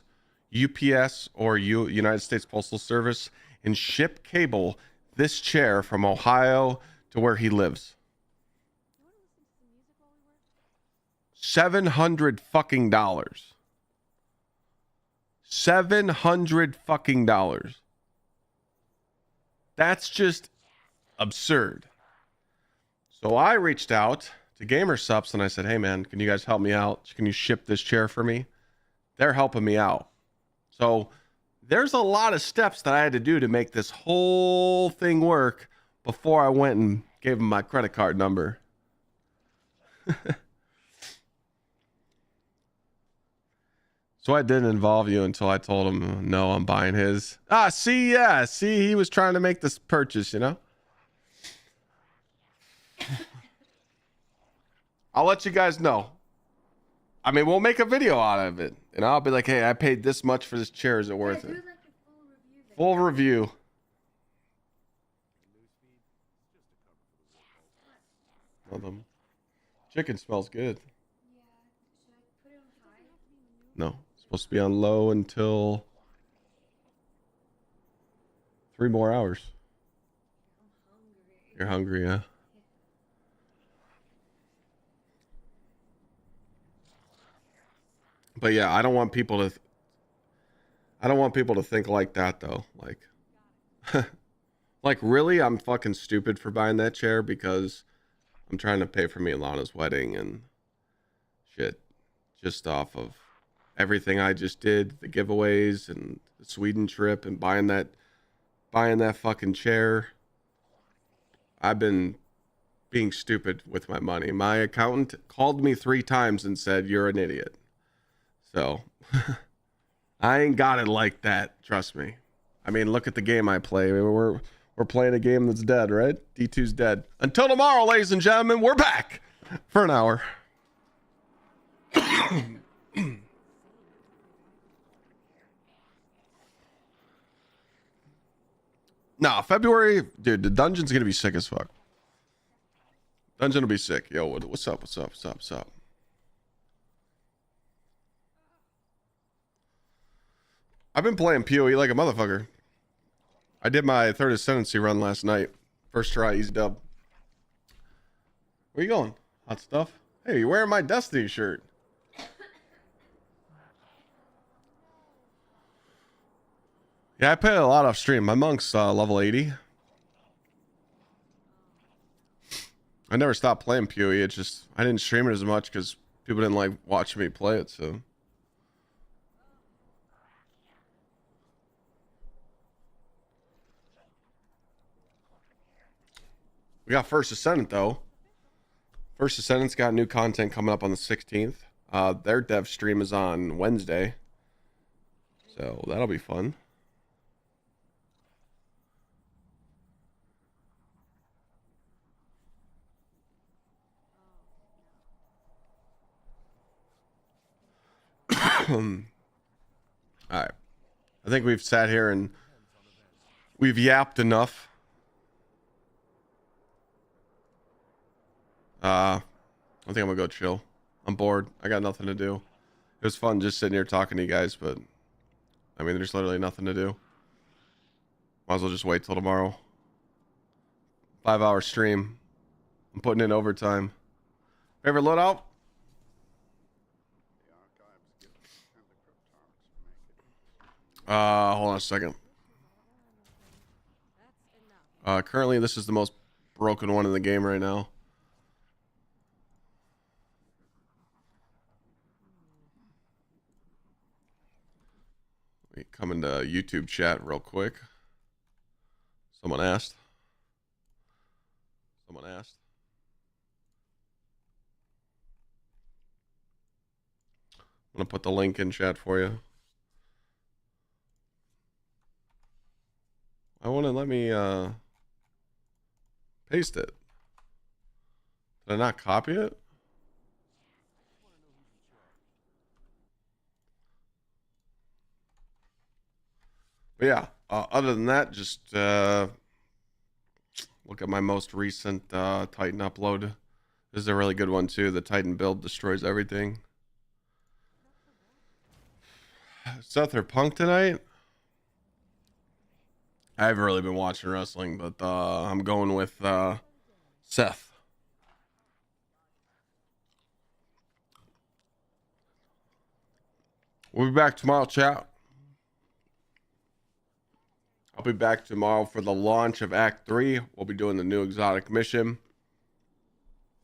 UPS, or United States Postal Service and ship Cable this chair from Ohio to where he lives? $700 fucking dollars. $700 fucking dollars. That's just absurd. So I reached out to Gsxrclyde and I said, hey man, can you guys help me out? Can you ship this chair for me? They're helping me out. So there's a lot of steps that I had to do to make this whole thing work before I went and gave them my credit card number. So I didn't involve you until I told him, no, I'm buying his. See, he was trying to make this purchase, you know? I'll let you guys know. I mean, we'll make a video out of it. And I'll be like, hey, I paid this much for this chair. Is it worth it? Full review. Chicken smells good. No, it's supposed to be on low until 3 more hours. You're hungry, yeah? But yeah, I don't want people to. I don't want people to think like that though. Like, like really, I'm fucking stupid for buying that chair because I'm trying to pay for me and Lana's wedding and shit, just off of everything I just did, the giveaways and the Sweden trip and buying that fucking chair. I've been being stupid with my money. My accountant called me 3 times and said, "You're an idiot." So I ain't got it like that. Trust me. I mean, look at the game I play. We're playing a game that's dead, right? D2's dead. Until tomorrow, ladies and gentlemen, we're back for an hour. Nah, February, dude, the dungeon's gonna be sick as fuck. Dungeon will be sick. Yo, what's up? What's up? What's up? What's up? I've been playing PoE like a motherfucker. I did my third ascendancy run last night. First try, easy dub. Where you going? Hot stuff? Hey, you're wearing my Destiny shirt. Yeah, I play a lot off stream. My monk's level 80. I never stopped playing PoE. It's just, I didn't stream it as much because people didn't like watching me play it, so. We got First Ascendant though. First Ascendant's got new content coming up on the 16th. Their dev stream is on Wednesday. So that'll be fun. All right. I think we've sat here and we've yapped enough. I think I'm gonna go chill. I'm bored. I got nothing to do. It was fun just sitting here talking to you guys, but I mean, there's literally nothing to do. Might as well just wait till tomorrow. 5-hour stream. I'm putting in overtime. Favorite loadout? Hold on a second. Currently this is the most broken one in the game right now. Let me come into YouTube chat real quick. Someone asked. I'm gonna put the link in chat for you. I want to let me paste it. Did I not copy it? But yeah, other than that, just look at my most recent Titan upload. This is a really good one too. The Titan build destroys everything. Seth or Punk tonight? I haven't really been watching wrestling, but I'm going with Seth. We'll be back tomorrow, chat. I'll be back tomorrow for the launch of Act 3. We'll be doing the new exotic mission.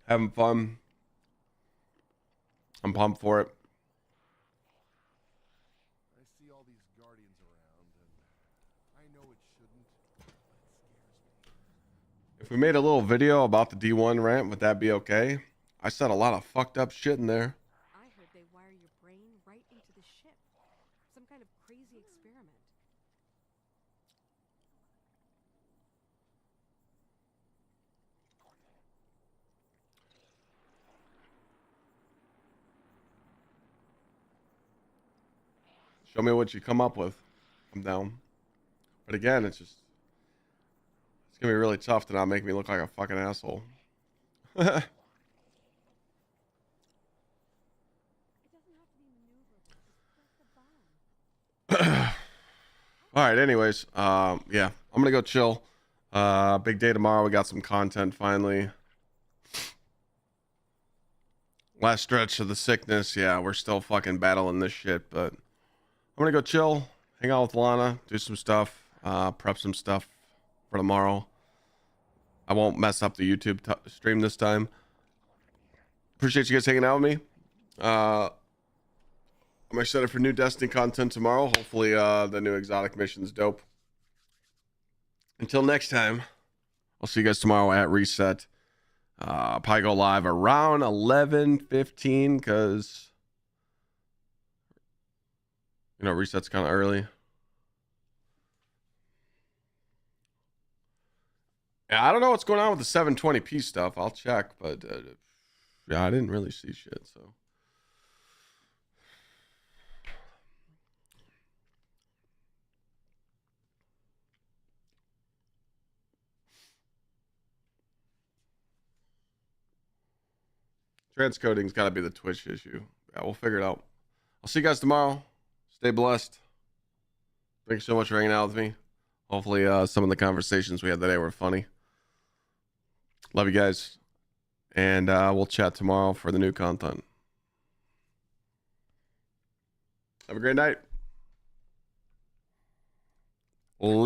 Having fun. I'm pumped for it. I see all these guardians around, and I know it shouldn't. If we made a little video about the D1 rant, would that be okay? I said a lot of fucked up shit in there. I heard they wire your brain right into the ship. Some kind of crazy experiment. Show me what you come up with. I'm down. But again, it's gonna be really tough to not make me look like a fucking asshole. All right. Anyways, yeah, I'm gonna go chill. Big day tomorrow. We got some content finally. Last stretch of the sickness. Yeah, we're still fucking battling this shit, but I'm gonna go chill, hang out with Lana, do some stuff, prep some stuff for tomorrow. I won't mess up the YouTube stream this time. Appreciate you guys hanging out with me. I'm excited for new Destiny content tomorrow. Hopefully, the new exotic mission's dope. Until next time, I'll see you guys tomorrow at Reset. Probably go live around 11:15 because, you know, Reset's kind of early. Yeah, I don't know what's going on with the 720p stuff. I'll check, but yeah, I didn't really see shit, so. Transcoding's got to be the Twitch issue. Yeah, we'll figure it out. I'll see you guys tomorrow. Stay blessed. Thank you so much for hanging out with me. Hopefully, some of the conversations we had today were funny. Love you guys. And we'll chat tomorrow for the new content. Have a great night.